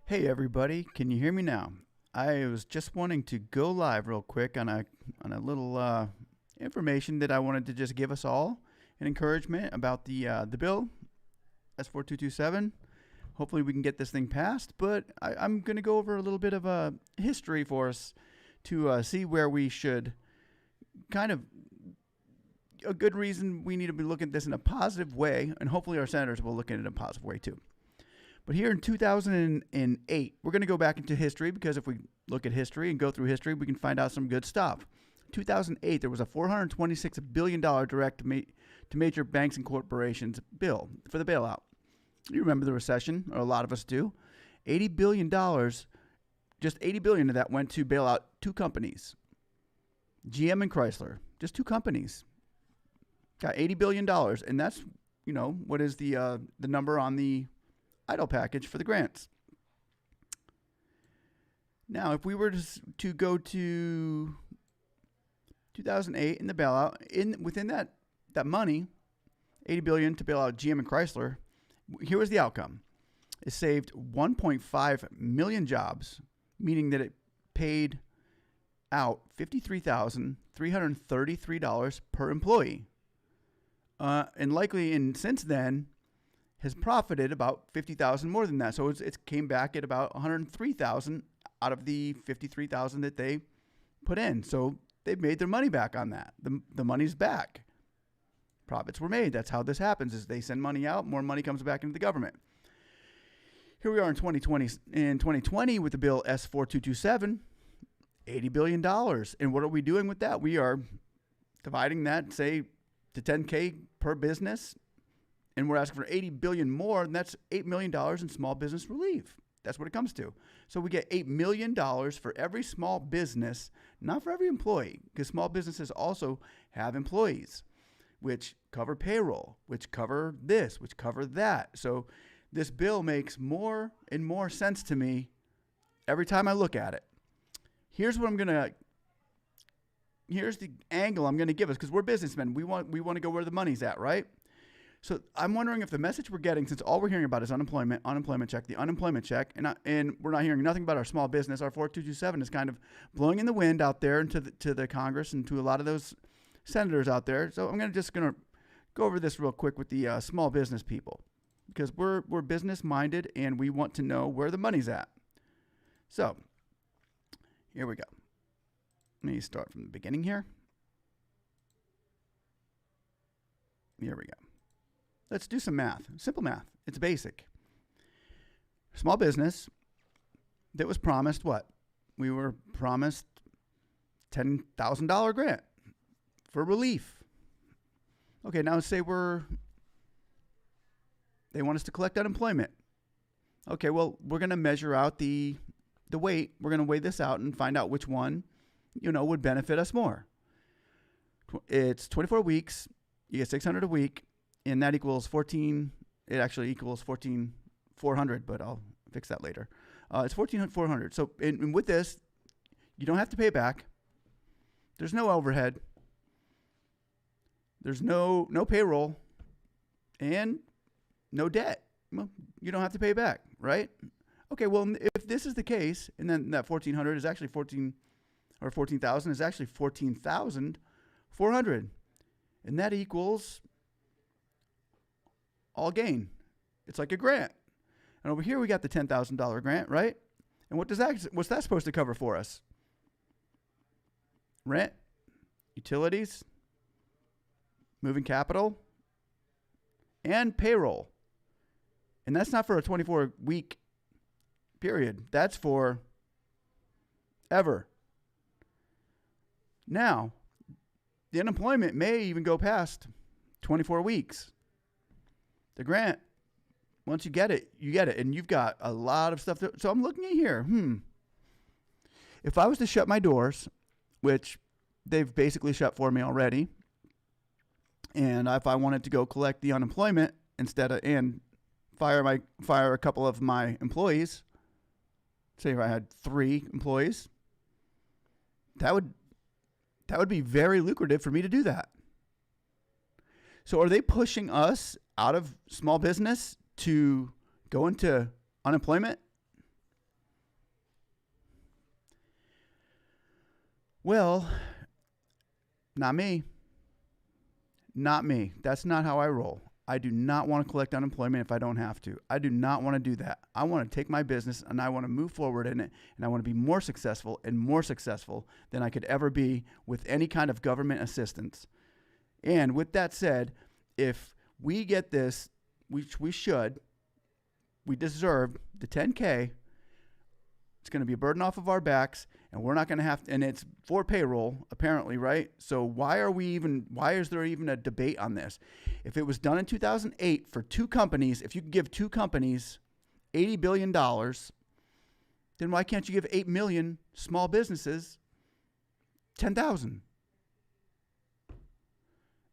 Hey everybody, can you hear me now? I was just wanting to go live real quick on a little information that I wanted to just give us all an encouragement about the bill S.4227. Hopefully we can get this thing passed, but I'm going to go over a little bit of a history for us to see where we should kind of a good reason we need to be looking at this in a positive way, and hopefully our senators will look at it in a positive way too. But here in 2008, we're going to go back into history because if we look at history and go through history, we can find out some good stuff. 2008, there was a $426 billion direct to major banks and corporations bill for the bailout. You remember the recession, or a lot of us do. $80 billion, just $80 billion of that went to bail out two companies, GM and Chrysler, just two companies. Got $80 billion, and that's, what is the number on the EIDL package for the grants. Now, if we were to go to 2008 in the bailout, within that money, $80 billion to bail out GM and Chrysler, here was the outcome. It saved 1.5 million jobs, meaning that it paid out $53,333 per employee. And likely, since then, has profited about 50,000 more than that. So it came back at about 103,000 out of the 53,000 that they put in. So they've made their money back on that. The money's back. Profits were made. That's how this happens, is they send money out, more money comes back into the government. Here we are in 2020 with the bill S.4227, $80 billion. And what are we doing with that? We are dividing that, say, to $10K per business, and we're asking for $80 billion more, and that's $8 million in small business relief. That's what it comes to. So we get $8 million for every small business, not for every employee, because small businesses also have employees, which cover payroll, which cover this, which cover that. So this bill makes more and more sense to me every time I look at it. Here's the angle I'm going to give us, because we're businessmen. We want to go where the money's at, right? So I'm wondering if the message we're getting, since all we're hearing about is the unemployment check, and we're not hearing nothing about our small business, our 4227 is kind of blowing in the wind out there into to the Congress and to a lot of those senators out there. So I'm just going to go over this real quick with the small business people, because we're business minded and we want to know where the money's at. So here we go. Let me start from the beginning here. Here we go. Let's do some math. Simple math. It's basic. Small business that was promised what? We were promised $10,000 grant for relief. Okay, now say they want us to collect unemployment. Okay, well, we're going to measure out the weight. We're going to weigh this out and find out which one, would benefit us more. It's 24 weeks. You get $600 a week. And that equals 14. It actually equals 14,400, but I'll fix that later. It's 14,400. So, and with this, you don't have to pay it back. There's no overhead. There's no payroll, and no debt. Well, you don't have to pay it back, right? Okay. Well, if this is the case, and then that 1,400 is actually 14,000 is actually 14,400, and that equals all gain. It's like a grant. And over here we got the $10,000 grant, right? And what's that supposed to cover for us? Rent, utilities, moving capital, and payroll. And that's not for a 24-week period. That's for ever. Now, the unemployment may even go past 24 weeks. The grant, once you get it, and you've got a lot of stuff. So I'm looking at here. If I was to shut my doors, which they've basically shut for me already, and if I wanted to go collect the unemployment and fire a couple of my employees, say if I had 3 employees, that would be very lucrative for me to do that. So are they pushing us out of small business to go into unemployment? Well, not me. Not me. That's not how I roll. I do not want to collect unemployment if I don't have to. I do not want to do that. I want to take my business and I want to move forward in it, and I want to be more successful than I could ever be with any kind of government assistance. And with that said, if we get this, which we should, we deserve the 10K. It's going to be a burden off of our backs, and we're not going to have to, and it's for payroll, apparently, right? So why is there even a debate on this? If it was done in 2008 for two companies, if you could give two companies $80 billion, then why can't you give 8 million small businesses 10,000?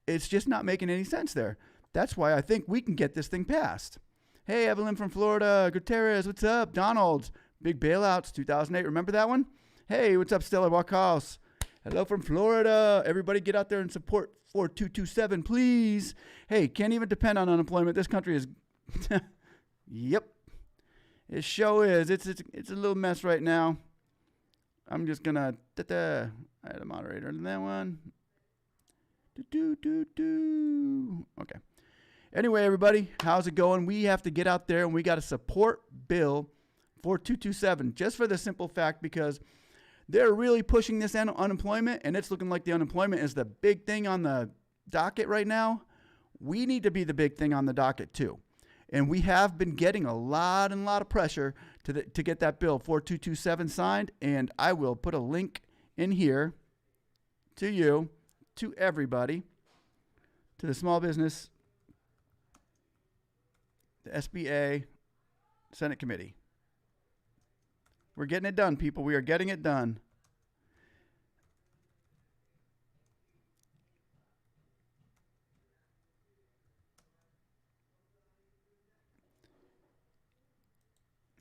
It's just not making any sense there. That's why I think we can get this thing passed. Hey, Evelyn from Florida. Gutierrez, what's up? Donald. Big bailouts, 2008. Remember that one? Hey, what's up, Stella Walkhouse? Hello from Florida. Everybody get out there and support 4227, please. Hey, can't even depend on unemployment. This country is, yep. It sure is. It's a little mess right now. I'm just going to, I had a moderator in that one. Okay. Anyway, everybody, how's it going? We have to get out there and we got to support Bill 4227, just for the simple fact because they're really pushing this unemployment, and it's looking like the unemployment is the big thing on the docket right now. We need to be the big thing on the docket too. And we have been getting a lot of pressure to get that bill 4227 signed, and I will put a link in here to you, to everybody, to the small business, the SBA Senate Committee. We're getting it done, people. We are getting it done.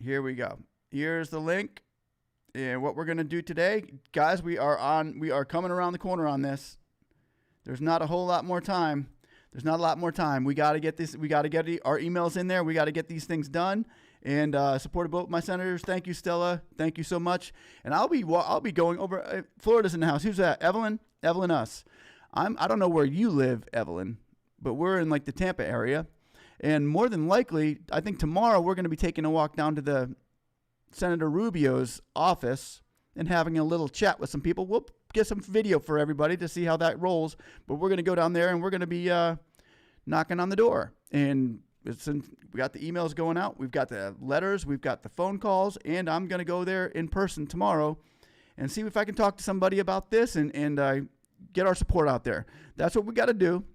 Here we go. Here's the link. And what we're going to do today, guys, we are coming around the corner on this. There's not a whole lot more time. We got to get this. We got to get our emails in there. We got to get these things done. And supported both my senators. Thank you, Stella. Thank you so much. And I'll be going over. Florida's in the house. Who's that? Evelyn. Evelyn, us. I don't know where you live, Evelyn, but we're in like the Tampa area. And more than likely, I think tomorrow we're going to be taking a walk down to the Senator Rubio's office and having a little chat with some people. We'll get some video for everybody to see how that rolls. But we're going to go down there and we're going to be knocking on the door. And we got the emails going out. We've got the letters. We've got the phone calls. And I'm going to go there in person tomorrow and see if I can talk to somebody about this and get our support out there. That's what we got to do.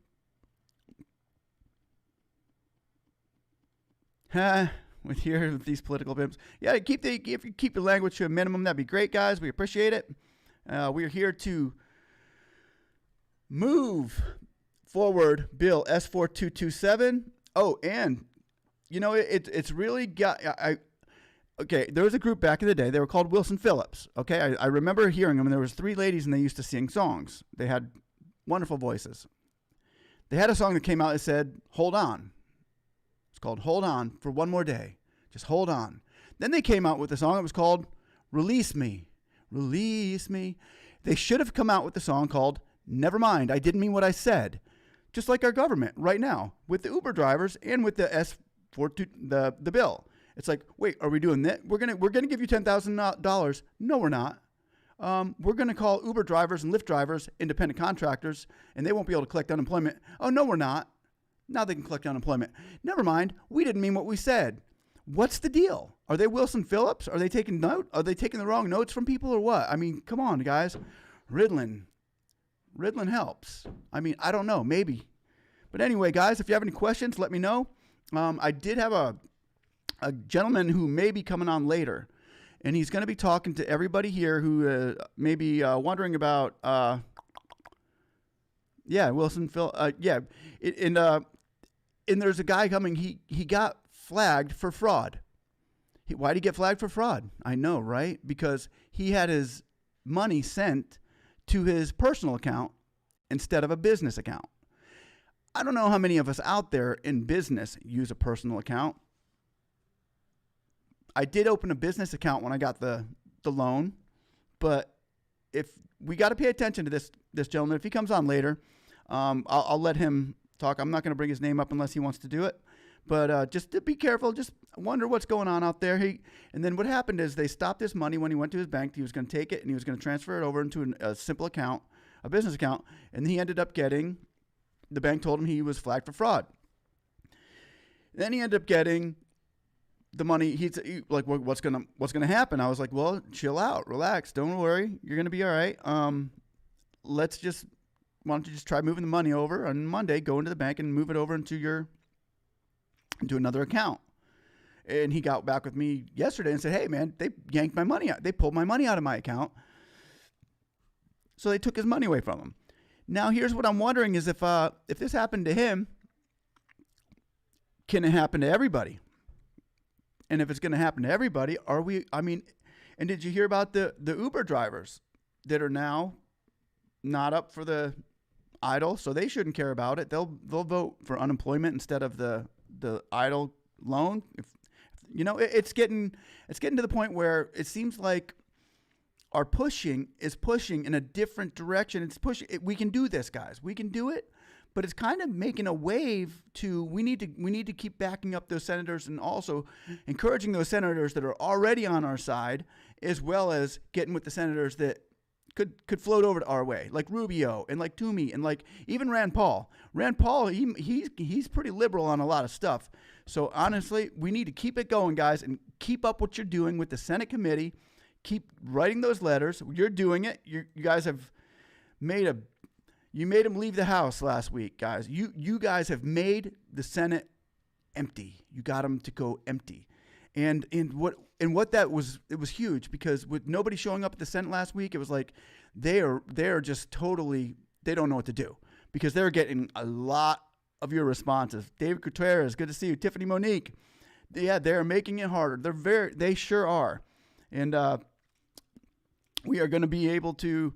With these political pimps. Yeah, if you keep the language to a minimum, that'd be great, guys. We appreciate it. We are here to move forward Bill S.4227. Oh, and you know it's really got okay, there was a group back in the day. They were called Wilson Phillips. Okay, I remember hearing them, and there was 3 ladies, and they used to sing songs. They had wonderful voices. They had a song that came out that said, "Hold On." It's called "Hold On for One More Day." Just hold on. Then they came out with a song that was called "Release Me." Release me. They should have come out with a song called "Never Mind, I Didn't Mean What I Said." Just like our government right now with the Uber drivers and with the S.42, the bill. It's like, wait, are we doing that? We're gonna give you $10,000. No, we're not. We're gonna call Uber drivers and Lyft drivers independent contractors, and they won't be able to collect unemployment. Oh, no, we're not. Now they can collect unemployment. Never mind. We didn't mean what we said. What's the deal? Are they Wilson Phillips? Are they taking the wrong notes from people or what? I mean, come on, guys. Ritalin helps. I mean, I don't know, maybe. But anyway, guys, if you have any questions, let me know. I did have a gentleman who may be coming on later, and he's going to be talking to everybody here who may be wondering about, Wilson Phil. And there's a guy coming. He got flagged for fraud. Why did he get flagged for fraud? I know, right? Because he had his money sent to his personal account instead of a business account. I don't know how many of us out there in business use a personal account. I did open a business account when I got the loan, but if we got to pay attention to this gentleman. If he comes on later, I'll let him talk. I'm not going to bring his name up unless he wants to do it. But just to be careful, just wonder what's going on out there. And then what happened is they stopped his money when he went to his bank. He was going to take it and he was going to transfer it over into a simple account, a business account. And he ended up getting, the bank told him he was flagged for fraud. Then he ended up getting the money. He's like, what's gonna happen? I was like, well, chill out, relax, don't worry, you're gonna be all right. Why don't you just try moving the money over on Monday? Go into the bank and move it over into another account. And he got back with me yesterday and said, hey man, they yanked my money out. They pulled my money out of my account. So they took his money away from him. Now here's what I'm wondering is if this happened to him, can it happen to everybody? And if it's going to happen to everybody, and did you hear about the Uber drivers that are now not up for the EIDL, so they shouldn't care about it. They'll vote for unemployment instead of the EIDL loan. It's getting to the point where it seems like our pushing is pushing in a different direction. It's pushing. We can do this, guys. We can do it. But it's kind of making a wave to we need to keep backing up those senators and also encouraging those senators that are already on our side, as well as getting with the senators that could float over to our way, like Rubio and like Toomey and like even Rand Paul. Rand Paul, he's pretty liberal on a lot of stuff. So honestly, we need to keep it going, guys, and keep up what you're doing with the Senate committee. Keep writing those letters. You're doing it. You guys have You made them leave the House last week, guys. You guys have made the Senate empty. You got them to go empty. And what that was, it was huge because with nobody showing up at the Senate last week, it was like they're just totally, they don't know what to do because they're getting a lot of your responses. David Gutierrez, good to see you. Tiffany Monique, yeah, they're making it harder. They sure are. And we are going to be able to.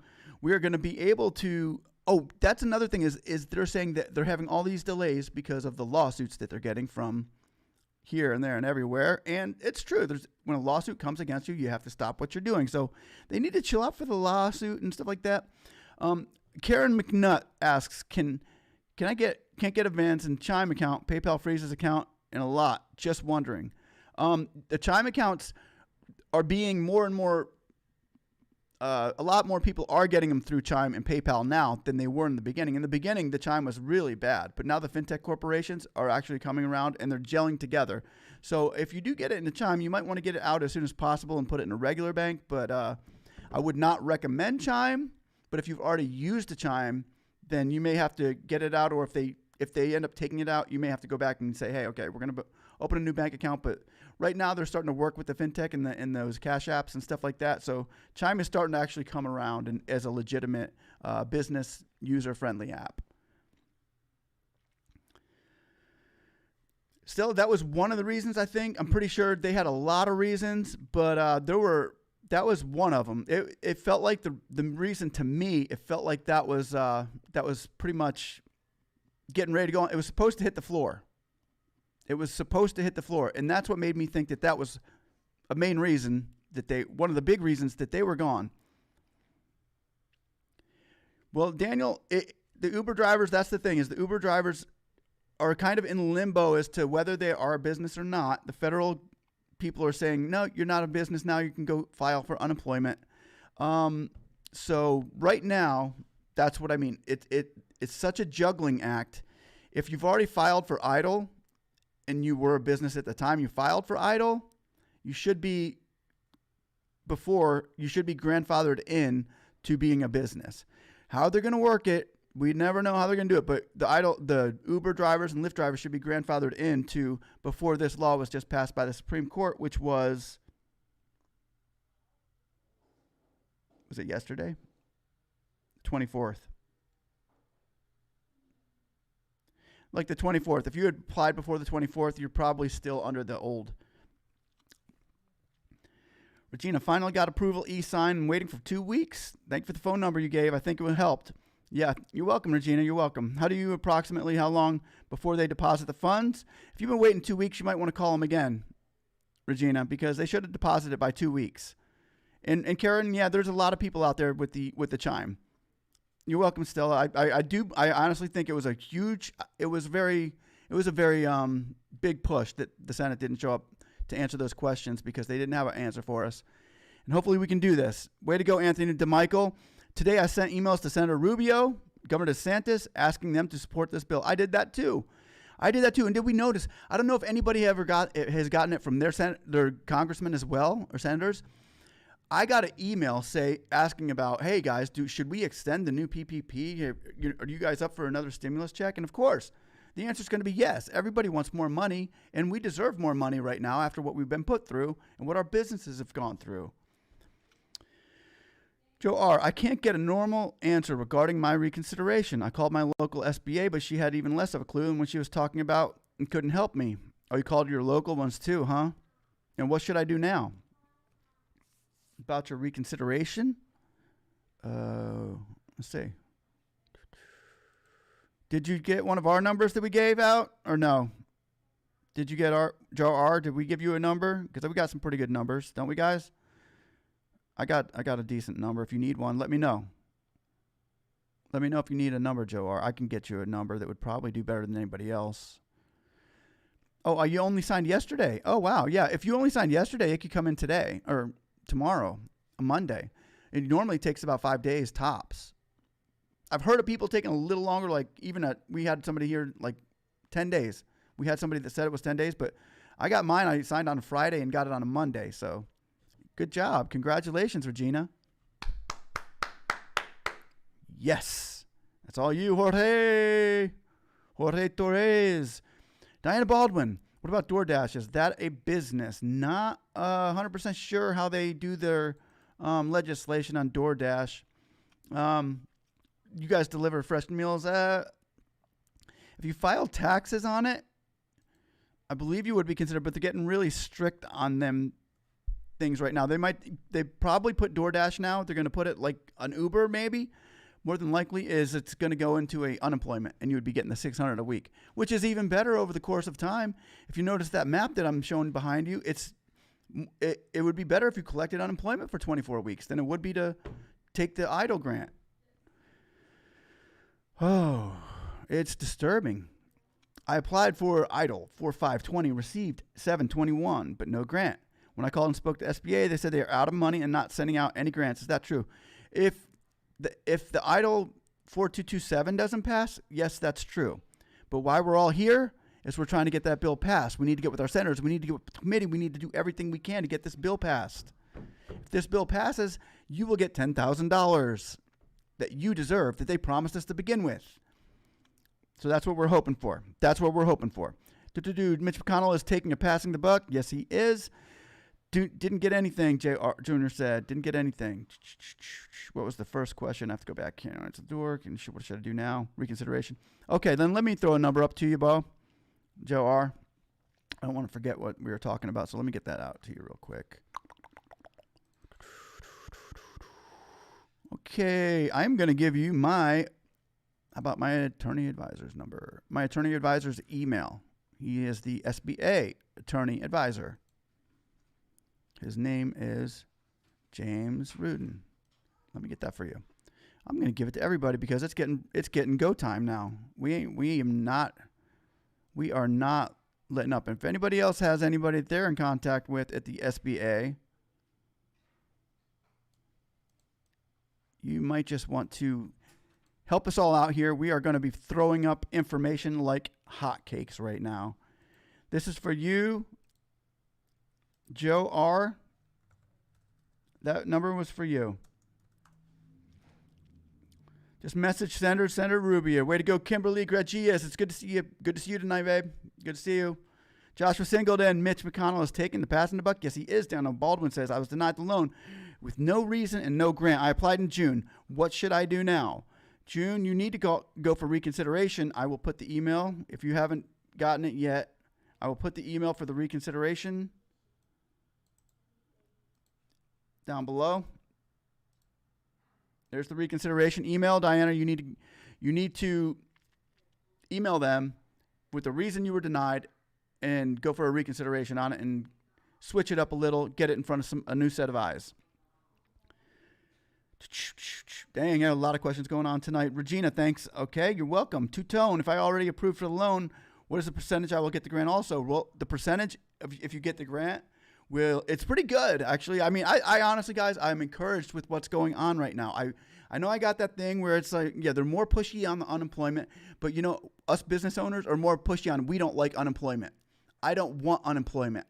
Oh, that's another thing is they're saying that they're having all these delays because of the lawsuits that they're getting from here and there and everywhere. And it's true. When a lawsuit comes against you, you have to stop what you're doing. So they need to chill out for the lawsuit and stuff like that. Karen McNutt asks, can't get a Vans and Chime account, PayPal freezes account, and a lot. Just wondering. The Chime accounts are being more and more. A lot more people are getting them through Chime and PayPal now than they were in the beginning. In the beginning, the Chime was really bad, but now the fintech corporations are actually coming around and they're gelling together. So if you do get it in the Chime, you might want to get it out as soon as possible and put it in a regular bank. But I would not recommend Chime. But if you've already used a Chime, then you may have to get it out. Or if they end up taking it out, you may have to go back and say, hey, okay, we're going to open a new bank account. But right now, they're starting to work with the fintech and those cash apps and stuff like that. So Chime is starting to actually come around as a legitimate business user-friendly app. Still, that was one of the reasons, I think. I'm pretty sure they had a lot of reasons, but that was one of them. It felt like the reason to me, it felt like that was pretty much getting ready to go on. It was supposed to hit the floor. It was supposed to hit the floor, and that's what made me think that was a main reason one of the big reasons that they were gone. Well, Daniel, the Uber drivers, that's the thing, is the Uber drivers are kind of in limbo as to whether they are a business or not. The federal people are saying, no, you're not a business now. You can go file for unemployment. So right now, that's what I mean. It's such a juggling act. If you've already filed for EIDL, and you were a business at the time you filed for EIDL, you should be grandfathered in to being a business. How they're going to work it, we never know how they're going to do it, but the Uber drivers and Lyft drivers should be grandfathered in to before this law was just passed by the Supreme Court, which was it yesterday? 24th. Like the 24th. If you had applied before the 24th, you're probably still under the old. Regina finally got approval e-sign and waiting for 2 weeks. Thank you for the phone number you gave. I think it would have helped. Yeah, you're welcome, Regina. You're welcome. How long before they deposit the funds? If you've been waiting 2 weeks, you might want to call them again, Regina, because they should have deposited by 2 weeks. And Karen, yeah, there's a lot of people out there with the chime. You're welcome, Stella. I honestly think it was a very big push that the Senate didn't show up to answer those questions because they didn't have an answer for us. And hopefully we can do this. Way to go, Anthony DeMichael. Today I sent emails to Senator Rubio, Governor DeSantis, asking them to support this bill. I did that too. And did we notice? I don't know if anybody has gotten it from their congressmen as well or senators. I got an email asking about, hey guys, should we extend the new PPP? Are you guys up for another stimulus check? And of course, the answer is going to be yes. Everybody wants more money, and we deserve more money right now after what we've been put through and what our businesses have gone through. Joe R., I can't get a normal answer regarding my reconsideration. I called my local SBA, but she had even less of a clue than what she was talking about and couldn't help me. Oh, you called your local ones too, huh? And what should I do now? About your reconsideration? Let's see. Did you get one of our numbers that we gave out or no? Did you get Joe R.? Did we give you a number? Because we got some pretty good numbers, don't we, guys? I got a decent number. If you need one, let me know. Let me know if you need a number, Joe R. I can get you a number that would probably do better than anybody else. Oh, you only signed yesterday? Oh, wow. Yeah, if you only signed yesterday, it could come in today or tomorrow, a Monday. It normally takes about 5 days tops. I've heard of people taking a little longer, like we had somebody here like 10 days. We had somebody that said it was 10 days, but I got mine. I signed on a Friday and got it on a Monday, so good job. Congratulations, Regina. Yes. That's all you, Jorge. Jorge Torres. Diana Baldwin. What about DoorDash? Is that a business? Not 100% sure how they do their legislation on DoorDash. You guys deliver fresh meals. If you file taxes on it, I believe you would be considered, but they're getting really strict on them things right now. They probably put DoorDash now. They're going to put it like an Uber maybe. More than likely is it's going to go into a unemployment and you would be getting the $600 a week, which is even better over the course of time. If you notice that map that I'm showing behind you, it would be better if you collected unemployment for 24 weeks than it would be to take the EIDL grant. Oh, it's disturbing. I applied for EIDL 4520, received 721, but no grant. When I called and spoke to SBA, they said they are out of money and not sending out any grants. Is that true? If the EIDL 4227 doesn't pass, yes, that's true. But why we're all here is we're trying to get that bill passed. We need to get with our senators. We need to get with the committee. We need to do everything we can to get this bill passed. If this bill passes, you will get $10,000 that you deserve that they promised us to begin with. So that's what we're hoping for. That's what we're hoping for. Dude, Mitch McConnell is taking a passing the buck. Yes, he is. Didn't get anything, J.R. Jr. said. Didn't get anything. What was the first question? I have to go back. Can't answer the door. What should I do now? Reconsideration. Okay, then let me throw a number up to you, Bo. Joe R. I don't want to forget what we were talking about, so let me get that out to you real quick. Okay, I'm going to give you how about my attorney advisor's number? My attorney advisor's email. He is the SBA attorney advisor. His name is James Rudin. Let me get that for you. I'm going to give it to everybody because it's getting go time now. We are not letting up. If anybody else has anybody that they're in contact with at the SBA, you might just want to help us all out here. We are going to be throwing up information like hotcakes right now. This is for you, Joe R. That number was for you. Just message Senator Rubio. Way to go, Kimberly Gragias. It's good to see you. Good to see you tonight, babe. Good to see you. Joshua Singleton. Mitch McConnell is taking the passing the buck. Yes, he is. Down on Baldwin says, I was denied the loan with no reason and no grant. I applied in June. What should I do now? June, you need to go for reconsideration. I will put the email. If you haven't gotten it yet, I will put the email for the reconsideration down below. There's the reconsideration email. Diana, you need to email them with the reason you were denied and go for a reconsideration on it and switch it up a little, get it in front of a new set of eyes. Dang, I got a lot of questions going on tonight. Regina, thanks. Okay, you're welcome. Two-tone, if I already approved for the loan, what is the percentage I will get the grant also? Well, the percentage, if you get the grant, it's pretty good, actually. I mean, I honestly, guys, I'm encouraged with what's going on right now. I know I got that thing where it's like, yeah, they're more pushy on the unemployment, but us business owners are more pushy on we don't like unemployment. I don't want unemployment.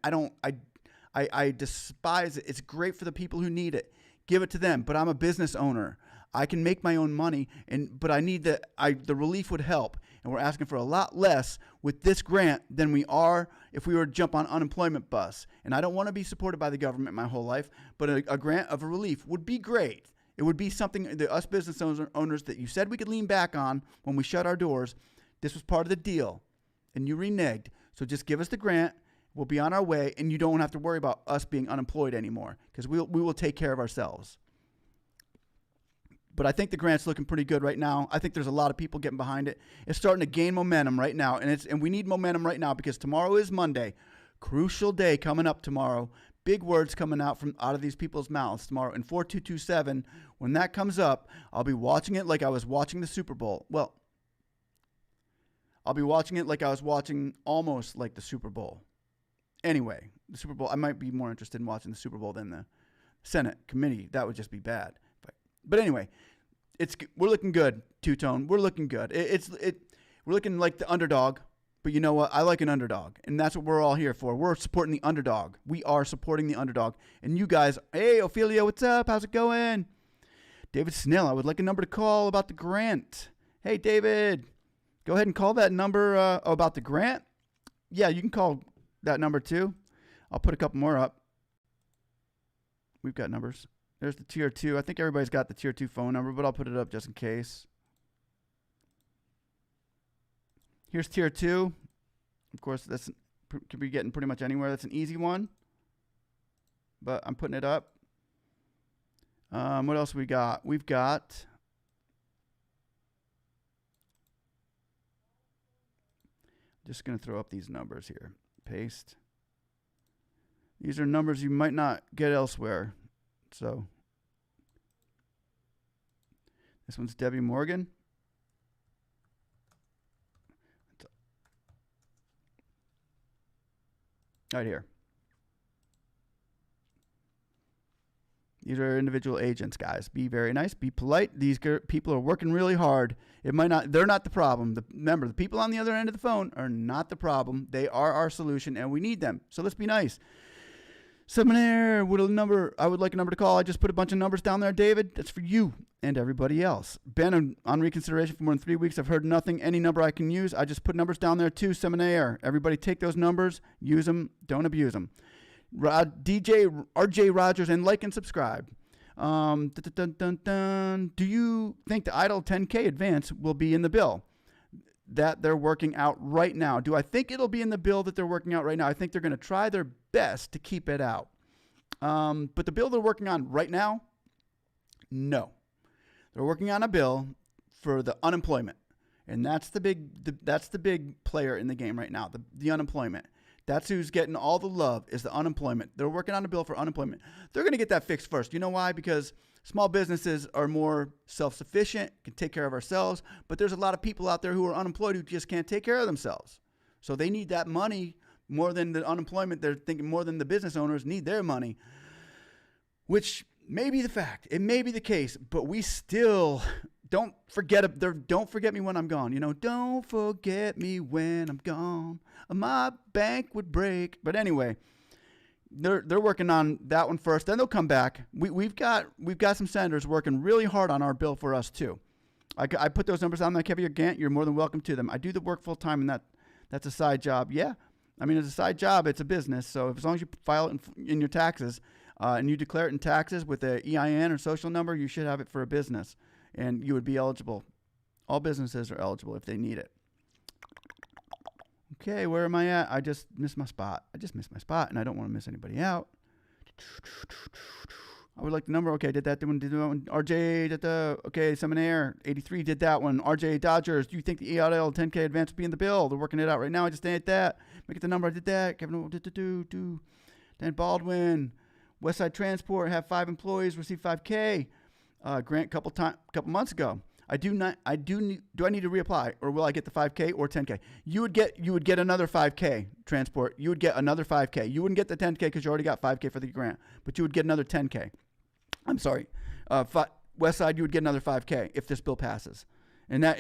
I despise it. It's great for the people who need it. Give it to them. But I'm a business owner. I can make my own money, but I need the relief would help. And we're asking for a lot less with this grant than we are if we were to jump on unemployment bus. And I don't want to be supported by the government my whole life, but a grant of a relief would be great. It would be something that us business owners that you said we could lean back on when we shut our doors. This was part of the deal, and you reneged. So just give us the grant. We'll be on our way, and you don't have to worry about us being unemployed anymore because we will take care of ourselves. But I think the grant's looking pretty good right now. I think there's a lot of people getting behind it. It's starting to gain momentum right now, and we need momentum right now because tomorrow is Monday. Crucial day coming up tomorrow. Big words coming out of these people's mouths tomorrow. And 4227, when that comes up, I'll be watching it like I was watching the Super Bowl. Well, I'll be watching it like I was watching almost like the Super Bowl. Anyway, the Super Bowl, I might be more interested in watching the Super Bowl than the Senate committee. That would just be bad. But anyway, we're looking good, two-tone. We're looking good. We're looking like the underdog. But you know what? I like an underdog, and that's what we're all here for. We're supporting the underdog. We are supporting the underdog. And you guys, hey, Ophelia, what's up? How's it going? David Snell, I would like a number to call about the grant. Hey, David, go ahead and call that number about the grant. Yeah, you can call that number too. I'll put a couple more up. We've got numbers. There's the tier 2. I think everybody's got the tier 2 phone number, but I'll put it up just in case. Here's tier 2. Of course, that's could be getting pretty much anywhere. That's an easy one, but I'm putting it up. What else we got? We've got just going to throw up these numbers here. Paste. These are numbers you might not get elsewhere. So this one's Debbie Morgan. Right here. These are individual agents, guys. Be very nice. Be polite. These people are working really hard. They're not the problem. Remember, the people on the other end of the phone are not the problem. They are our solution, and we need them. So let's be nice. Seminaire, I would like a number to call. I just put a bunch of numbers down there, David. That's for you and everybody else. Been on reconsideration for more than 3 weeks. I've heard nothing. Any number I can use. I just put numbers down there too. Seminaire. Everybody take those numbers. Use them. Don't abuse them. DJ RJ Rogers, and like and subscribe. Do you think the EIDL 10K advance will be in the bill that they're working out right now? Do I think it'll be in the bill that they're working out right now? I think they're going to try their best to keep it out. But the bill they're working on right now, no. They're working on a bill for the unemployment. And that's the big player in the game right now, the unemployment. That's who's getting all the love, is the unemployment. They're working on a bill for unemployment. They're going to get that fixed first. You know why? Because small businesses are more self-sufficient, can take care of ourselves. But there's a lot of people out there who are unemployed who just can't take care of themselves. So they need that money more than the unemployment. They're thinking more than the business owners need their money, which may be the fact. It may be the case, but we still don't forget me when I'm gone. Don't forget me when I'm gone. My bank would break. But anyway, they're working on that one first. Then they'll come back. We've got some senators working really hard on our bill for us too. I put those numbers on there. Kevin Gant, you're more than welcome to them. I do the work full time, and that's a side job. Yeah, I mean, it's a side job. It's a business. So as long as you file it in your taxes and you declare it in taxes with a EIN or social number, you should have it for a business, and you would be eligible. All businesses are eligible if they need it. Okay, where am I at? I just missed my spot. And I don't want to miss anybody out. I would like the number. Okay, did that one. RJ did okay, Seminaire 83 did that one. RJ Dodgers, do you think the EIDL 10K advance will be in the bill? They're working it out right now. I just did that. Make it the number. I did that. Kevin, Dan Baldwin, Westside Transport, have 5 employees, receive 5K. grant couple months ago. Do I need to reapply, or will I get the 5K or 10K? You would get another 5K transport. You would get another 5K. You wouldn't get the 10K because you already got 5K for the grant, but you would get another 10K. I'm sorry, West Side, you would get another 5K if this bill passes, that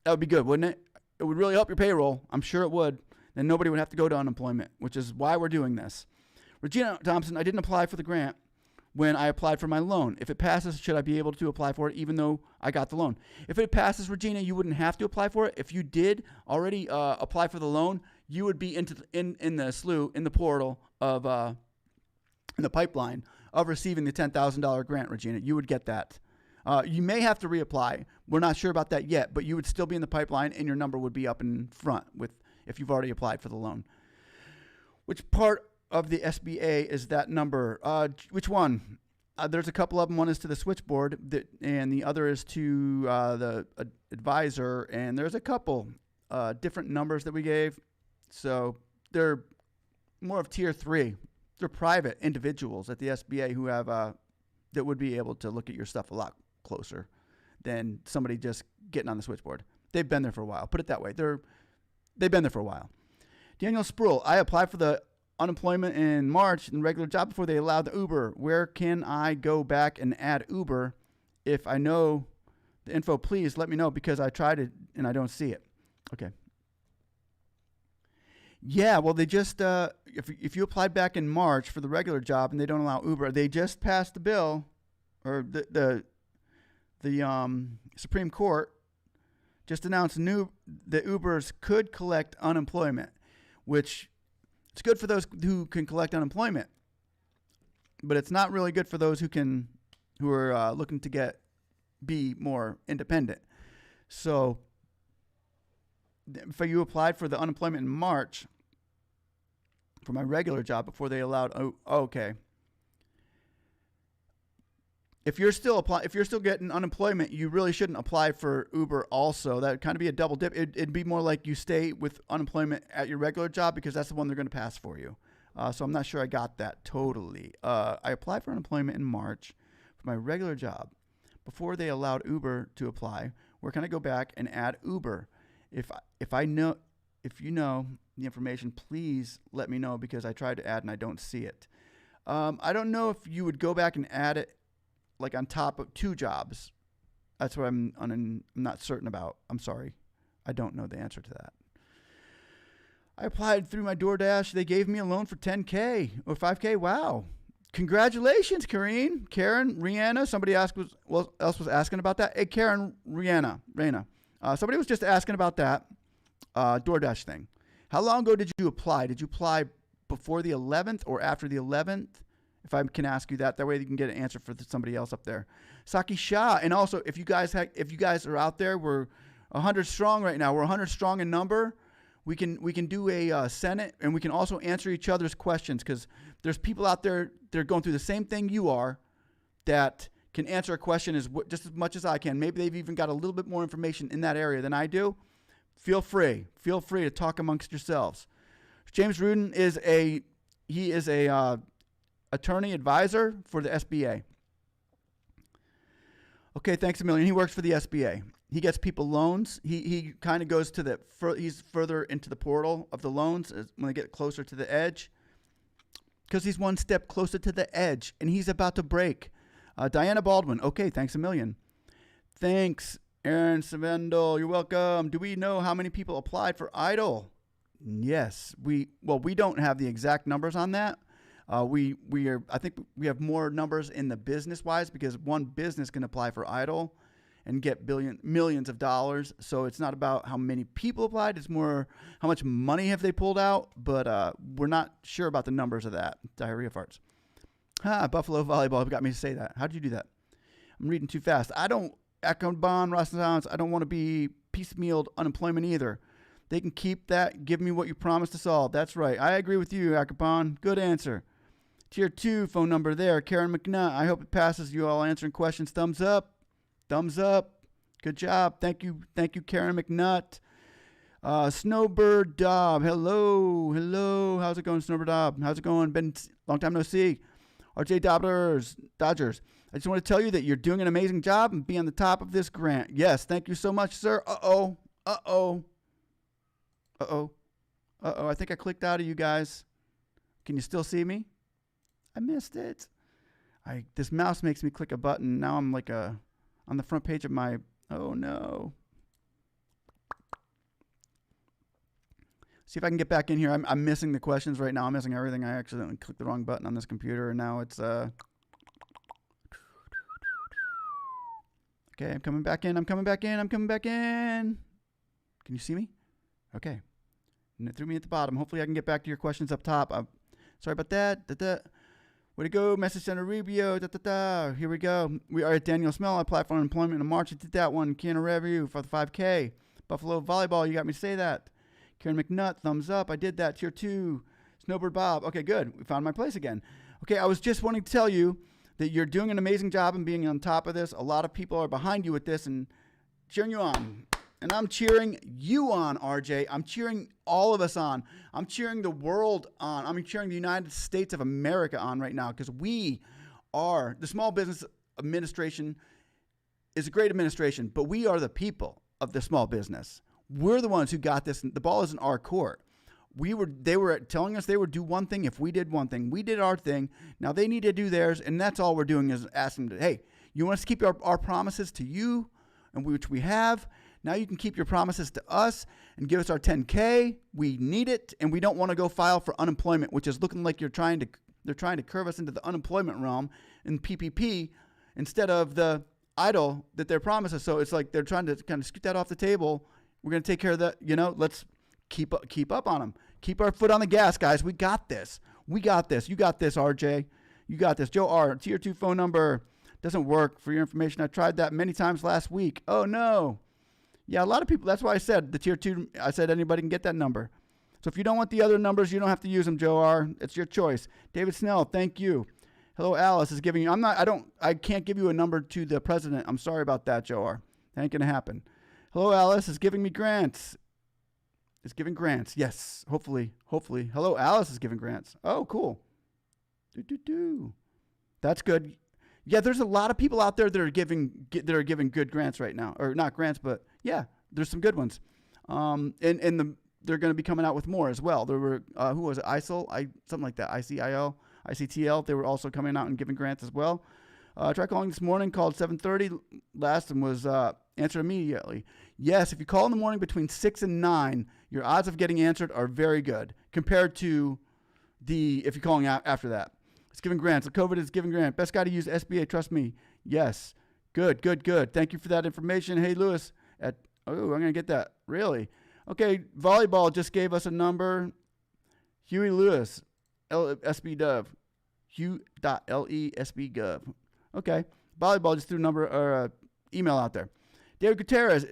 would be good, wouldn't it? It would really help your payroll. I'm sure it would. Then nobody would have to go to unemployment, which is why we're doing this. Regina Thompson, I didn't apply for the grant when I applied for my loan. If it passes, should I be able to apply for it even though I got the loan? If it passes, Regina, you wouldn't have to apply for it. If you did already apply for the loan, you would be in the portal of in the pipeline of receiving the $10,000 grant, Regina. You would get that. You may have to reapply. We're not sure about that yet, but you would still be in the pipeline and your number would be up in front if you've already applied for the loan. Which part of the SBA is that number? Which one? There's a couple of them. One is to the switchboard, and the other is to the advisor. And there's a couple different numbers that we gave. So they're more of tier 3. They're private individuals at the SBA who have that would be able to look at your stuff a lot closer than somebody just getting on the switchboard. They've been there for a while. Put it that way. They've been there for a while. Daniel Spruill, I applied for the unemployment in March and regular job before they allowed the Uber. Where can I go back and add Uber? If I know the info, please let me know because I tried it and I don't see it. Okay. Yeah, well, they just if you applied back in March for the regular job and they don't allow Uber, they just passed the bill, or the Supreme Court just announced that Ubers could collect unemployment, which it's good for those who can collect unemployment, but it's not really good for those who are looking to be more independent. So if you applied for the unemployment in March for my regular job before they allowed, okay. If you're still getting unemployment, you really shouldn't apply for Uber also. That would kind of be a double dip. It'd be more like you stay with unemployment at your regular job because that's the one they're going to pass for you. So I'm not sure I got that totally. I applied for unemployment in March for my regular job before they allowed Uber to apply. Where can I go back and add Uber? If you know the information, please let me know because I tried to add and I don't see it. I don't know if you would go back and add it like on top of 2 jobs. That's what I'm not certain about. I'm sorry. I don't know the answer to that. I applied through my DoorDash. They gave me a loan for 10K or 5K. Wow. Congratulations, Karen, Rihanna. Somebody else was asking about that. Hey, Karen, Rihanna. Somebody was just asking about that DoorDash thing. How long ago did you apply? Did you apply before the 11th or after the 11th? If I can ask you that way you can get an answer for somebody else up there. Saki Shah. And also, if you guys are out there, we're 100 strong right now. We're 100 strong in number. We can do a Senate, and we can also answer each other's questions because there's people out there that are going through the same thing you are that can answer a question just as much as I can. Maybe they've even got a little bit more information in that area than I do. Feel free to talk amongst yourselves. James Rudin is a attorney advisor for the SBA. Okay, thanks a million. He works for the SBA. He gets people loans. He kind of goes to he's further into the portal of the loans when they get closer to the edge, because he's one step closer to the edge and he's about to break. Diana Baldwin. Okay, thanks a million. Thanks, Aaron Savendel. You're welcome. Do we know how many people applied for EIDL? Yes, we don't have the exact numbers on that. I think we have more numbers in the business wise because one business can apply for EIDL and get millions of dollars. So it's not about how many people applied. It's more how much money have they pulled out. But we're not sure about the numbers of that. Diarrhea farts. Buffalo Volleyball got me to say that. How did you do that? I'm reading too fast. I don't, Akon Ross, I don't want to be piecemealed unemployment either. They can keep that. Give me what you promised to solve. That's right. I agree with you, Akon. Good answer. Tier 2 phone number there. Karen McNutt. I hope it passes. You all answering questions. Thumbs up. Thumbs up. Good job. Thank you, Karen McNutt. Snowbird Dobb. Hello. How's it going, Snowbird Dobb? How's it going? Been long time no see. RJ Dodgers. I just want to tell you that you're doing an amazing job and be on the top of this grant. Yes, thank you so much, sir. Uh-oh. I think I clicked out of you guys. Can you still see me? I missed it. This mouse makes me click a button. Now I'm like on the front page of my, oh no. See if I can get back in here. I'm missing the questions right now. I'm missing everything. I accidentally clicked the wrong button on this computer, and now it's okay, I'm coming back in. Can you see me? Okay. And it threw me at the bottom. Hopefully I can get back to your questions up top. Sorry about that. Way to go, Message Center Rubio. Here we go. We are at Daniel Smell. I applied for unemployment in March. I did that one. Keanu Review for the 5K. Buffalo Volleyball. You got me to say that. Karen McNutt, thumbs up. I did that. Tier 2. Snowbird Bob. Okay, good. We found my place again. Okay, I was just wanting to tell you that you're doing an amazing job in being on top of this. A lot of people are behind you with this and cheering you on. And I'm cheering you on, RJ. I'm cheering all of us on. I'm cheering the world on. I'm cheering the United States of America on right now because we are, the Small Business Administration is a great administration, but we are the people of the small business. We're the ones who got this. The ball is in our court. They were telling us they would do one thing if we did one thing. We did our thing. Now they need to do theirs, and that's all we're doing is asking them, hey, you want us to keep our promises to you, and which we have. Now you can keep your promises to us and give us our 10K. We need it, and we don't want to go file for unemployment, which is looking like they're trying to curve us into the unemployment realm in PPP instead of the EIDL that they're promising us. So it's like they're trying to kind of scoot that off the table. We're going to take care of that. Let's keep up on them. Keep our foot on the gas, guys. We got this. You got this, RJ. You got this. Joe R., Tier 2 phone number doesn't work for your information. I tried that many times last week. Oh, no. Yeah, a lot of people. That's why I said the Tier 2. I said anybody can get that number. So if you don't want the other numbers, you don't have to use them, Joe R. It's your choice. David Snell, thank you. Hello, Alice is giving you. I can't give you a number to the president. I'm sorry about that, Joe R. That ain't going to happen. Hello, Alice is giving me grants. Is giving grants. Yes, hopefully. Hello, Alice is giving grants. Oh, cool. That's good. Yeah, there's a lot of people out there that are giving good grants right now, or not grants, but yeah, there's some good ones. They're going to be coming out with more as well. There were who was it? Something like that. ICIL, ICTL. They were also coming out and giving grants as well. I tried calling this morning. Called 7:30 last and was answered immediately. Yes, if you call in the morning between 6 and 9, your odds of getting answered are very good compared to if you're calling out after that. It's giving grants. The COVID is giving grant. Best guy to use SBA. Trust me. Yes. Good. Thank you for that information. Hey, Lewis. I'm going to get that. Really? Okay. Volleyball just gave us a number. Huey Lewis. SB Dov. Hugh.LESB.gov. Okay. Volleyball just threw a number or email out there. David Gutierrez,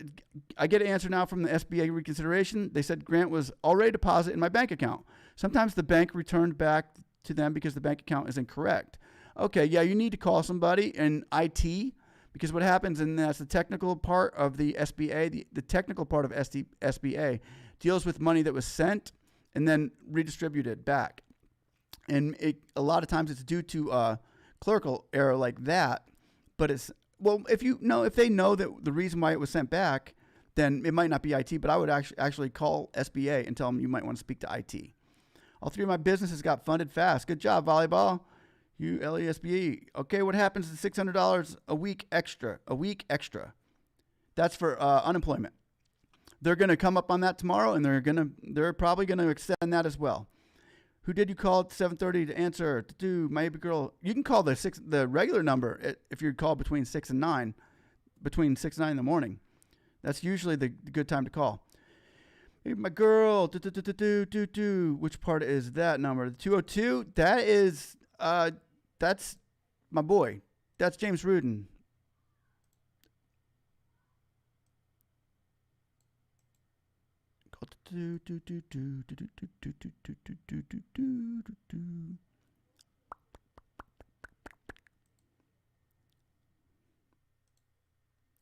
I get an answer now from the SBA reconsideration. They said grant was already deposited in my bank account. Sometimes the bank returned back to them because the bank account is incorrect. Okay, yeah, you need to call somebody in IT because what happens, and that's the technical part of the SBA, the technical part of SBA deals with money that was sent and then redistributed back. And a lot of times it's due to a clerical error like that, but if they know that the reason why it was sent back, then it might not be IT, but I would actually call SBA and tell them you might want to speak to IT. All three of my businesses got funded fast. Good job, volleyball. LESBE. Okay, what happens to $600 a week extra? That's for unemployment. They're going to come up on that tomorrow, and they're probably going to extend that as well. Who did you call at 7:30 to answer? To do my baby girl. You can call the regular number if you call between 6 and 9, between 6 and 9 in the morning. That's usually the good time to call. Hey, my girl. Which part is that number? The 202. That is that's my boy. That's James Rudin.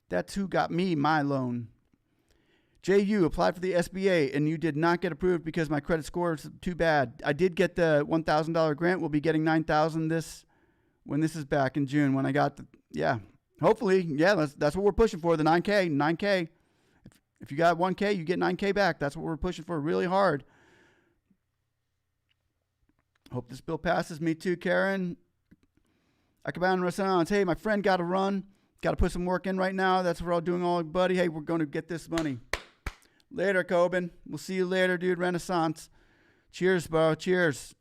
That's who got me my loan. JU applied for the SBA and you did not get approved because my credit score is too bad. I did get the $1,000 grant. We'll be getting $9,000 when this is back in June, when I got hopefully, that's what we're pushing for, the 9K. If you got 1K, you get 9K back. That's what we're pushing for really hard. Hope this bill passes. Me too, Karen. Akaban Rassans. Hey, my friend, got to run. Got to put some work in right now. That's what we're all doing, buddy. Hey, we're going to get this money. Later, Coben. We'll see you later, dude. Renaissance. Cheers, bro. Cheers.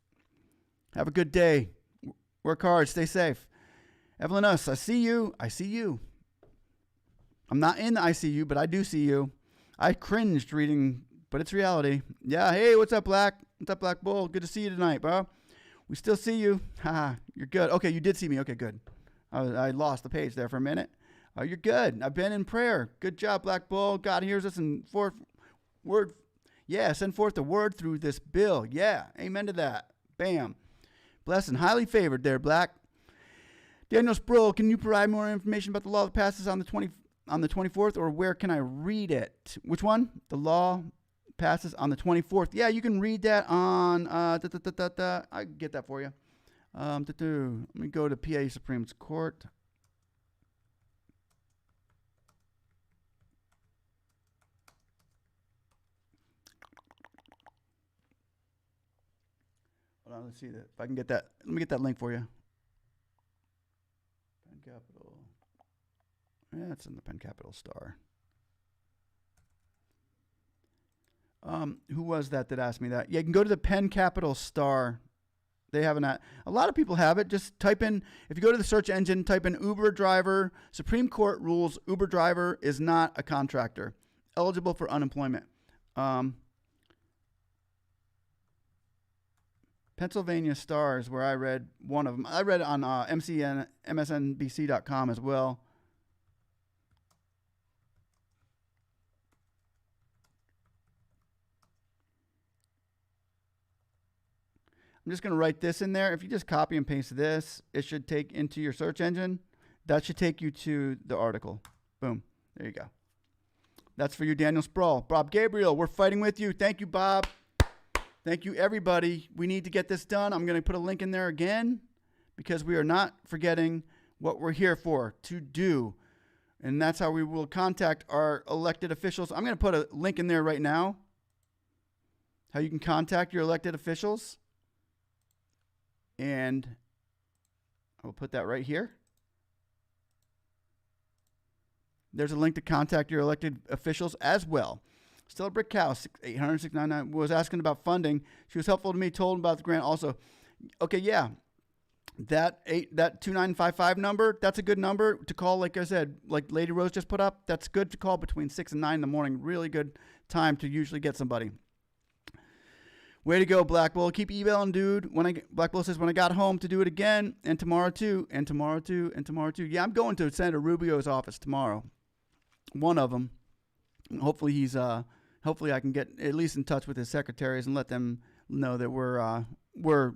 Have a good day. Work hard. Stay safe. Evelyn Us. I see you. I see you. I'm not in the ICU, but I do see you. I cringed reading, but it's reality. Yeah. Hey, what's up, Black? What's up, Black Bull? Good to see you tonight, bro. We still see you. Haha, you're good. Okay, you did see me. Okay, good. I lost the page there for a minute. You're good. I've been in prayer. Good job, Black Bull. God hears us and forth word. Yeah, send forth the word through this bill. Yeah, amen to that. Bam. Blessed and highly favored there, Black. Daniel Sproul, can you provide more information about the law that passes on the 24th, or where can I read it? Which one? The law passes on the 24th. Yeah, you can read that on, I can get that for you. Let me go to PA Supreme Court. Hold on, let's see that. If I can get that, let me get that link for you. Penn Capital. Yeah, it's in the Penn Capital Star. Who was that asked me that? Yeah, you can go to the Penn Capital Star. They have a lot of people have it. Just type in, if you go to the search engine, type in Uber driver. Supreme Court rules Uber driver is not a contractor eligible for unemployment. Pennsylvania Star is where I read one of them. I read it on MSNBC.com as well. I'm just going to write this in there. If you just copy and paste this, it should take into your search engine. That should take you to the article. Boom. There you go. That's for you, Daniel Sproul. Bob Gabriel, we're fighting with you. Thank you, Bob. Thank you, everybody. We need to get this done. I'm going to put a link in there again because we are not forgetting what we're here for, to do. And that's how we will contact our elected officials. I'm going to put a link in there right now, how you can contact your elected officials. And I will put that right here. There's a link to contact your elected officials as well. Still a brick cow, 800-699, was asking about funding. She was helpful to me, told about the grant also. Okay, yeah. That 2955 number, that's a good number to call. Like I said, like Lady Rose just put up, that's good to call between 6 and 9 in the morning. Really good time to usually get somebody. Way to go, Black Bull. Keep emailing, dude. Black Bull says, when I got home to do it again, and tomorrow too, and tomorrow too, and tomorrow too. Yeah, I'm going to Senator Rubio's office tomorrow. One of them. Hopefully hopefully I can get at least in touch with his secretaries and let them know that we're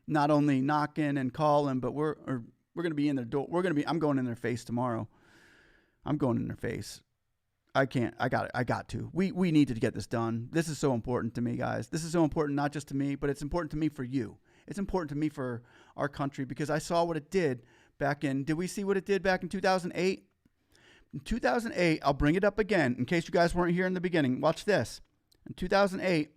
not only knocking and calling, but we're going to be in their door. I'm going in their face tomorrow. I'm going in their face. I got to. We need to get this done. This is so important to me, guys. This is so important, not just to me, but it's important to me for you. It's important to me for our country because I saw what it did did we see what it did back in 2008? In 2008, I'll bring it up again in case you guys weren't here in the beginning. Watch this. In 2008,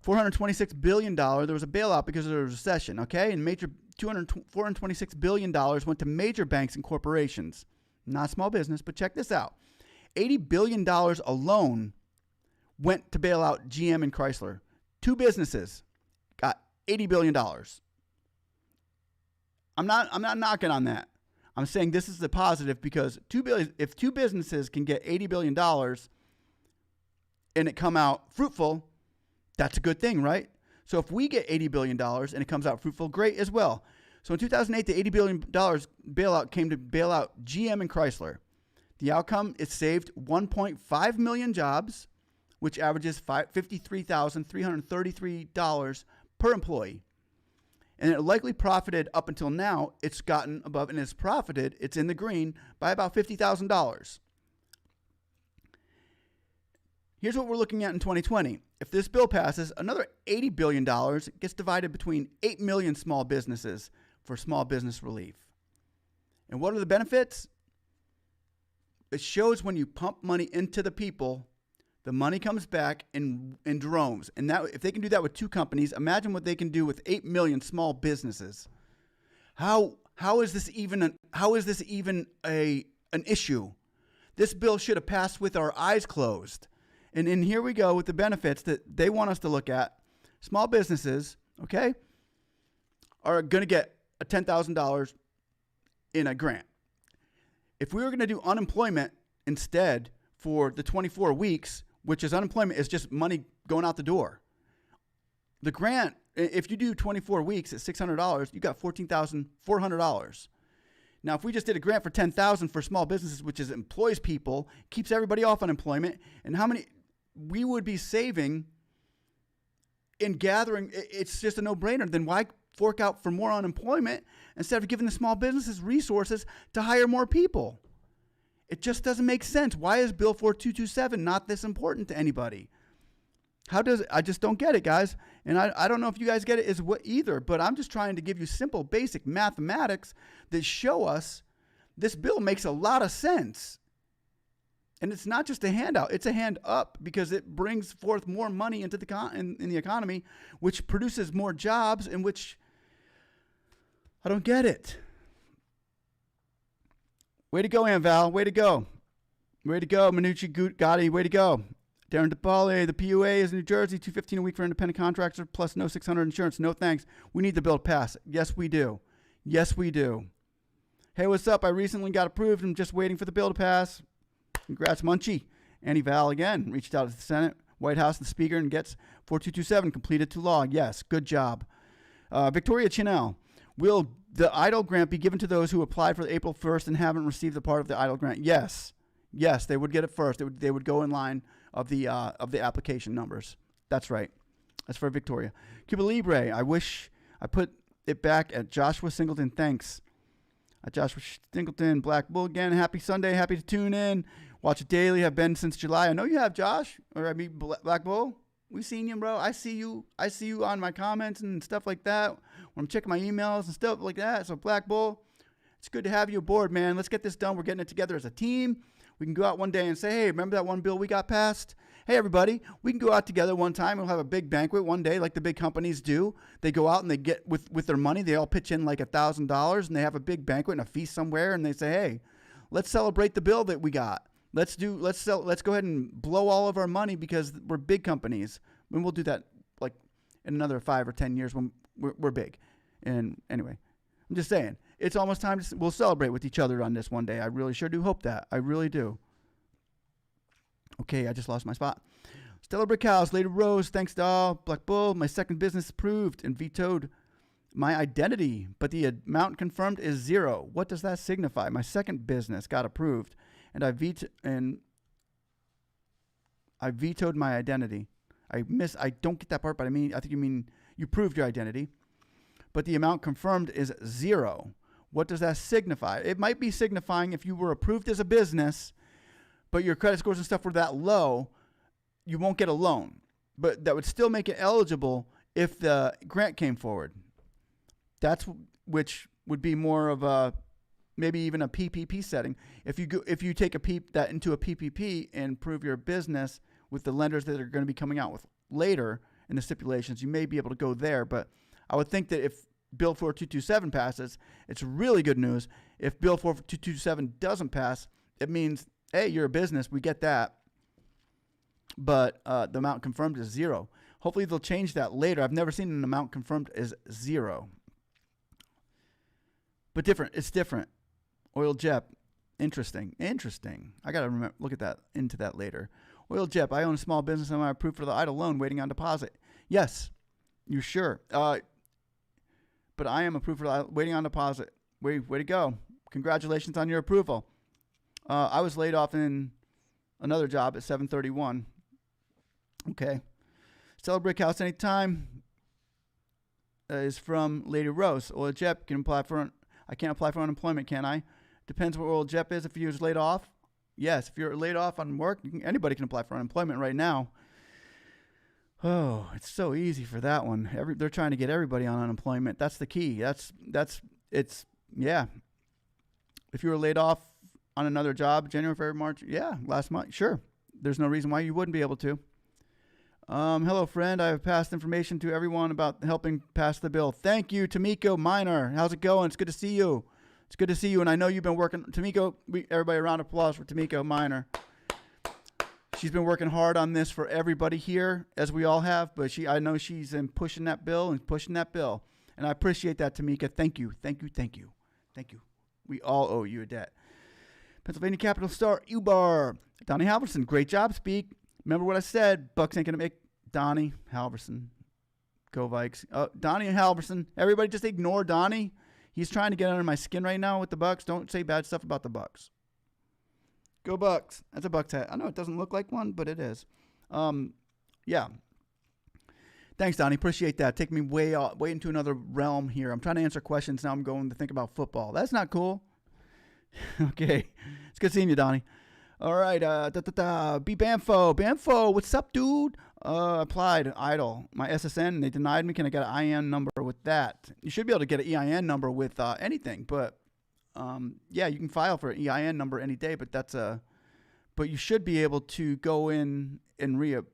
$426 billion, there was a bailout because of the recession, okay? And $426 billion went to major banks and corporations. Not small business, but check this out. $80 billion alone went to bail out GM and Chrysler. Two businesses got $80 billion. I'm not knocking on that. I'm saying this is the positive because if two businesses can get $80 billion and it come out fruitful, that's a good thing, right? So if we get $80 billion and it comes out fruitful, great as well. So in 2008, the $80 billion bailout came to bail out GM and Chrysler. The outcome, it saved 1.5 million jobs, which averages $53,333 per employee. And it likely profited up until now, it's gotten above and it's profited, it's in the green, by about $50,000. Here's what we're looking at in 2020. If this bill passes, another $80 billion gets divided between 8 million small businesses for small business relief. And what are the benefits? It shows when you pump money into the people, the money comes back in droves. And that, if they can do that with 2 companies, imagine what they can do with 8 million small businesses. How is this even an issue? This bill should have passed with our eyes closed. And here we go with the benefits that they want us to look at. Small businesses, okay, are going to get a $10,000 in a grant. If we were going to do unemployment instead for the 24 weeks, which is unemployment, is just money going out the door. The grant, if you do 24 weeks at $600, you got $14,400. Now, if we just did a grant for $10,000 for small businesses, which is employs people, keeps everybody off unemployment, and how many we would be saving in gathering, it's just a no-brainer. Then why fork out for more unemployment instead of giving the small businesses resources to hire more people? It just doesn't make sense. Why is Bill 4227 not this important to anybody? I just don't get it, guys. And I don't know if you guys get it either, but I'm just trying to give you simple, basic mathematics that show us this bill makes a lot of sense. And it's not just a handout, it's a hand up, because it brings forth more money into in the economy, which produces more jobs, in which I don't get it. Way to go, Anval. Way to go. Way to go, Manucci Gotti. Way to go. Darren DePaule, the PUA is New Jersey, $215 a week for independent contractor, plus no 600 insurance. No thanks. We need the bill to pass. Yes, we do. Yes, we do. Hey, what's up? I recently got approved. I'm just waiting for the bill to pass. Congrats, Munchie. Annie Val again reached out to the Senate, White House, the Speaker, and gets 4227 completed to law. Yes, good job. Victoria Chinell, will the EIDL grant be given to those who applied for the April 1st and haven't received the part of the EIDL grant? Yes. Yes, they would get it first. They would go in line of the application numbers. That's right. That's for Victoria. Cuba Libre, I wish I put it back at Joshua Singleton. Thanks. Joshua Singleton, Black Bull again. Happy Sunday. Happy to tune in. Watch it daily. Have been since July. I know you have, Josh. Or I mean, Black Bull. We seen you, bro. I see you. I see you on my comments and stuff like that when I'm checking my emails and stuff like that. So Black Bull, it's good to have you aboard, man. Let's get this done. We're getting it together as a team. We can go out one day and say, hey, remember that one bill we got passed? Hey, everybody, we can go out together one time. We'll have a big banquet one day like the big companies do. They go out and they get, with their money, they all pitch in like $1,000, and they have a big banquet and a feast somewhere, and they say, hey, let's celebrate the bill that we got. Let's go ahead and blow all of our money because we're big companies. And we'll do that like in another 5 or 10 years when we're big. And anyway, I'm just saying, it's almost time we'll celebrate with each other on this one day. I really sure do hope that. I really do. Okay, I just lost my spot. Stellar Brick House, Lady Rose, thanks to all. Black Bull, my second business approved and vetoed my identity, but the amount confirmed is 0. What does that signify? My second business got approved, and I vetoed my identity. I don't get that part, but I think you mean you proved your identity, but the amount confirmed is 0. What does that signify? It might be signifying if you were approved as a business, but your credit scores and stuff were that low, you won't get a loan. But that would still make it eligible if the grant came forward. Which would be more of a, maybe even a PPP setting. If you take that into a PPP and prove your business with the lenders that are going to be coming out with later in the stipulations, you may be able to go there. But I would think that if Bill 4227 passes, it's really good news. If Bill 4227 doesn't pass, it means, hey, you're a business. We get that. But the amount confirmed is 0. Hopefully they'll change that later. I've never seen an amount confirmed as 0. But different. It's different. Oil Jep. Interesting. I got to look at that into that later. Oil Jep. I own a small business and I'm approved for the EIDL loan waiting on deposit. Yes. You sure? But I am approved for waiting on deposit. Way to go. Congratulations on your approval. I was laid off in another job at 731. Okay. Stellar Brick House anytime is from Lady Rose. Oil Jep can apply for I can't apply for unemployment, can I? Depends what Oil Jep is. If you was laid off, yes. If you're laid off on work, anybody can apply for unemployment right now. Oh, it's so easy for that one. They're trying to get everybody on unemployment. That's the key. That's it's, yeah. If you were laid off on another job, January, February, March, yeah, last month, sure. There's no reason why you wouldn't be able to. Hello, friend. I have passed information to everyone about helping pass the bill. Thank you, Tamiko Minor. How's it going? It's good to see you. It's good to see you, and I know you've been working. Tamiko, everybody, a round of applause for Tamiko Minor. She's been working hard on this for everybody here, as we all have, but I know she's been pushing that bill, and I appreciate that, Tamika. Thank you, thank you, thank you, thank you. We all owe you a debt. Pennsylvania Capital Star, Ubar. Donnie Halverson, great job, Speak. Remember what I said, Bucks ain't going to make Donnie Halverson. Go Vikes. Donnie Halverson, everybody just ignore Donnie. He's trying to get under my skin right now with the Bucks. Don't say bad stuff about the Bucks. Go Bucks. That's a Bucks hat. I know it doesn't look like one, but it is. Yeah. Thanks, Donnie. Appreciate that. Take me way into another realm here. I'm trying to answer questions. Now I'm going to think about football. That's not cool. Okay. It's good seeing you, Donnie. All right. B Bamfo. Bamfo, what's up, dude? Applied EIDL, my SSN. They denied me. Can I get an EIN number with that? You should be able to get an EIN number with anything, but yeah, you can file for an EIN number any day. But but you should be able to go in and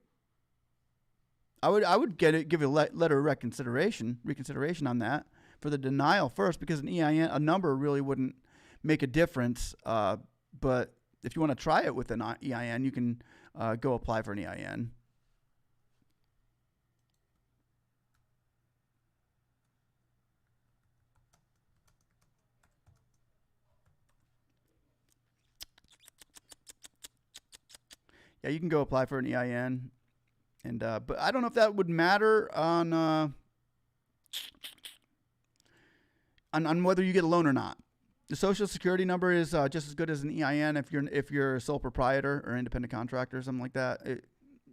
I would give you a letter of reconsideration on that for the denial first, because an EIN, a number really wouldn't make a difference. But if you want to try it with an EIN, you can go apply for an EIN. Yeah, you can go apply for an EIN, and but I don't know if that would matter on whether you get a loan or not. The Social Security number is just as good as an EIN if you're a sole proprietor or independent contractor or something like that.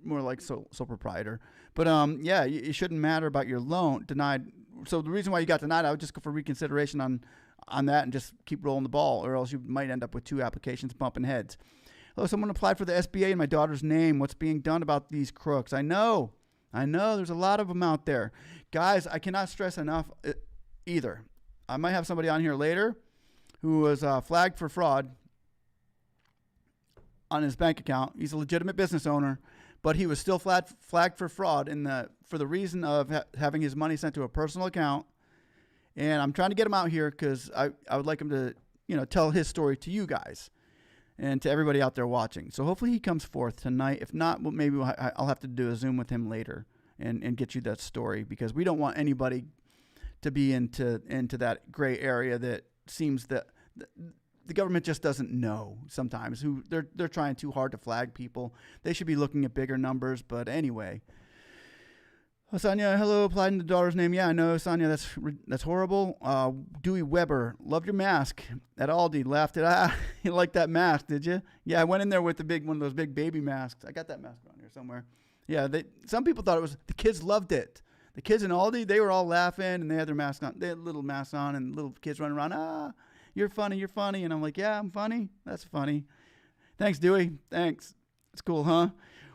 More like sole proprietor. But yeah, it shouldn't matter about your loan denied. So the reason why you got denied, I would just go for reconsideration on that and just keep rolling the ball, or else you might end up with 2 applications bumping heads. Hello, someone applied for the SBA in my daughter's name. What's being done about these crooks? I know. There's a lot of them out there. Guys, I cannot stress enough either. I might have somebody on here later who was flagged for fraud on his bank account. He's a legitimate business owner, but he was still flagged for fraud for the reason of having his money sent to a personal account. And I'm trying to get him out here because I would like him to tell his story to you guys and to everybody out there watching. So hopefully he comes forth tonight. If not, well, maybe I'll have to do a Zoom with him later and get you that story, because we don't want anybody to be into that gray area that seems that the government just doesn't know sometimes. Who they're trying too hard to flag people. They should be looking at bigger numbers. But anyway, Sonia, hello, applied in the daughter's name. Yeah, I know, Sonia, that's horrible. Dewey Weber, loved your mask at Aldi. Laughed at you liked that mask, did you? Yeah, I went in there with one of those big baby masks. I got that mask on here somewhere. Yeah, some people thought the kids loved it. The kids in Aldi, they were all laughing, and they had their mask on. They had little masks on, and little kids running around. You're funny. And I'm like, yeah, I'm funny. That's funny. Thanks, Dewey. Thanks. It's cool, huh?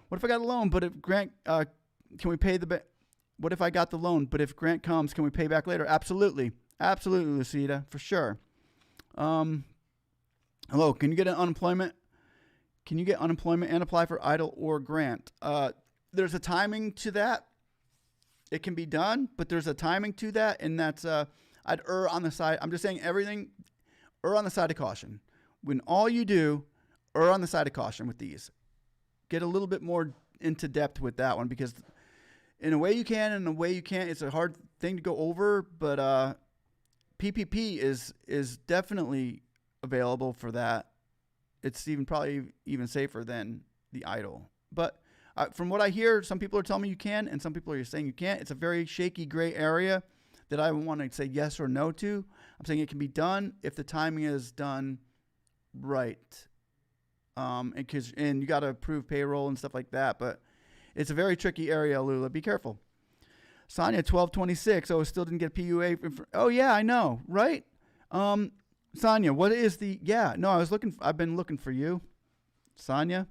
What if I got a loan, but if Grant, can we pay what if I got the loan, but if Grant comes, can we pay back later? Absolutely. Absolutely, Lucida, for sure. Hello, can you get unemployment? Can you get unemployment and apply for EIDL or Grant? There's a timing to that. It can be done, but there's a timing to that, and that's I'd err on the side. I'm just saying everything, err on the side of caution. When all you do, err on the side of caution with these. Get a little bit more into depth with that one, because in a way you can, and in a way you can't. It's a hard thing to go over, but PPP is definitely available for that. It's probably even safer than the EIDL. But from what I hear, some people are telling me you can, and some people are saying you can't. It's a very shaky gray area that I want to say yes or no to. I'm saying it can be done if the timing is done right. And you got to approve payroll and stuff like that. But it's a very tricky area, Lula. Be careful. Sonia, 1226. Oh, still didn't get PUA. Oh, yeah, I know. Right? Sonia, what is the... Yeah, no, I've been looking for you. Sonia.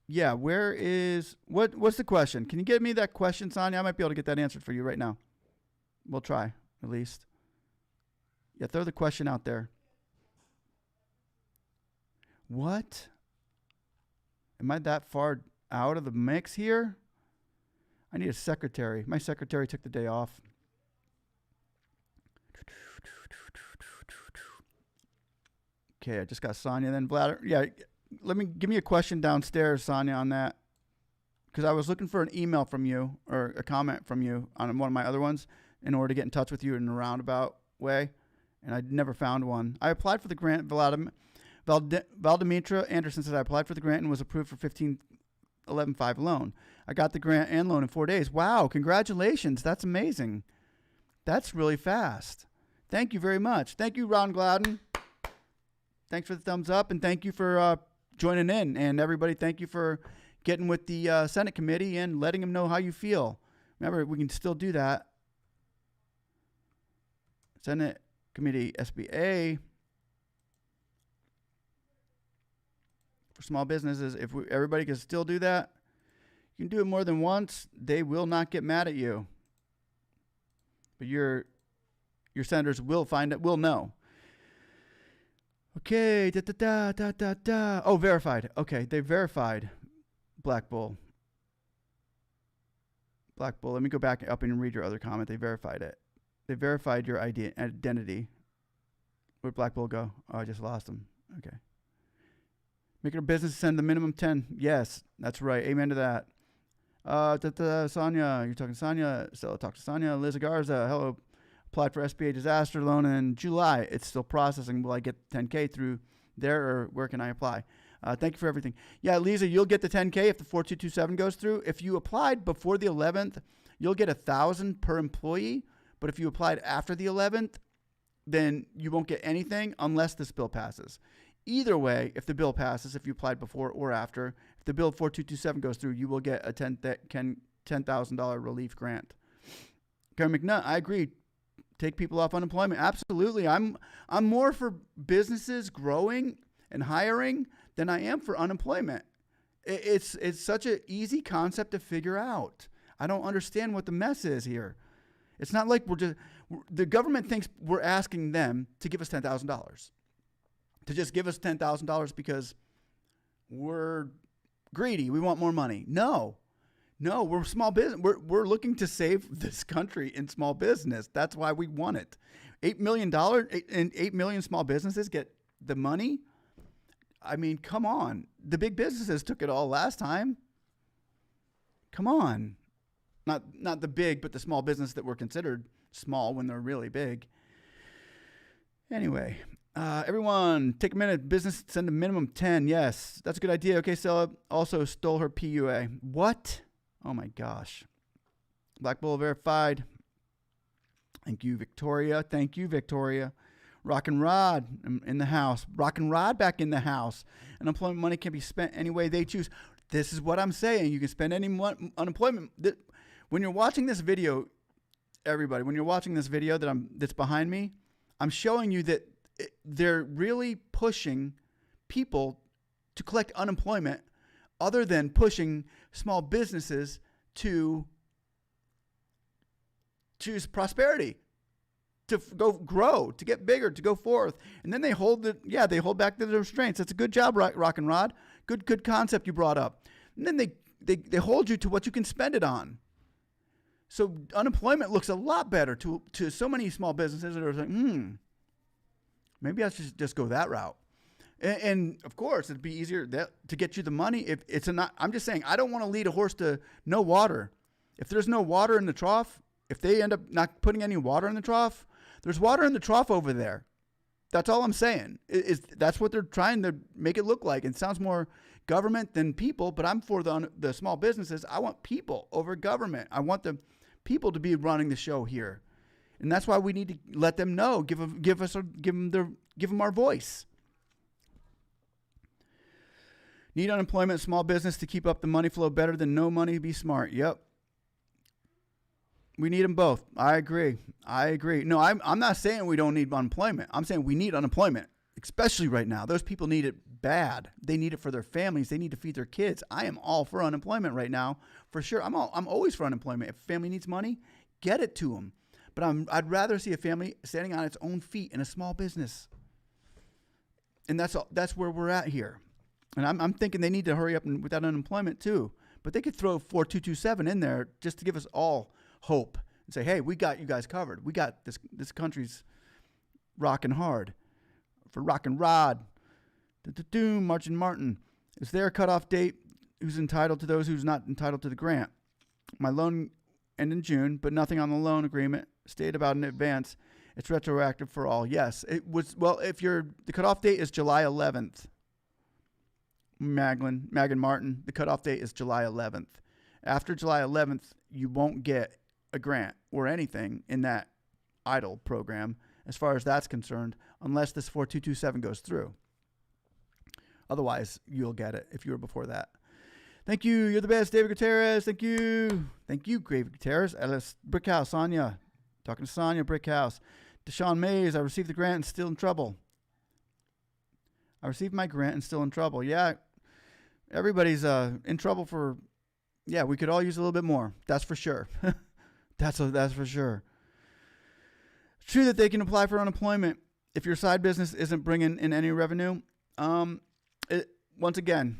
Yeah, what's the question? Can you give me that question, Sonia? I might be able to get that answered for you right now. We'll try, at least. Yeah, throw the question out there. What? Am I that far out of the mix here? I need a secretary. My secretary took the day off. Okay, I just got Sonia, then Vlad. Yeah, give me a question downstairs, Sonia, on that. Because I was looking for an email from you or a comment from you on one of my other ones in order to get in touch with you in a roundabout way, and I never found one. I applied for the grant. Valdemitra Anderson said I applied for the grant and was approved for $15,11,500 loan. I got the grant and loan in 4 days. Wow, congratulations. That's amazing. That's really fast. Thank you very much. Thank you, Ron Gladden. Thanks for the thumbs up, and thank you for joining in. And everybody, thank you for getting with the Senate committee and letting them know how you feel. Remember, we can still do that. Senate committee SBA for small businesses. If everybody can still do that, you can do it more than once. They will not get mad at you. But your senators will know. Okay, Oh, verified. Okay, they verified Black Bull. Black Bull. Let me go back up and read your other comment. They verified it. They verified your identity. Where'd Black Bull go? Oh, I just lost him. Okay. Make it a business to send the minimum 10. Yes, that's right. Amen to that. Sonia, you're talking to Sonia. So talk to Sonia. Liz Garza, hello. Applied for SBA disaster loan in July. It's still processing. Will I get 10K through there, or where can I apply? Thank you for everything. Yeah, Lisa, you'll get the 10K if the 4227 goes through. If you applied before the 11th, you'll get $1,000 per employee. But if you applied after the 11th, then you won't get anything unless this bill passes. Either way, if the bill passes, if you applied before or after, if the bill 4227 goes through, you will get a $10,000 relief grant. Karen McNutt, I agree. Take people off unemployment. Absolutely. I'm more for businesses growing and hiring than I am for unemployment. It's such an easy concept to figure out. I don't understand what the mess is here. It's not like the government thinks we're asking them to give us $10,000. To just give us $10,000 because we're greedy. We want more money. No, we're small business. We're looking to save this country in small business. That's why we want it. $8 million and 8 million small businesses get the money. I mean, come on. The big businesses took it all last time. Come on. Not the big, but the small business that were considered small when they're really big. Anyway, everyone, take a minute. Business, send a minimum 10. Yes, that's a good idea. Okay, Stella also stole her PUA. What? Oh my gosh. Black Bull verified. Thank you, Victoria. Rock and Rod in the house. Rock and Rod back in the house. Unemployment money can be spent any way they choose. This is what I'm saying. You can spend any unemployment. When you're watching this video, everybody, when you're watching this video that's behind me, I'm showing you that they're really pushing people to collect unemployment other than pushing small businesses to choose prosperity, to go grow, to get bigger, to go forth. And then they hold back the restraints. That's a good job, Rock and Rod. Good concept you brought up. And then they hold you to what you can spend it on. So unemployment looks a lot better to so many small businesses that are like, maybe I should just go that route. And of course, it'd be easier to get you the money. If it's I'm just saying, I don't want to lead a horse to no water. If there's no water in the trough, if they end up not putting any water in the trough, there's water in the trough over there. That's all I'm saying. That's what they're trying to make it look like. It sounds more government than people, but I'm for the small businesses. I want people over government. I want the people to be running the show here. And that's why we need to let them know, give them our voice. Need unemployment, small business to keep up the money flow better than no money, be smart. Yep. We need them both. I agree. No, I'm not saying we don't need unemployment. I'm saying we need unemployment, especially right now. Those people need it bad. They need it for their families. They need to feed their kids. I am all for unemployment right now, for sure. I'm always for unemployment. If a family needs money, get it to them. But I'd rather see a family standing on its own feet in a small business. And that's where we're at here. And I'm thinking they need to hurry up with that unemployment too. But they could throw 4227 in there just to give us all hope and say, hey, we got you guys covered. We got this country's rocking hard. For Rock and Rod, Marching Martin. Is there a cutoff date? Who's entitled to those who's not entitled to the grant? My loan ended in June, but nothing on the loan agreement stated about in advance. It's retroactive for all. Yes, it was. Well, the cutoff date is July 11th. Magan Martin, the cutoff date is July 11th. After July 11th, you won't get a grant or anything in that EIDL program as far as that's concerned, unless this 4227 goes through. Otherwise, you'll get it if you were before that. Thank you. You're the best, David Gutierrez. Thank you. Thank you, David Gutierrez. Ellis Brickhouse, Sonia. Talking to Sonia Brickhouse. Deshaun Mays, I received the grant and still in trouble. I received my grant and still in trouble. Yeah, everybody's in trouble for, yeah, we could all use a little bit more. That's for sure. That's for sure. It's true that they can apply for unemployment if your side business isn't bringing in any revenue. Once again,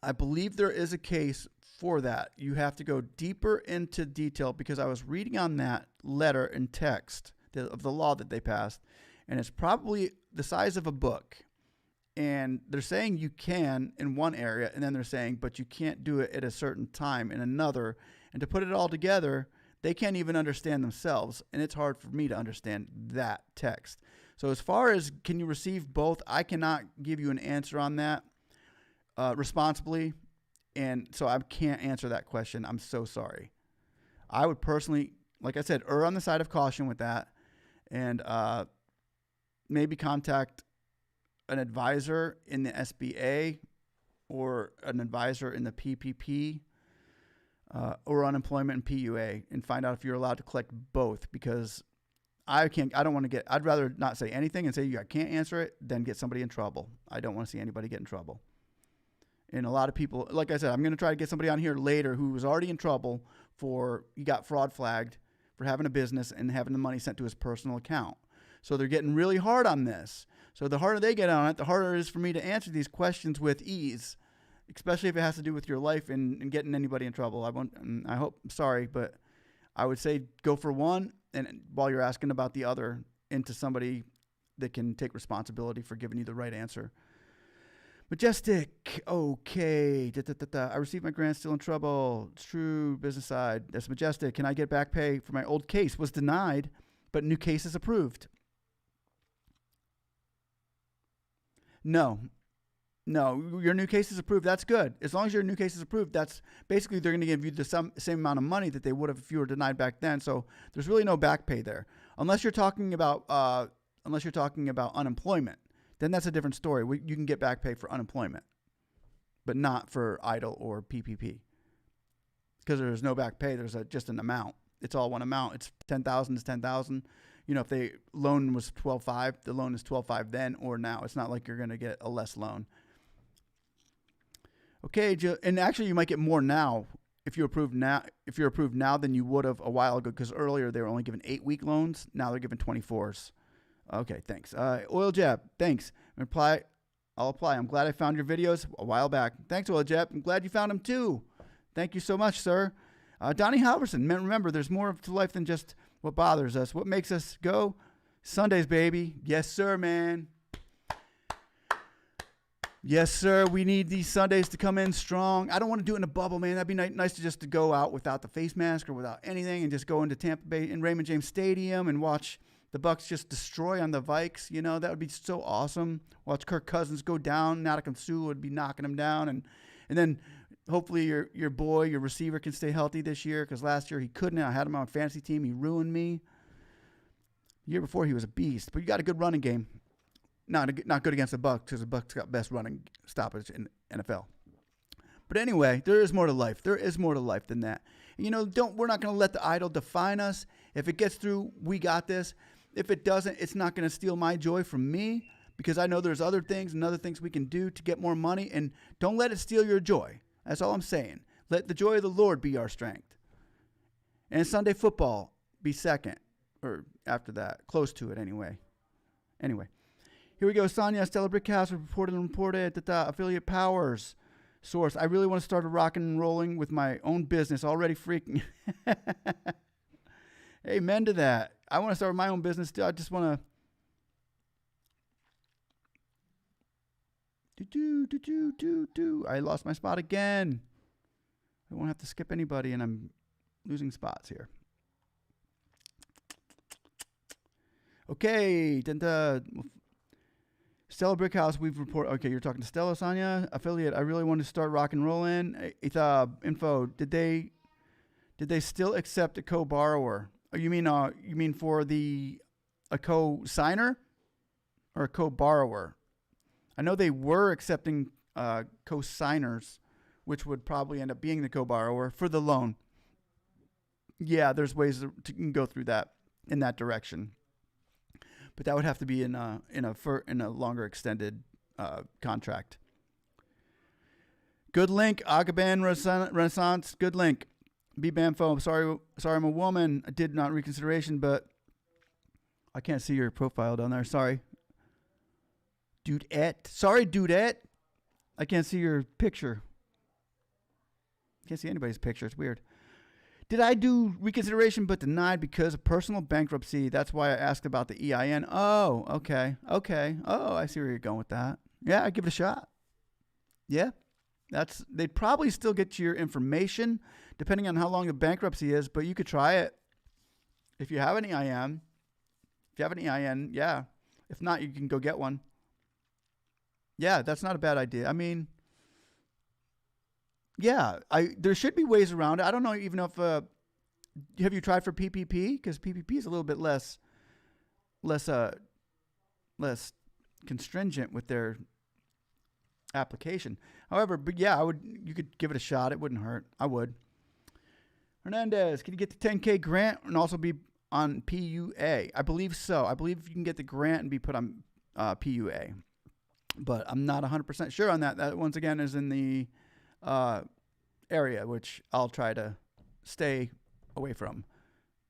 I believe there is a case for that. You have to go deeper into detail because I was reading on that letter and text of the law that they passed, and it's probably the size of a book. And they're saying you can in one area, and then they're saying, but you can't do it at a certain time in another. And to put it all together, they can't even understand themselves, and it's hard for me to understand that text. So as far as can you receive both, I cannot give you an answer on that responsibly, and so I can't answer that question. I'm so sorry. I would personally, like I said, err on the side of caution with that, and maybe contact an advisor in the SBA or an advisor in the PPP or unemployment and PUA and find out if you're allowed to collect both, because I don't want to I'd rather not say anything and say I can't answer it than get somebody in trouble. I don't want to see anybody get in trouble. And a lot of people, like I said, I'm going to try to get somebody on here later who was already in trouble he got fraud flagged for having a business and having the money sent to his personal account. So they're getting really hard on this. So the harder they get on it, the harder it is for me to answer these questions with ease, especially if it has to do with your life and getting anybody in trouble. Sorry, but I would say go for one, and while you're asking about the other, into somebody that can take responsibility for giving you the right answer. Majestic, okay. I received my grant, still in trouble. It's true, business side. That's Majestic. Can I get back pay for my old case? Was denied, but new case is approved. No, your new case is approved. That's good. As long as your new case is approved, that's basically they're going to give you the same amount of money that they would have if you were denied back then. So there's really no back pay there, unless you're talking about unemployment. Then that's a different story. You can get back pay for unemployment, but not for EIDL or PPP, because there's no back pay. There's just an amount. It's all one amount. It's $10,000 is $10,000. You know, if the loan was $12,500, the loan is $12,500 then or now. It's not like you're going to get a less loan. Okay, and actually you might get more now if you're approved now than you would have a while ago, because earlier they were only giving 8-week loans. Now they're giving 24s. Okay, thanks. Oil Jab, thanks. I'll apply. I'm glad I found your videos a while back. Thanks, Oil Jab. I'm glad you found them too. Thank you so much, sir. Donnie Halverson, remember, there's more to life than just what bothers us. What makes us go? Sundays, baby. Yes, sir, man. Yes, sir. We need these Sundays to come in strong. I don't want to do it in a bubble, man. That'd be nice to go out without the face mask or without anything and just go into Tampa Bay and Raymond James Stadium and watch the Bucks just destroy on the Vikes. You know, that would be so awesome. Watch Kirk Cousins go down. Nadekam Sue would be knocking him down. And then hopefully your boy, your receiver, can stay healthy this year, because last year he couldn't. I had him on a fantasy team. He ruined me. The year before he was a beast. But you got a good running game. Not good against the Bucks, because the Bucks got best running stoppage in NFL. But anyway, there is more to life. There is more to life than that. And, we're not going to let the EIDL define us. If it gets through, we got this. If it doesn't, it's not going to steal my joy from me, because I know there's other things and other things we can do to get more money. And don't let it steal your joy. That's all I'm saying. Let the joy of the Lord be our strength. And Sunday football, be second or after that, close to it anyway. Anyway, here we go. Sonia, Stella Brickhouse reported that affiliate powers source. I really want to start a rocking and rolling with my own business. Already freaking. Amen to that. I want to start my own business too. I just want to. I lost my spot again. I won't have to skip anybody, and I'm losing spots here. Okay. Stella Brickhouse, we've reported. Okay, you're talking to Stella, Sonia, affiliate. I really want to start rock and rolling. Info. Did they still accept a co-borrower? Oh, you mean for a co-signer or a co-borrower? I know they were accepting co-signers, which would probably end up being the co-borrower for the loan. Yeah, there's ways to go through that in that direction. But that would have to be in a longer extended contract. Good link, Agaban Renaissance. Good link. B Bamfo. Sorry, I'm a woman. I did not reconsideration, but I can't see your profile down there. Sorry, Dudette. Sorry, Dudette. I can't see your picture. Can't see anybody's picture. It's weird. Did I do reconsideration but denied because of personal bankruptcy? That's why I asked about the EIN. Oh, okay. Oh, I see where you're going with that. Yeah, I'd give it a shot. Yeah, they'd probably still get your information depending on how long the bankruptcy is, but you could try it if you have an EIN. If you have an EIN, yeah. If not, you can go get one. Yeah, that's not a bad idea. I mean, yeah, there should be ways around it. I don't know even if have you tried for PPP? Because PPP is a little bit less constringent with their application. However, but yeah, you could give it a shot. It wouldn't hurt. I would. Hernandez, can you get the 10K grant and also be on PUA? I believe so. I believe you can get the grant and be put on PUA, but I'm not 100% sure on that. That once again is in the area, which I'll try to stay away from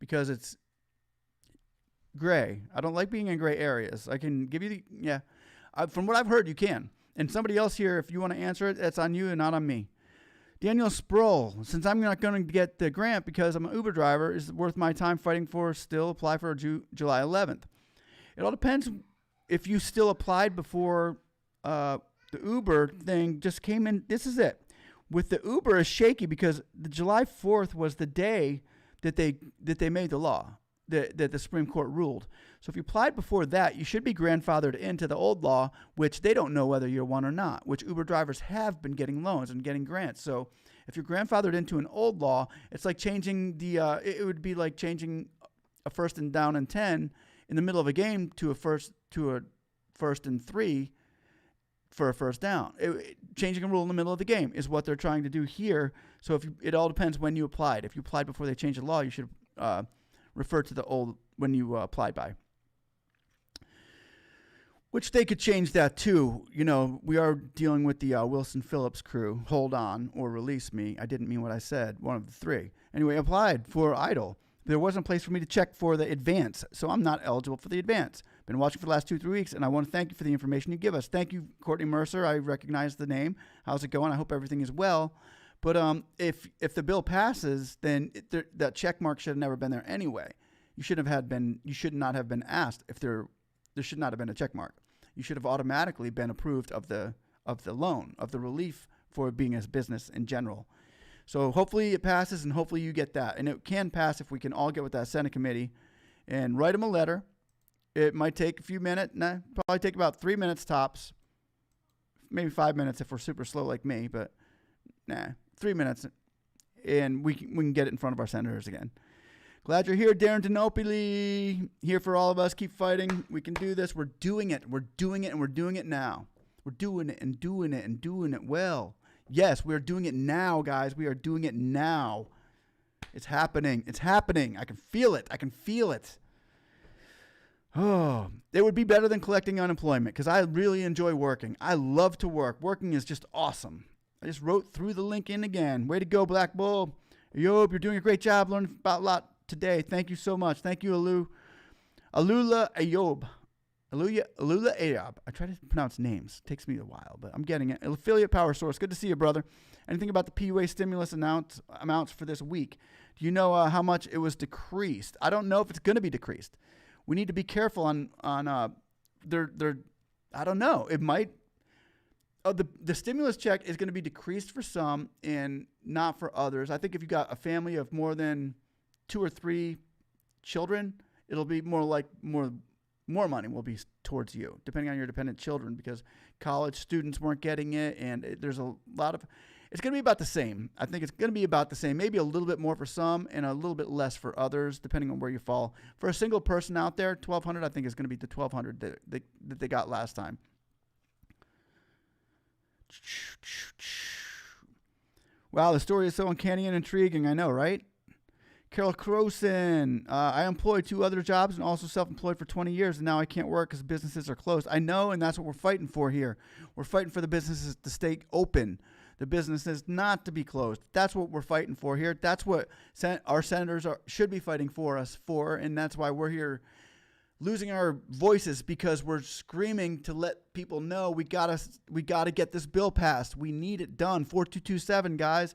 because it's gray. I don't like being in gray areas. I can give you from what I've heard, you can. And somebody else here, if you want to answer it, that's on you and not on me. Daniel Sproul, since I'm not going to get the grant because I'm an Uber driver, is it worth my time fighting for still apply for July 11th? It all depends if you still applied before the Uber thing just came in. This is it. With the Uber is shaky because the July 4th was the day that they made the law, that the Supreme Court ruled. So if you applied before that, you should be grandfathered into the old law, which they don't know whether you're one or not, which Uber drivers have been getting loans and getting grants. So if you're grandfathered into an old law, it's like changing it would be like changing a first and down and 10 in the middle of a game to a first and 3 for a first down. Changing a rule in the middle of the game is what they're trying to do here. So it all depends when you applied. If you applied before they changed the law, you should refer to the old when you applied by. Which they could change that too. You know, we are dealing with the Wilson Phillips crew. Hold on or release me. I didn't mean what I said. One of the three. Anyway, I applied for EIDL. There wasn't a place for me to check for the advance, so I'm not eligible for the advance. Been watching for the last 2-3 weeks, and I want to thank you for the information you give us. Thank you, Courtney Mercer. I recognize the name. How's it going? I hope everything is well. But if the bill passes, then that check mark should have never been there anyway. You should not have been asked if there should not have been a check mark. You should have automatically been approved of the loan, of the relief for being a business in general. So hopefully it passes, and hopefully you get that. And it can pass if we can all get with that Senate committee and write them a letter. It might take a few minutes. Probably take about 3 minutes tops. Maybe 5 minutes if we're super slow like me, but 3 minutes. And we can get it in front of our senators again. Glad you're here, Darren Dinopoli. Here for all of us. Keep fighting. We can do this. We're doing it. We're doing it, and we're doing it now. We're doing it and doing it and doing it well. Yes, we're doing it now, guys. We are doing it now. It's happening. It's happening. I can feel it. I can feel it. Oh, it would be better than collecting unemployment because I really enjoy working. I love to work. Working is just awesome. I just wrote through the link in again. Way to go, Black Bull. Yo, you're doing a great job. Learning about a lot today. Thank you so much. Thank you, Alula Ayob. Alula Ayob. I try to pronounce names. It takes me a while, but I'm getting it. Affiliate Power Source. Good to see you, brother. Anything about the PUA stimulus amounts for this week? Do you know how much it was decreased? I don't know if it's going to be decreased. We need to be careful on their. I don't know. It might. The stimulus check is going to be decreased for some and not for others. I think if you got a family of more than 2 or 3 children, it'll be more money will be towards you, depending on your dependent children, because college students weren't getting it, and there's a lot of. It's going to be about the same. I think it's going to be about the same, maybe a little bit more for some and a little bit less for others, depending on where you fall. For a single person out there, $1,200, I think is going to be the $1,200 that they got last time. Wow, the story is so uncanny and intriguing. I know, right? Carol Croson, I employed 2 other jobs and also self-employed for 20 years, and now I can't work because businesses are closed. I know, and that's what we're fighting for here. We're fighting for the businesses to stay open, the businesses not to be closed. That's what we're fighting for here. That's what our senators should be fighting for us for, and that's why we're here losing our voices, because we're screaming to let people know we gotta get this bill passed. We need it done. 4227, guys.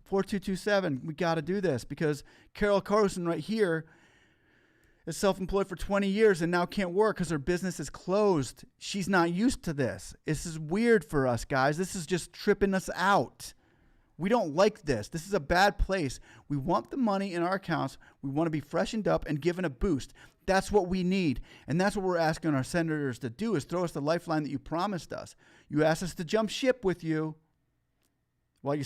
4227. We got to do this, because Carol Carlson right here is self-employed for 20 years and now can't work because her business is closed. She's not used to this. This is weird for us, guys. This is just tripping us out. We don't like this. This is a bad place. We want the money in our accounts. We want to be freshened up and given a boost. That's what we need. And that's what we're asking our senators to do, is throw us the lifeline that you promised us. You asked us to jump ship with you while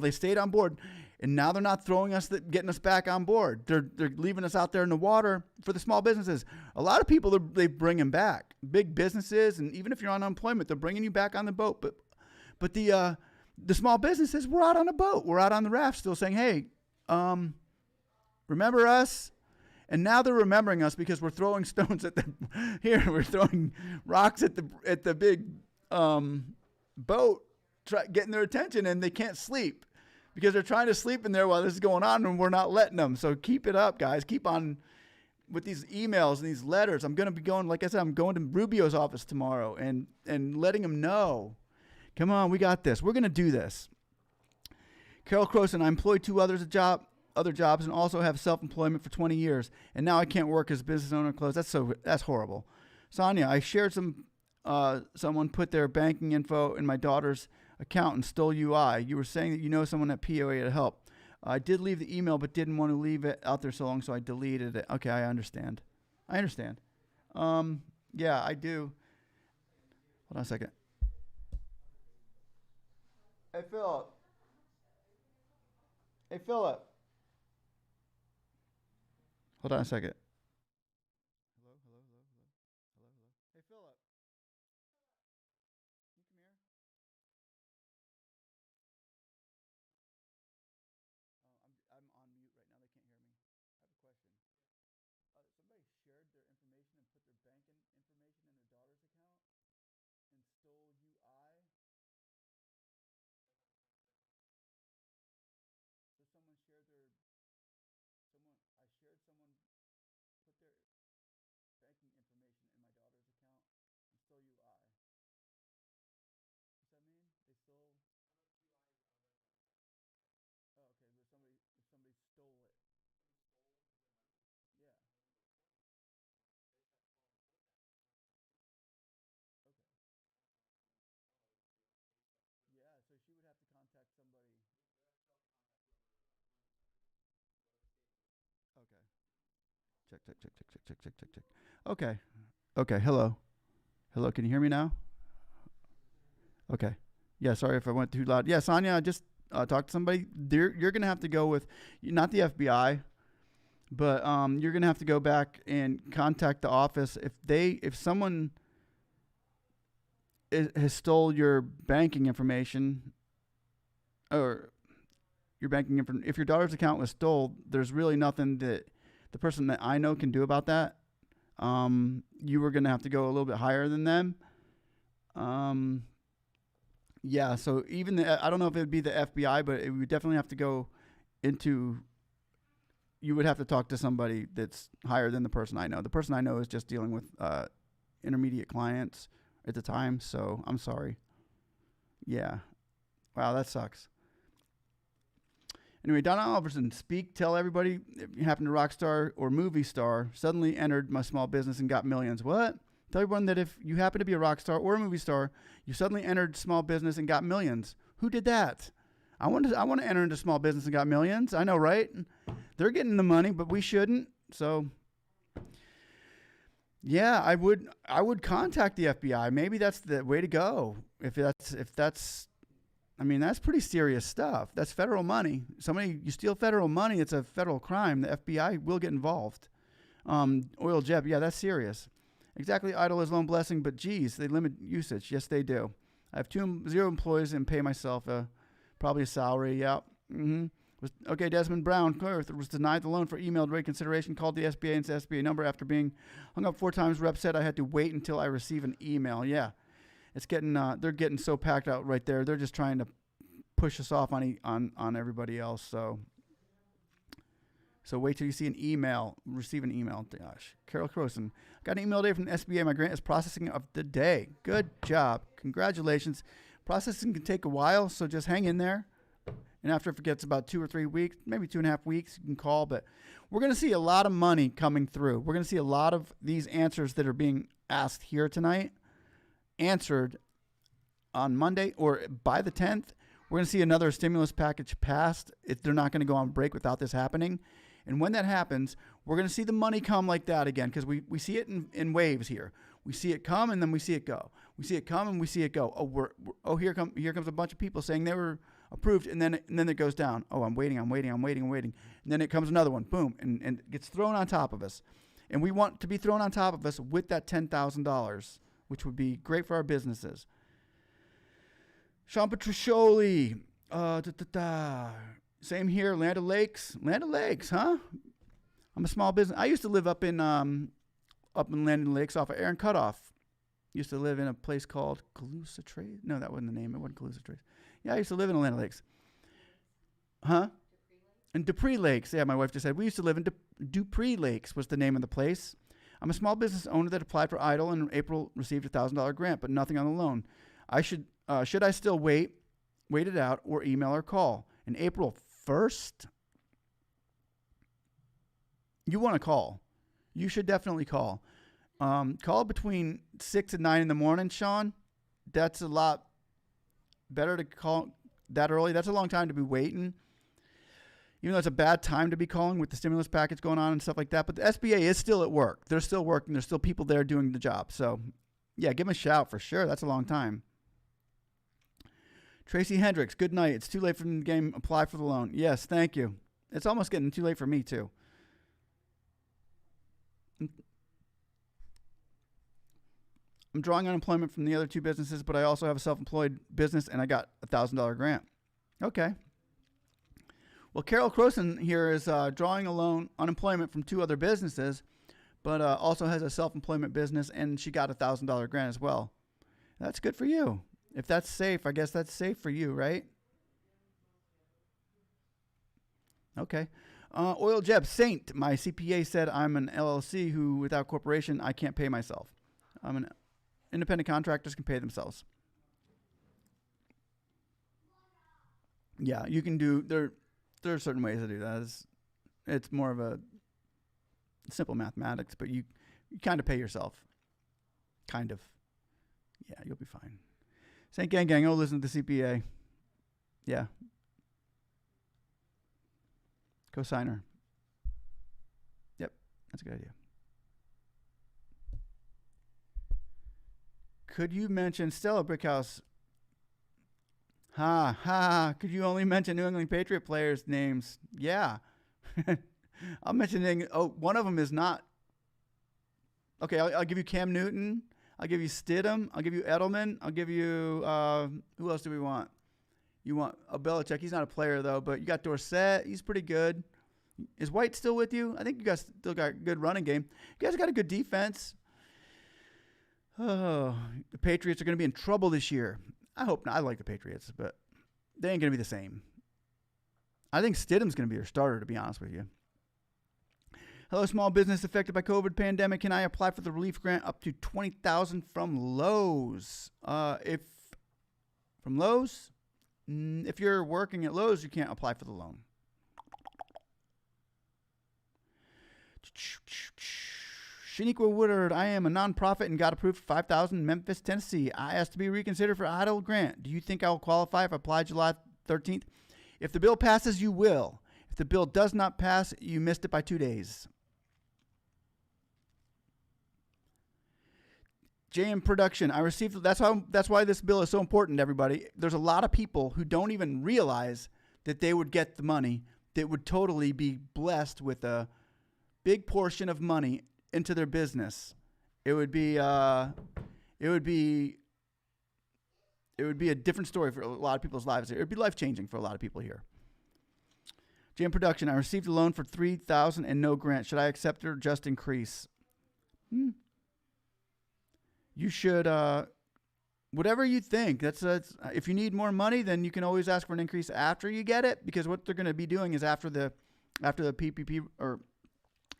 they stayed on board. And now they're not getting us back on board. They're leaving us out there in the water for the small businesses. A lot of people, they bring them back. Big businesses, and even if you're on unemployment, they're bringing you back on the boat. But the small businesses, we're out on a boat. We're out on the raft still saying, hey, remember us? And now they're remembering us because we're throwing stones at we're throwing rocks at the big boat, getting their attention, and they can't sleep because they're trying to sleep in there while this is going on, and we're not letting them. So keep it up, guys. Keep on with these emails and these letters. I'm going to be going, like I said, I'm going to Rubio's office tomorrow and letting him know, come on, we got this. We're going to do this. Carol Croson, I employed 2 other jobs and also have self-employment for 20 years, and now I can't work as a business owner closed. That's horrible. Sonia, I shared someone put their banking info in my daughter's account and stole UI. You were saying that you know someone at POA to help. I did leave the email, but didn't want to leave it out there so long, so I deleted it. Okay, I understand. Yeah, I do. Hold on a second. Hey, Philip. Hold on a second. Hello. Hey, Philip. Can you come here? I'm on mute right now. They can't hear me. I have a question. Somebody shared their information and put their banking information in their daughter's account and stole UI. So I shared someone put their banking information in my daughter's account and stole UI. What's that mean? They stole. Oh, okay. Somebody stole it. Yeah. Okay. Yeah. So she would have to contact somebody. Okay. Check. Okay. Hello. Can you hear me now? Okay. Yeah. Sorry if I went too loud. Yeah, Sonia, I just talked to somebody. You're gonna have to go with not the FBI, but you're gonna have to go back and contact the office if someone has stole your banking information or if your daughter's account was stolen, there's really nothing that the person that I know can do about that. You were going to have to go a little bit higher than them. Yeah, so even I don't know if it would be the FBI, but it would definitely have to go into you would have to talk to somebody that's higher than the person I know. The person I know is just dealing with intermediate clients at the time, so I'm sorry. Yeah. Wow, that sucks. Anyway, Donna Alverson, tell everybody if you happen to rock star or movie star, suddenly entered my small business and got millions. What? Tell everyone that if you happen to be a rock star or a movie star, you suddenly entered small business and got millions. Who did that? I want to enter into small business and got millions. I know, right? They're getting the money, but we shouldn't. So, yeah, I would contact the FBI. Maybe that's the way to go. If that's I mean, that's pretty serious stuff. That's federal money. You steal federal money, it's a federal crime. The FBI will get involved. Oil Jeb, yeah, that's serious. Exactly, idle is loan blessing, but geez, they limit usage. Yes, they do. I have 0 employees and pay myself probably a salary. Yeah. Okay, Desmond Brown was denied the loan for emailed rate consideration, called the SBA and said SBA number after being hung up 4 times. Rep said I had to wait until I receive an email. Yeah. It's getting they're getting so packed out right there. They're just trying to push us off on everybody else. So wait till you see an email, receive an email. Gosh, Carol Croson, got an email today from the SBA. My grant is processing of the day. Good job, congratulations. Processing can take a while, so just hang in there. And after it gets about 2 or 3 weeks, maybe 2.5 weeks, you can call. But we're going to see a lot of money coming through. We're going to see a lot of these answers that are being asked here tonight answered on Monday or by the 10th. We're going to see another stimulus package passed. They're not going to go on break without this happening. And when that happens, we're going to see the money come like that again, because we see it in waves here. We see it come and then we see it go. We see it come and we see it go. Here comes a bunch of people saying they were approved, and then it goes down. Oh, I'm waiting. And then it comes another one, boom, and it gets thrown on top of us. And we want to be thrown on top of us with that $10,000, which would be great for our businesses. Sean Petruscioli, same here, Land O'Lakes, huh? I'm a small business. I used to live up in Land O'Lakes off of Aaron Cutoff. Used to live in a place called Calusa Trace. No, that wasn't the name. It wasn't Calusa Trace. Yeah, I used to live in Land O'Lakes. Huh? In Dupree Lakes. Yeah, my wife just said, we used to live in Dupree Lakes was the name of the place. I'm a small business owner that applied for EIDL and in April received a $1,000 grant, but nothing on the loan. Should I still wait it out, or email or call? In April 1st, you want to call. You should definitely call. Call between 6 and 9 in the morning, Sean. That's a lot better to call that early. That's a long time to be waiting. Even though it's a bad time to be calling with the stimulus package going on and stuff like that. But the SBA is still at work. They're still working. There's still people there doing the job. So, yeah, give them a shout for sure. That's a long time. Tracy Hendricks, good night. It's too late for the game. Apply for the loan. Yes, thank you. It's almost getting too late for me, too. I'm drawing unemployment from the other 2 businesses, but I also have a self-employed business, and I got a $1,000 grant. Okay. Well, Carol Croson here is drawing a loan, unemployment from 2 other businesses, but also has a self-employment business, and she got a $1,000 grant as well. That's good for you. If that's safe, I guess that's safe for you, right? Okay. Oil Jeb Saint, my CPA said I'm an LLC who, without corporation, I can't pay myself. I'm an independent contractors can pay themselves. Yeah, you can do there are certain ways to do that. It's more of a simple mathematics, but you kind of pay yourself. Kind of. Yeah, you'll be fine. Saint Gang, oh, listen to the CPA. Yeah. Cosigner. Yep, that's a good idea. Could you mention Stella Brickhouse? Could you only mention New England Patriot players' names? Yeah. I'm mentioning, one of them is not. Okay, I'll give you Cam Newton. I'll give you Stidham. I'll give you Edelman. I'll give you, who else do we want? You want Belichick. He's not a player, though, but you got Dorsett. He's pretty good. Is White still with you? I think you guys still got a good running game. You guys got a good defense. Oh, the Patriots are going to be in trouble this year. I hope not. I like the Patriots, but they ain't going to be the same. I think Stidham's going to be their starter, to be honest with you. Hello, small business affected by COVID pandemic. Can I apply for the relief grant up to $20,000 from Lowe's? If you're working at Lowe's, you can't apply for the loan. Shaniqua Woodard, I am a nonprofit and got approved for $5,000 in Memphis, Tennessee. I asked to be reconsidered for EIDL Grant. Do you think I will qualify if I apply July 13th? If the bill passes, you will. If the bill does not pass, you missed it by 2 days. JM Production, I received, that's why this bill is so important, everybody. There's a lot of people who don't even realize that they would get the money, that would totally be blessed with a big portion of money into their business. It would be a different story for a lot of people's lives. It would be life-changing for a lot of people here. JM Production, I received a loan for $3,000 and no grant. Should I accept it or just increase? You should, whatever you think. That's if you need more money, then you can always ask for an increase after you get it, because what they're going to be doing is after the PPP or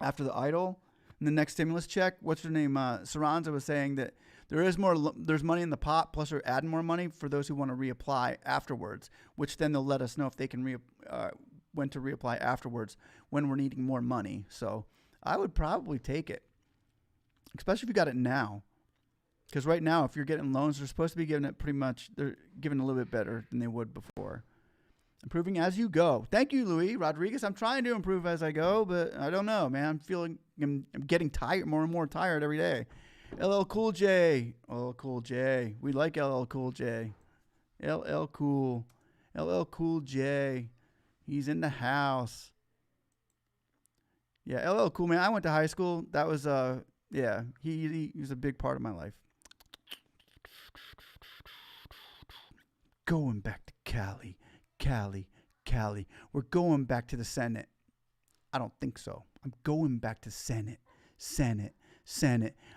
after the EIDL and the next stimulus check. What's her name? Saranza was saying that there's money in the pot, plus they're adding more money for those who want to reapply afterwards, which then they'll let us know if they can when to reapply afterwards when we're needing more money. So I would probably take it, especially if you got it now. Because right now, if you're getting loans, they're supposed to be giving it they're giving a little bit better than they would before. Improving as you go. Thank you, Louis Rodriguez. I'm trying to improve as I go, but I don't know, man. I'm getting tired, more and more tired every day. LL Cool J. Oh, Cool J. We like LL Cool J. LL Cool J. He's in the house. Yeah, LL Cool, man. I went to high school. That was, he was a big part of my life. Going back to Cali. We're going back to the Senate. I don't think so. I'm going back to Senate.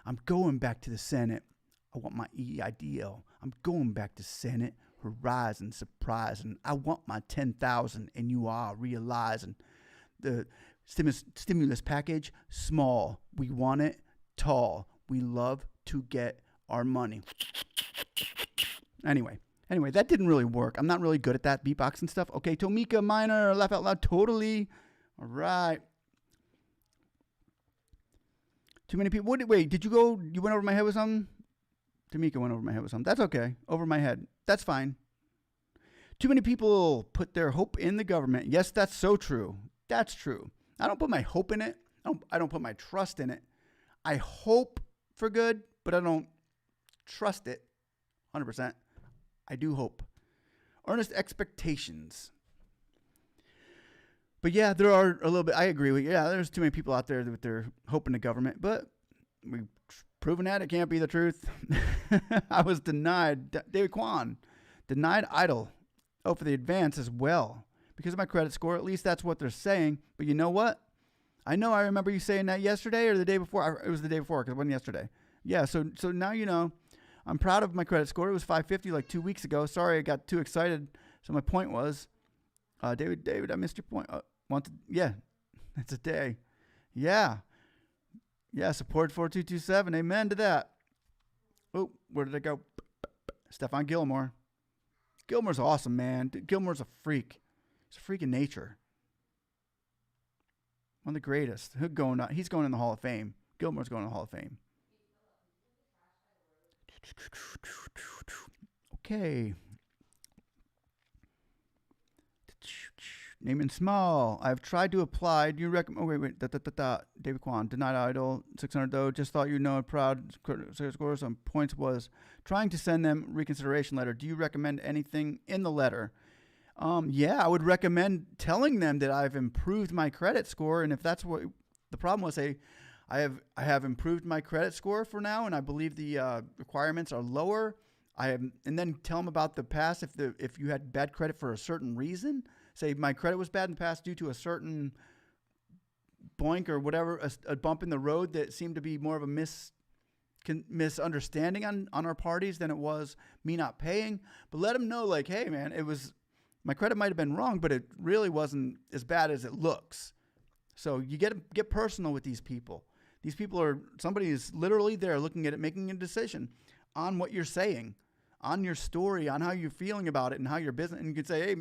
I'm going back to the Senate. I want my EIDL. I'm going back to Senate. Horizon, surprising. I want my 10,000, and you are realizing the stimulus package, small. We want it tall. We love to get our money. Anyway, that didn't really work. I'm not really good at that beatboxing stuff. Okay, Tomika Minor, laugh out loud, totally. All right. Too many people. Wait, you went over my head with something? Tamika went over my head with something. That's okay. Over my head. That's fine. Too many people put their hope in the government. Yes, that's so true. That's true. I don't put my hope in it. I don't put my trust in it. I hope for good, but I don't trust it 100%. I do hope. Earnest expectations. But yeah, there are a little bit, I agree with you. Yeah, there's too many people out there with their hope in the government, but we've proven that it can't be the truth. I was denied, David Kwan, denied EIDL. Oh, for the advance as well. Because of my credit score, at least that's what they're saying. But you know what? I remember you saying that yesterday or the day before. It was the day before because it wasn't yesterday. Yeah, so now you know. I'm proud of my credit score. It was 550 like 2 weeks ago. Sorry, I got too excited. So my point was, David, I missed your point. Yeah, that's a day. Yeah, support 4227. Amen to that. Oh, where did I go? Stefan Gilmore. Gilmore's awesome, man. Gilmore's a freak. He's a freak in nature. One of the greatest. He's going in the Hall of Fame. Gilmore's going in the Hall of Fame. Okay. Name and small. I've tried to apply. Do you recommend? Oh, wait. David Kwan. Denied EIDL. 600 though. Just thought you know. Proud. Scores on points was trying to send them reconsideration letter. Do you recommend anything in the letter? Yeah, I would recommend telling them that I've improved my credit score. And if that's what the problem was, I have improved my credit score for now, and I believe the requirements are lower. And then tell them about the past. If you had bad credit for a certain reason, say my credit was bad in the past due to a certain boink or whatever, a bump in the road that seemed to be more of a misunderstanding on our parties than it was me not paying. But let them know, like, hey, man, my credit might have been wrong, but it really wasn't as bad as it looks. So you get personal with these people. These people somebody is literally there looking at it, making a decision on what you're saying, on your story, on how you're feeling about it and how your business, and you can say, hey,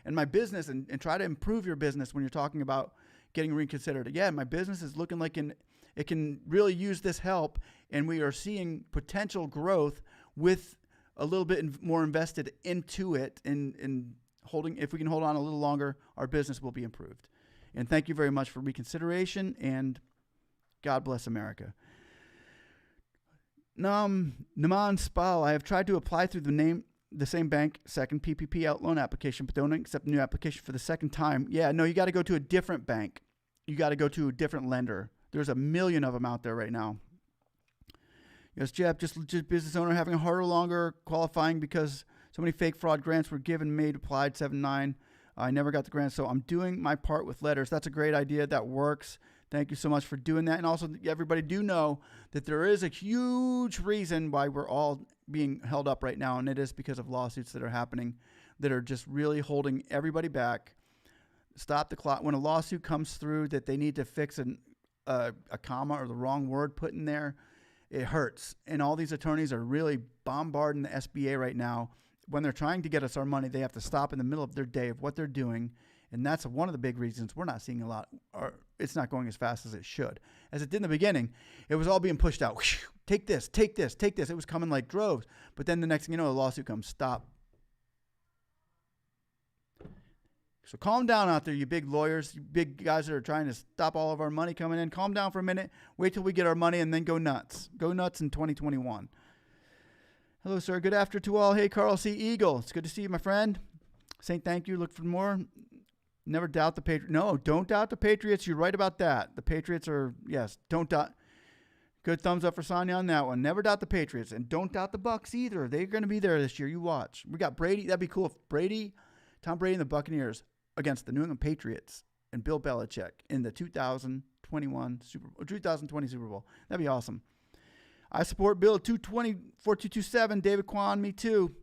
and my business, and try to improve your business when you're talking about getting reconsidered. Yeah, my business is looking like it can really use this help, and we are seeing potential growth with a little bit more invested into it, and holding, if we can hold on a little longer, our business will be improved. And thank you very much for reconsideration, and God bless America. Naman Spal, I have tried to apply through the same bank, second PPP out loan application, but don't accept new application for the second time. Yeah, no, you got to go to a different bank. You got to go to a different lender. There's a million of them out there right now. Yes, Jeff, just legit business owner having a harder, longer qualifying because so many fake fraud grants were given, made, applied, 7-9. I never got the grant, so I'm doing my part with letters. That's a great idea. That works. Thank you so much for doing that. And also, everybody do know that there is a huge reason why we're all being held up right now, and it is because of lawsuits that are happening that are just really holding everybody back. Stop the clock. When a lawsuit comes through that they need to fix a comma or the wrong word put in there, it hurts. And all these attorneys are really bombarding the SBA right now. When they're trying to get us our money, they have to stop in the middle of their day of what they're doing. And that's one of the big reasons we're not seeing a lot, or it's not going as fast as it should. As it did in the beginning, it was all being pushed out. Take this, take this, take this. It was coming like droves. But then the next thing you know, a lawsuit comes. Stop. So calm down out there, you big lawyers, you big guys that are trying to stop all of our money coming in. Calm down for a minute. Wait till we get our money and then go nuts. Go nuts in 2021. Hello, sir. Good afternoon to all. Hey, Carl C. Eagle. It's good to see you, my friend. Saying thank you. Look for more. Never doubt the Patriots. No, don't doubt the Patriots. You're right about that. The Patriots are, yes, don't doubt. Good thumbs up for Sonya on that one. Never doubt the Patriots. And don't doubt the Bucs either. They're going to be there this year. You watch. We got Brady. That'd be cool if Tom Brady and the Buccaneers against the New England Patriots and Bill Belichick in the 2020 Super Bowl. That'd be awesome. I support Bill 4227. David Kwan, me too.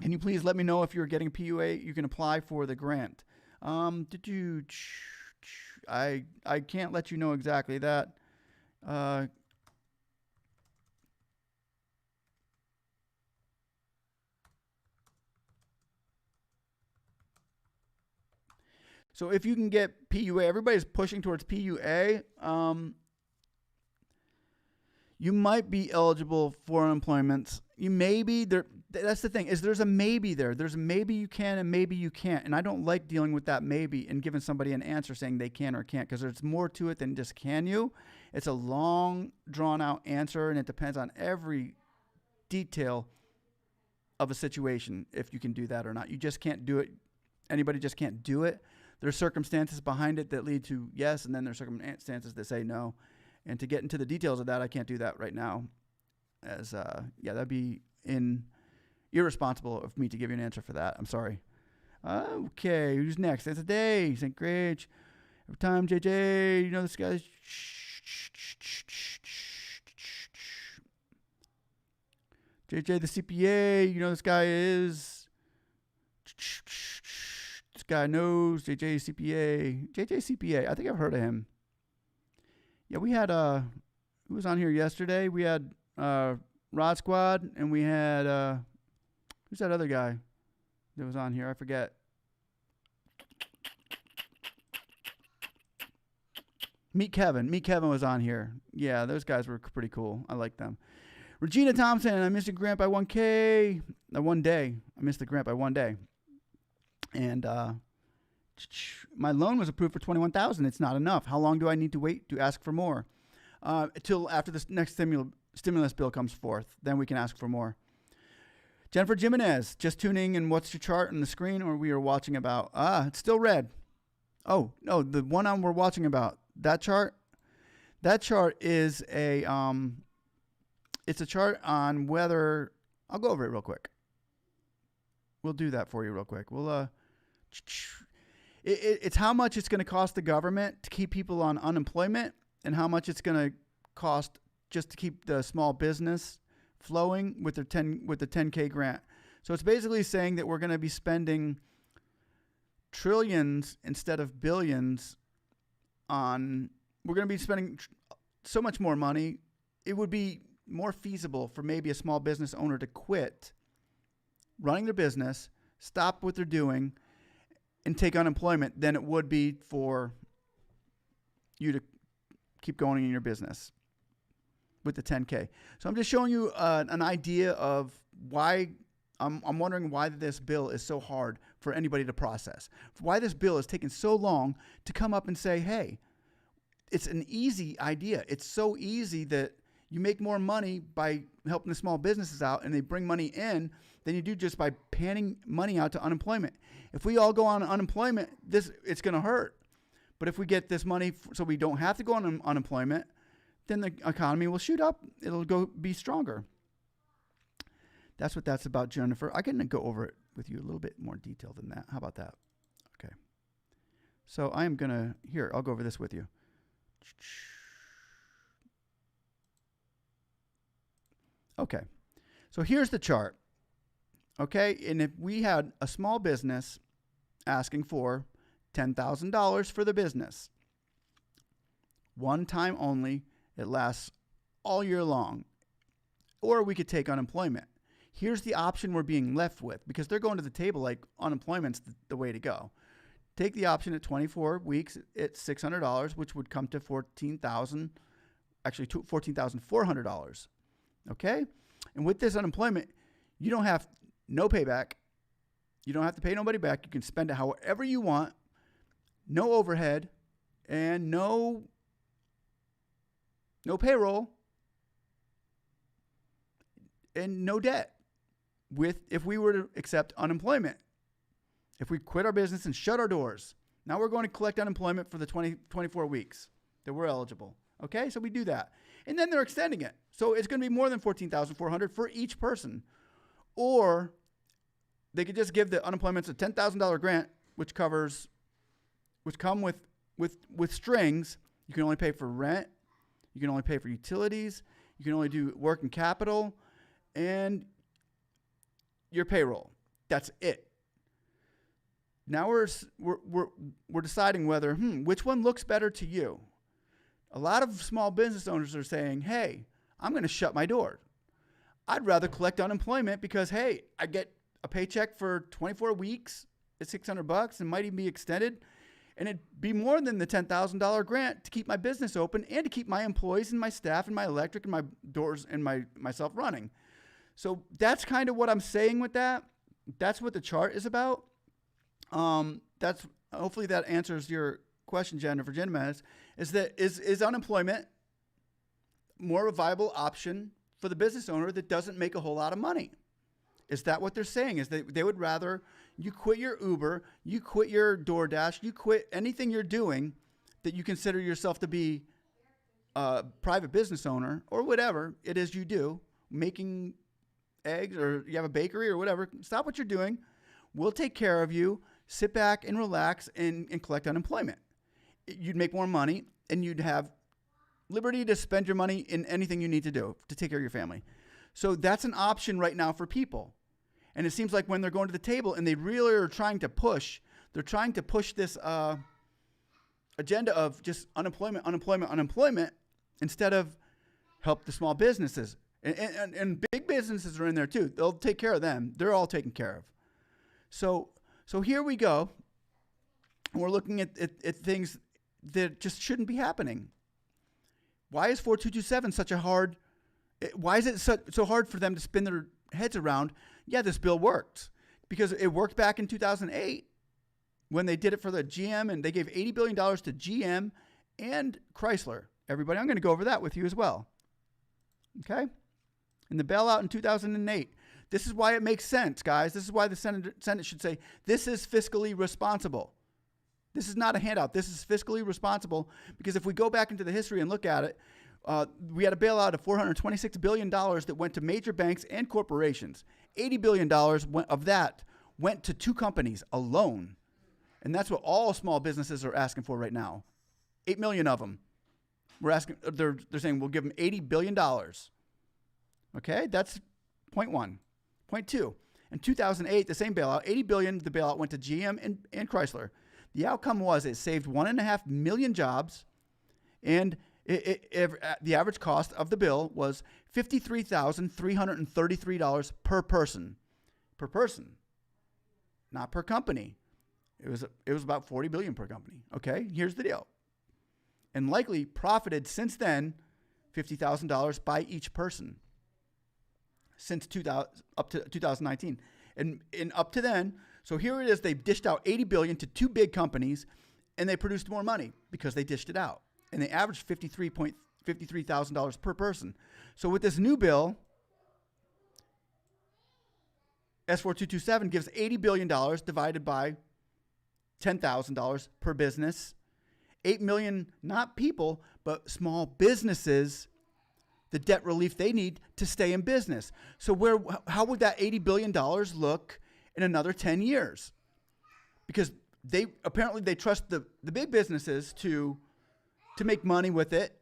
Can you please let me know if you're getting a PUA? You can apply for the grant. I can't let you know exactly that. So if you can get PUA, everybody's pushing towards PUA. You might be eligible for unemployment. You may be there. That's the thing, is there's a maybe there. There's a maybe you can and maybe you can't. And I don't like dealing with that maybe and giving somebody an answer saying they can or can't, because there's more to it than just can you. It's a long, drawn-out answer, and it depends on every detail of a situation if you can do that or not. You just can't do it. Anybody just can't do it. There's circumstances behind it that lead to yes, and then there's circumstances that say no. And to get into the details of that, I can't do that right now. That'd be irresponsible of me to give you an answer for that. I'm sorry. Okay, who's next? That's a day. St. Grage. Every time, JJ, you know this guy's. JJ, the CPA, you know this guy is. This guy knows JJ CPA. JJ CPA, I think I've heard of him. Yeah, we had who was on here yesterday? We had Rod Squad, and we had who's that other guy that was on here? I forget. Meet Kevin. Meet Kevin was on here. Yeah, those guys were pretty cool. I like them. Regina Thompson, I missed the grant by 1K. One day. I missed the grant by 1 day. And my loan was approved for $21,000. It's not enough. How long do I need to wait to ask for more? Until after this next stimulus bill comes forth. Then we can ask for more. Jennifer Jimenez, just tuning in. What's your chart on the screen, or we are watching about? It's still red. Oh, no, the one we're watching about. That chart is a it's a chart on whether, I'll go over it real quick. We'll do that for you real quick. We'll it's how much it's going to cost the government to keep people on unemployment, and how much it's going to cost just to keep the small business flowing with the 10K grant. So it's basically saying that we're going to be spending trillions instead of billions on, we're going to be spending so much more money. It would be more feasible for maybe a small business owner to quit running their business, stop what they're doing, and take unemployment than it would be for you to keep going in your business with the 10K. So I'm just showing you an idea of why I'm wondering why this bill is so hard for anybody to process. Why this bill is taking so long to come up and say, hey, it's an easy idea. It's so easy that you make more money by helping the small businesses out and they bring money in than you do just by panning money out to unemployment. If we all go on unemployment, it's going to hurt. But if we get this money so we don't have to go on unemployment, then the economy will shoot up. It'll go be stronger. That's what that's about, Jennifer. I can go over it with you a little bit more detail than that. How about that? Okay. So I am going to, here, I'll go over this with you. Okay. So here's the chart. Okay. And if we had a small business asking for $10,000 for the business, one time only, it lasts all year long, or we could take unemployment. Here's the option we're being left with because they're going to the table like unemployment's the way to go. Take the option at 24 weeks at $600, which would come to $14,400. Okay? And with this unemployment, you don't have no payback. You don't have to pay nobody back. You can spend it however you want. No overhead and no payroll and no debt. If we were to accept unemployment, if we quit our business and shut our doors, now we're going to collect unemployment for the 24 weeks that we're eligible. Okay, so we do that. And then they're extending it. So it's going to be more than $14,400 for each person. Or they could just give the unemployment a $10,000 grant, which come with strings. You can only pay for rent. You can only pay for utilities. You can only do working capital and your payroll. That's it. Now we're deciding whether which one looks better to you. A lot of small business owners are saying, "Hey, I'm going to shut my door. I'd rather collect unemployment because hey, I get a paycheck for 24 weeks at $600 and might even be extended, and it'd be more than the $10,000 grant to keep my business open and to keep my employees and my staff and my electric and my doors and myself running." So that's kind of what I'm saying with that. That's what the chart is about. That's hopefully that answers your question, Jennifer. Is unemployment more of a viable option for the business owner that doesn't make a whole lot of money? Is that what they're saying? Is they would rather you quit your Uber, you quit your DoorDash, you quit anything you're doing that you consider yourself to be a private business owner or whatever it is you do, making eggs or you have a bakery or whatever. Stop what you're doing. We'll take care of you. Sit back and relax and collect unemployment. You'd make more money and you'd have liberty to spend your money in anything you need to do to take care of your family. So that's an option right now for people. And it seems like when they're going to the table and they really are trying to push this agenda of just unemployment instead of help the small businesses. And big businesses are in there too. They'll take care of them. They're all taken care of. So here we go. We're looking at things that just shouldn't be happening. Why is 4227 such a hard? Why is it so hard for them to spin their heads around? Yeah, this bill worked because it worked back in 2008 when they did it for the GM and they gave $80 billion to GM and Chrysler. Everybody, I'm going to go over that with you as well. Okay? And the bailout in 2008. This is why it makes sense, guys. This is why the Senate should say, this is fiscally responsible. This is not a handout. This is fiscally responsible because if we go back into the history and look at it, we had a bailout of $426 billion that went to major banks and corporations. $80 billion of that went to 2 companies alone. And that's what all small businesses are asking for right now. 8 million of them. They're saying we'll give them $80 billion. Okay, that's point one. Point two, in 2008, the same bailout, $80 billion, the bailout went to GM and Chrysler. The outcome was it saved 1.5 million jobs, and the average cost of the bill was $53,333 per person. Per person, not per company. It was about $40 billion per company. Okay, here's the deal. And likely profited since then $50,000 by each person since 2000 up to 2019. And up to then, so here it is, they've dished out $80 billion to two big companies, and they produced more money because they dished it out. And they averaged $53,000 per person. So with this new bill, S.4227 gives $80 billion divided by $10,000 per business. 8 million, not people, but small businesses, the debt relief they need to stay in business. So how would that $80 billion look in another 10 years? Because they trust the big businesses to make money with it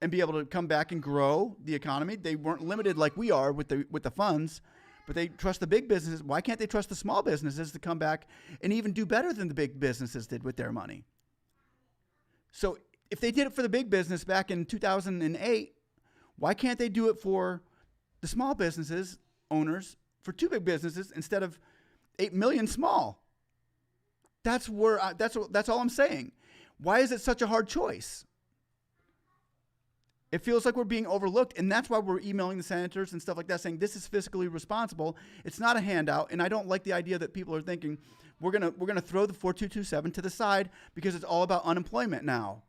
and be able to come back and grow the economy. They weren't limited like we are with the funds, but they trust the big businesses. Why can't they trust the small businesses to come back and even do better than the big businesses did with their money? So if they did it for the big business back in 2008, why can't they do it for the small businesses owners, for two big businesses instead of 8 million small? That's all I'm saying. Why is it such a hard choice? It feels like we're being overlooked, and that's why we're emailing the senators and stuff like that saying this is fiscally responsible. It's not a handout, and I don't like the idea that people are thinking we're gonna throw the 4227 to the side because it's all about unemployment now.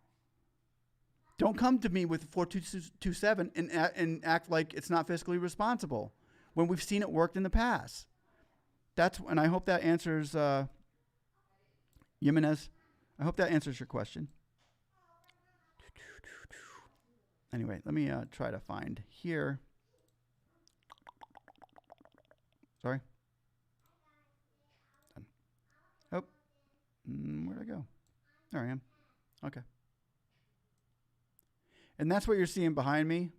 Don't come to me with 4227 and act like it's not fiscally responsible when we've seen it worked in the past. And I hope that answers Jimenez. I hope that answers your question. Anyway, let me try to find here. Sorry. Oh, where'd I go? There I am. Okay. And that's what you're seeing behind me.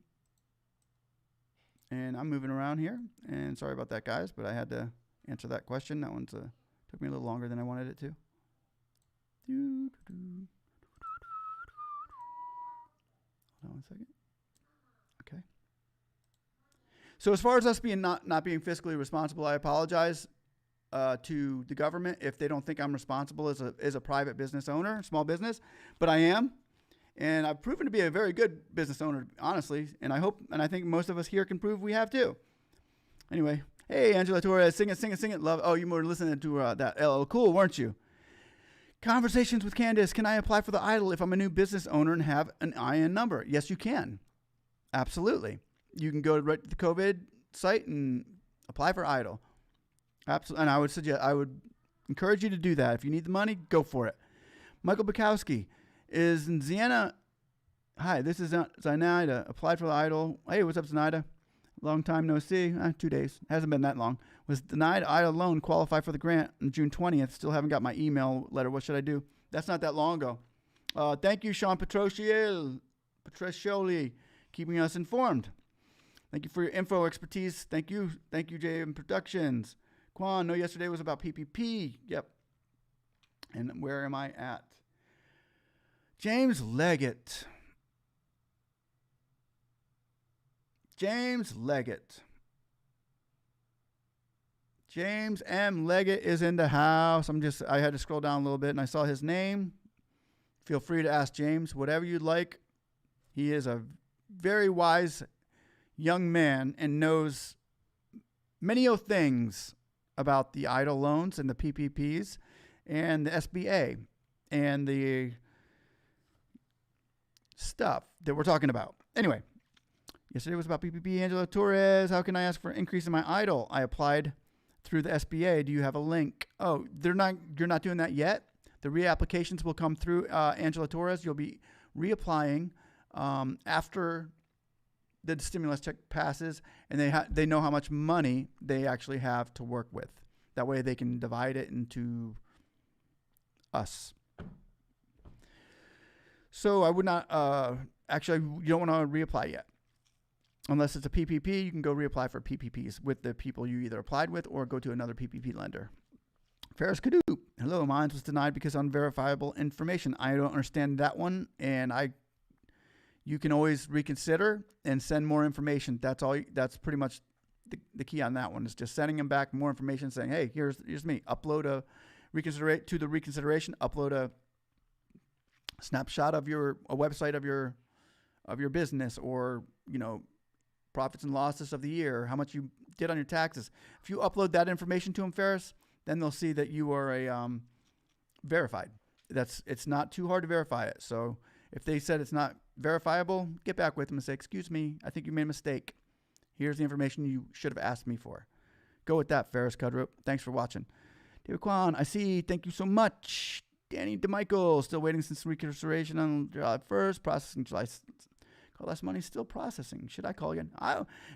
And I'm moving around here. And sorry about that, guys, but I had to answer that question. That one's took me a little longer than I wanted it to. Hold on 1 second. Okay. So as far as us being not being fiscally responsible, I apologize to the government if they don't think I'm responsible as a private business owner, small business, but I am. And I've proven to be a very good business owner, honestly. And I think most of us here can prove we have too. Anyway, hey, Angela Torres, sing it. Love. Oh, you were listening to that LL Cool, weren't you? Conversations with Candace. Can I apply for the EIDL if I'm a new business owner and have an IN number? Yes, you can. Absolutely. You can go right to the COVID site and apply for EIDL. Absolutely. And I would encourage you to do that. If you need the money, go for it. Michael Bukowski. Is Ziana? Hi, this is Zenaida. Applied for the EIDL. Hey, what's up, Zenaida? Long time no see. 2 days. Hasn't been that long. Was denied EIDL loan. Qualified for the grant on June 20th. Still haven't got my email letter. What should I do? That's not that long ago. Thank you, Sean Petroscioli, keeping us informed. Thank you for your info expertise. Thank you, JM Productions. Quan, no, yesterday was about PPP. Yep. And where am I at? James Leggett. James M. Leggett is in the house. I had to scroll down a little bit and I saw his name. Feel free to ask James whatever you'd like. He is a very wise young man and knows many things about the EIDL loans and the PPPs and the SBA and the stuff that we're talking about. Anyway, yesterday was about PPP. Angela Torres, how can I ask for an increase in my EIDL? I applied through the SBA. Do you have a link? Oh, you're not doing that yet. The reapplications will come through. Angela Torres, you'll be reapplying after the stimulus check passes, and they know how much money they actually have to work with. That way they can divide it into us. So I would not, actually, you don't want to reapply yet. Unless it's a PPP, you can go reapply for PPPs with the people you either applied with or go to another PPP lender. Ferris Kadoop. hello, mine was denied because unverifiable information. I don't understand that one, and you can always reconsider and send more information. That's all. That's pretty much the key on that one, is just sending them back more information, saying, hey, here's me. Upload a reconsideration. Upload a snapshot of a website of your business, or profits and losses of the year, how much you did on your taxes. If you upload that information to them, Ferris, then they'll see that you are a verified. It's not too hard to verify it. So if they said it's not verifiable, get back with them and say, excuse me, I think you made a mistake. Here's the information you should have asked me for. Go with that, Ferris Cudrope. Thanks for watching. David Kwan, I see. Thank you so much. Danny DeMichael, still waiting since reconsideration on July 1st. Processing July. Call less money, still processing. Should I call again?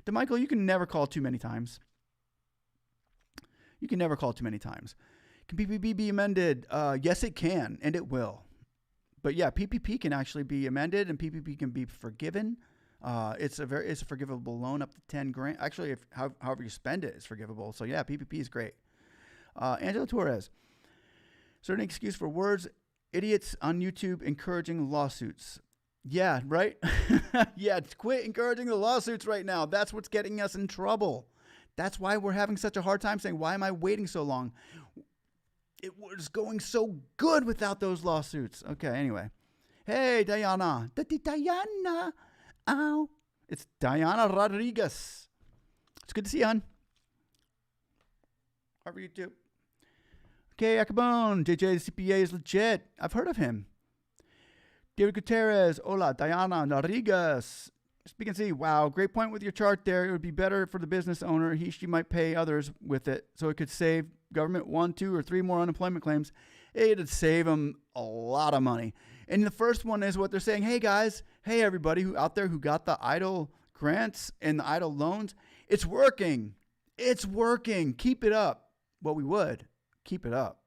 DeMichael, you can never call too many times. Can PPP be amended? Yes, it can, and it will. But yeah, PPP can actually be amended, and PPP can be forgiven. It's a forgivable loan up to 10 grand. Actually, however you spend it is forgivable. So yeah, PPP is great. Angela Torres. Is there an excuse for words? Idiots on YouTube encouraging lawsuits. Yeah, right? Yeah, quit encouraging the lawsuits right now. That's what's getting us in trouble. That's why we're having such a hard time saying, why am I waiting so long? It was going so good without those lawsuits. Okay, anyway. Hey, Diana. Diana. Ow. It's Diana Rodriguez. It's good to see you, hon. How are you too? Okay, Acabone. JJ, the CPA is legit. I've heard of him. David Gutierrez. Hola, Diana Rodriguez. Speaksensee. Wow, great point with your chart there. It would be better for the business owner. She might pay others with it, so it could save government 1, 2, or 3 more unemployment claims. It'd save them a lot of money. And the first one is what they're saying. Hey, guys. Hey, everybody who out there who got the EIDL grants and the EIDL loans. It's working. It's working. Keep it up. Well, we would. Keep it up.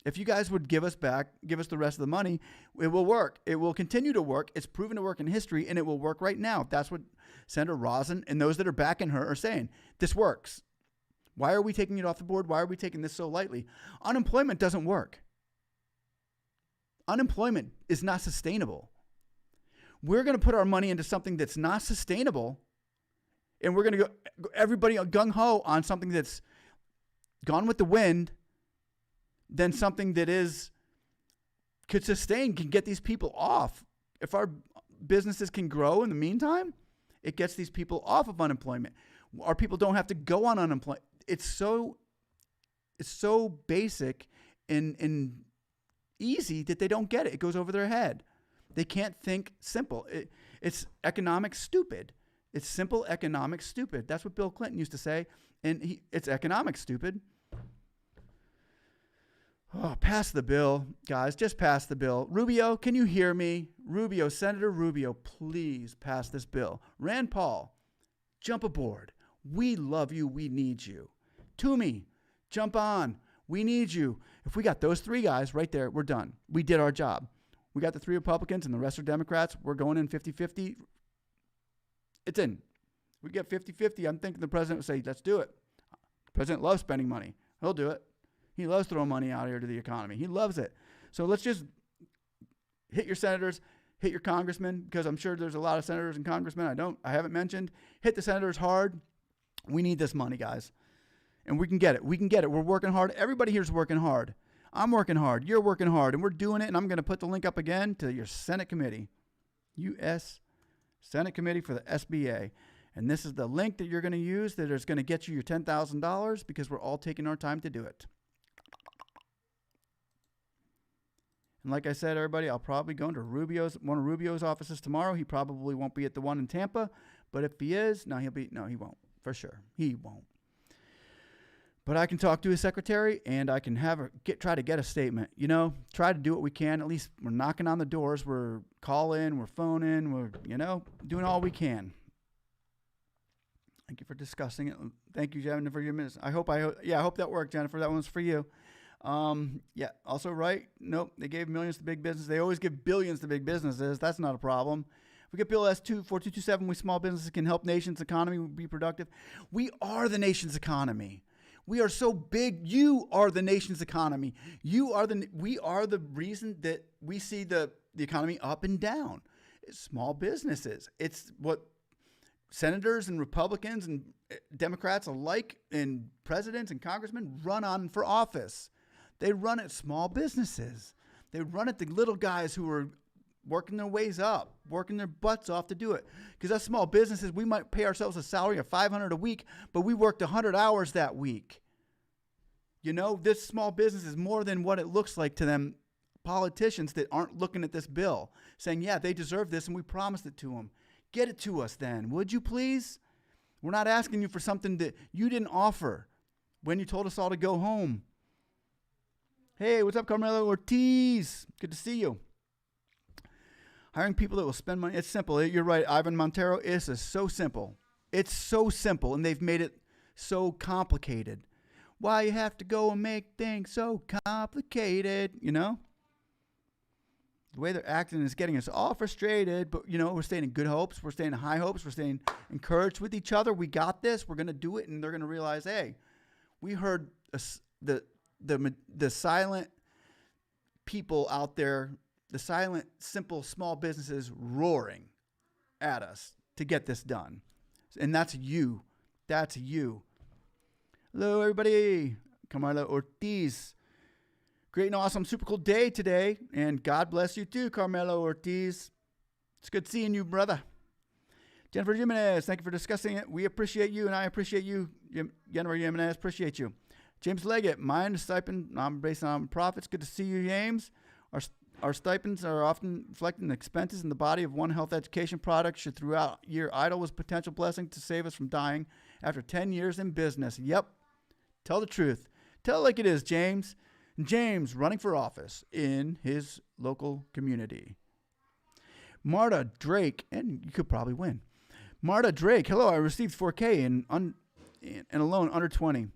If you guys would give us the rest of the money, it will work. It will continue to work. It's proven to work in history, and it will work right now. That's what Senator Rosin and those that are backing her are saying. This works. Why are we taking it off the board? Why are we taking this so lightly? Unemployment doesn't work. Unemployment is not sustainable. We're going to put our money into something that's not sustainable, and we're going to go everybody gung-ho on something that's gone with the wind, then something that could sustain, can get these people off. If our businesses can grow in the meantime, it gets these people off of unemployment. Our people don't have to go on unemployment. It's so basic and easy that they don't get it. It goes over their head. They can't think simple. It's economic stupid. It's simple economic stupid. That's what Bill Clinton used to say. And it's economic stupid. Oh, pass the bill, guys. Just pass the bill. Rubio, can you hear me? Rubio, Senator Rubio, please pass this bill. Rand Paul, jump aboard. We love you. We need you. Toomey, jump on. We need you. If we got those 3 guys right there, we're done. We did our job. We got the 3 Republicans and the rest are Democrats. We're going in 50-50. It's in. We get 50-50. I'm thinking the president would say, let's do it. The president loves spending money. He'll do it. He loves throwing money out here to the economy. He loves it. So let's just hit your senators, hit your congressmen, because I'm sure there's a lot of senators and congressmen I haven't mentioned. Hit the senators hard. We need this money, guys. And we can get it. We're working hard. Everybody here's working hard. I'm working hard. You're working hard. And we're doing it. And I'm going to put the link up again to your Senate committee. U.S. Senate Committee for the SBA. And this is the link that you're going to use that is going to get you your $10,000 because we're all taking our time to do it. And like I said, everybody, I'll probably go into one of Rubio's offices tomorrow. He probably won't be at the one in Tampa. But if he is, no, he won't. For sure. He won't. But I can talk to his secretary, and I can try to get a statement. Try to do what we can. At least we're knocking on the doors. We're calling. We're phoning. We're, doing all we can. Thank you for discussing it. Thank you, Jennifer, for your minutes. I hope that worked, Jennifer. That one's for you. Yeah. Also, right? Nope. They gave millions to big business. They always give billions to big businesses. That's not a problem. We get Bill S.4227. We small businesses can help nation's economy be productive. We are the nation's economy. We are so big. You are the nation's economy. We are the reason that we see the economy up and down. It's small businesses. It's what senators and Republicans and Democrats alike and presidents and congressmen run on for office. They run at small businesses. They run at the little guys who are working their ways up, working their butts off to do it. Because as small businesses, we might pay ourselves a salary of $500 a week, but we worked 100 hours that week. You know, this small business is more than what it looks like to them politicians that aren't looking at this bill, saying, yeah, they deserve this, and we promised it to them. Get it to us then, would you please? We're not asking you for something that you didn't offer when you told us all to go home. Hey, what's up, Carmelo Ortiz? Good to see you. Hiring people that will spend money. It's simple. You're right, Ivan Montero. It's so simple. It's so simple, and they've made it so complicated. Why you have to go and make things so complicated, you know? The way they're acting is getting us all frustrated, but, you know, we're staying in good hopes. We're staying in high hopes. We're staying encouraged with each other. We got this. We're going to do it, and they're going to realize, hey, we heard the silent people out there, the silent, simple, small businesses roaring at us to get this done. And that's you. That's you. Hello, everybody. Carmelo Ortiz. Great and awesome, super cool day today. And God bless you too, Carmelo Ortiz. It's good seeing you, brother. Jennifer Jimenez, thank you for discussing it. We appreciate you, and I appreciate you. Jennifer Jimenez, appreciate you. James Leggett, mine stipend, I'm based on profits. Good to see you, James. Our stipends are often reflecting the expenses in the body of one health education product. Should throughout year idle was potential blessing to save us from dying after 10 years in business. Yep. Tell the truth. Tell it like it is, James. James running for office in his local community. Marta Drake, and you could probably win. Marta Drake, hello, I received $4,000 in a loan under 20.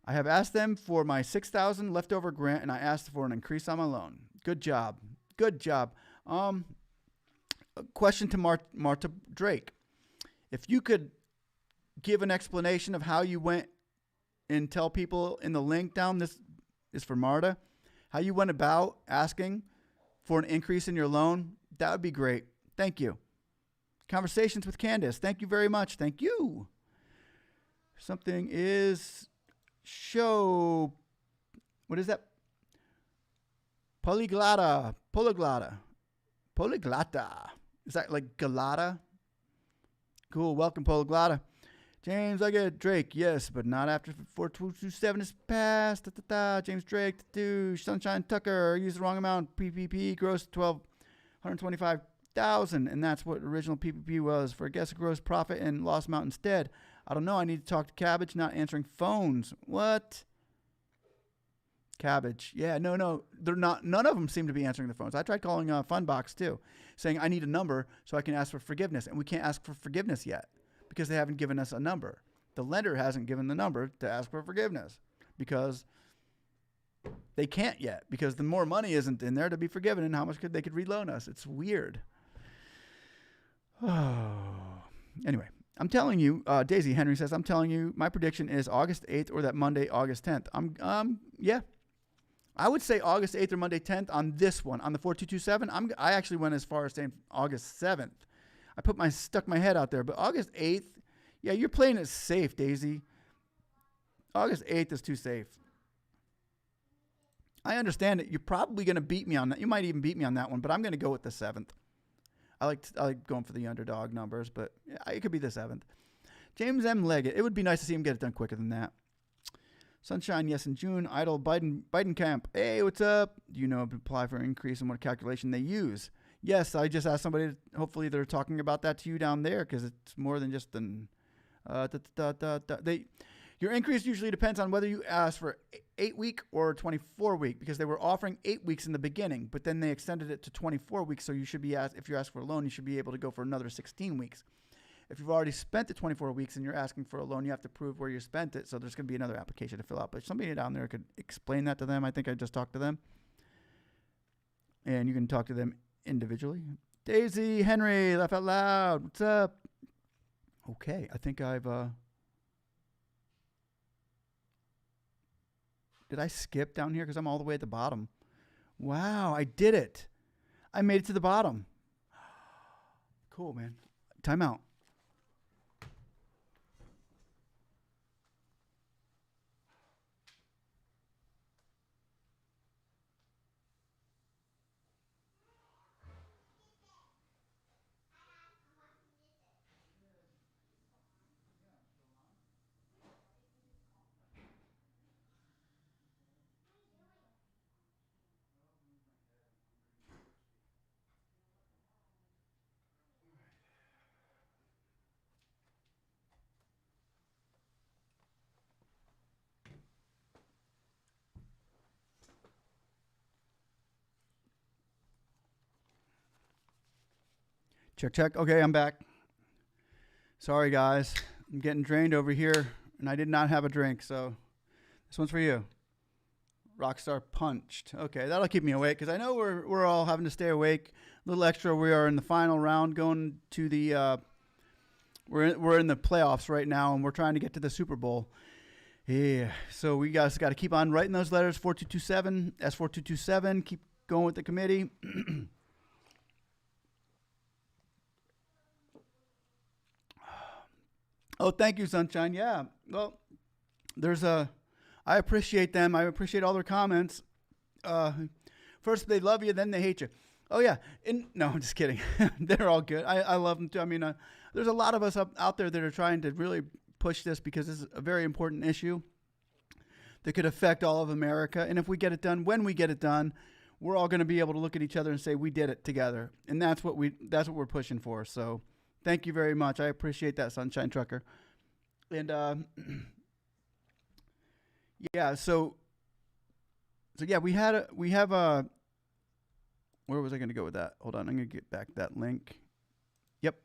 I have asked them for my $6,000 leftover grant, and I asked for an increase on my loan. Good job. Good job. A question to Marta Drake. If you could give an explanation of how you went and tell people in the link down, this is for Marta, how you went about asking for an increase in your loan, that would be great. Thank you. Conversations with Candace. Thank you very much. Thank you. Something is show. What is that? Polyglotta. Is that like Galata? Cool. Welcome, Polyglotta. James, I get Drake. Yes, but not after 4227 is passed. James Drake. Sunshine Tucker. Used the wrong amount. PPP gross $1,225,000, and that's what original PPP was. For a guess, a gross profit and loss amount instead. I don't know. I need to talk to Cabbage. Not answering phones. What? Cabbage. Yeah, no. They're not. None of them seem to be answering the phones. I tried calling Funbox too, saying I need a number so I can ask for forgiveness, and we can't ask for forgiveness yet because they haven't given us a number. The lender hasn't given the number to ask for forgiveness because they can't yet, because the more money isn't in there to be forgiven, and how much they could reloan us. It's weird. Anyway, I'm telling you, Daisy Henry says, I'm telling you, my prediction is August 8th or that Monday, August 10th. Yeah. I would say August 8th or Monday 10th on this one, on the 4227. I actually went as far as saying August 7th. I stuck my head out there, but August 8th, yeah, you're playing it safe, Daisy. August 8th is too safe. I understand it. You're probably going to beat me on that. You might even beat me on that one, but I'm going to go with the 7th. I like going for the underdog numbers, but it could be the 7th. James M. Leggett. It would be nice to see him get it done quicker than that. Sunshine, yes, in June. Idle Biden camp. Hey, what's up? Do you know apply for an increase and what calculation they use? Yes, I just asked somebody. Hopefully, they're talking about that to you down there, because it's more than just an. Your increase usually depends on whether you ask for 8-week or 24-week, because they were offering 8 weeks in the beginning, but then they extended it to 24 weeks. So you should be asked, if you ask for a loan, you should be able to go for another 16 weeks. If you've already spent the 24 weeks and you're asking for a loan, you have to prove where you spent it. So there's going to be another application to fill out. But if somebody down there could explain that to them, I think I just talked to them. And you can talk to them individually. Daisy Henry, laugh out loud. What's up? Okay, I think I've Did I skip down here? Because I'm all the way at the bottom. Wow, I did it. I made it to the bottom. Cool, man. Time out. Check, check. Okay, I'm back. Sorry, guys. I'm getting drained over here, and I did not have a drink, so this one's for you. Rockstar Punched. Okay, that'll keep me awake, because I know we're all having to stay awake. A little extra. We are in the final round, going to the we're in the playoffs right now, and we're trying to get to the Super Bowl. Yeah, so we guys got to keep on writing those letters. 4227, S.4227. Keep going with the committee. Oh, thank you, Sunshine. Yeah, well, I appreciate them. I appreciate all their comments. First they love you, then they hate you. Oh yeah, no, I'm just kidding. They're all good. I love them too. I mean, there's a lot of us out there that are trying to really push this, because this is a very important issue that could affect all of America. And if we get it done, when we get it done, we're all going to be able to look at each other and say we did it together. And that's what we're pushing for. So thank you very much. I appreciate that, Sunshine Trucker. And yeah, so yeah, we have a. Where was I going to go with that? Hold on, I'm going to get back that link. Yep.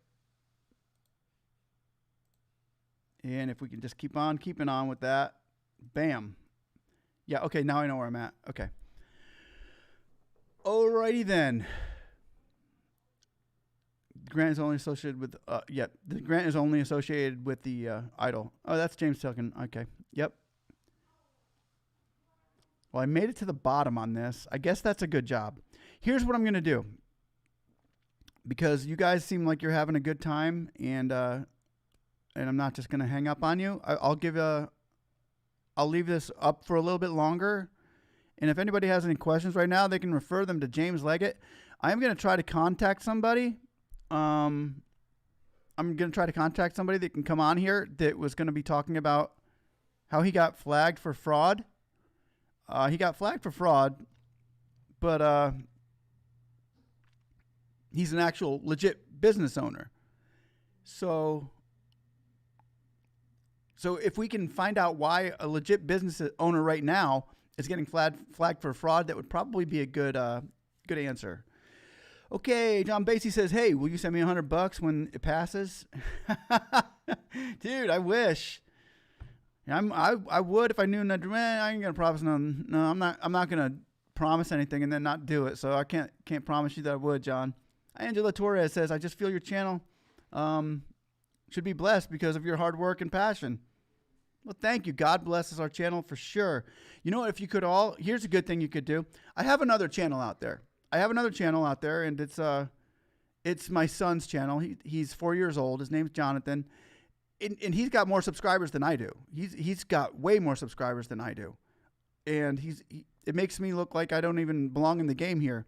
And if we can just keep on keeping on with that, bam. Yeah. Okay. Now I know where I'm at. Okay. Alrighty then. Grant is only associated with, the grant is only associated with the EIDL. Oh, that's James Tilkin. Okay. Yep. Well, I made it to the bottom on this. I guess that's a good job. Here's what I'm going to do. Because you guys seem like you're having a good time, and I'm not just going to hang up on you. I'll leave this up for a little bit longer. And if anybody has any questions right now, they can refer them to James Leggett. I am going to try to contact somebody. I'm going to try to contact somebody that can come on here that was going to be talking about how he got flagged for fraud. He got flagged for fraud, but he's an actual legit business owner. So if we can find out why a legit business owner right now is getting flagged for fraud, that would probably be a good answer. Okay, John Basie says, "Hey, will you send me $100 when it passes?" Dude, I wish. I would if I knew nothing. I ain't gonna promise nothing. No, I'm not gonna promise anything and then not do it. So I can't promise you that I would, John. Angela Torres says, "I just feel your channel should be blessed because of your hard work and passion." Well, thank you. God blesses our channel for sure. You know what? If you could all, here's a good thing you could do. I have another channel out there. And it's my son's channel. He's 4 years old. His name's Jonathan. And he's got more subscribers than I do. He's got way more subscribers than I do. And it makes me look like I don't even belong in the game here.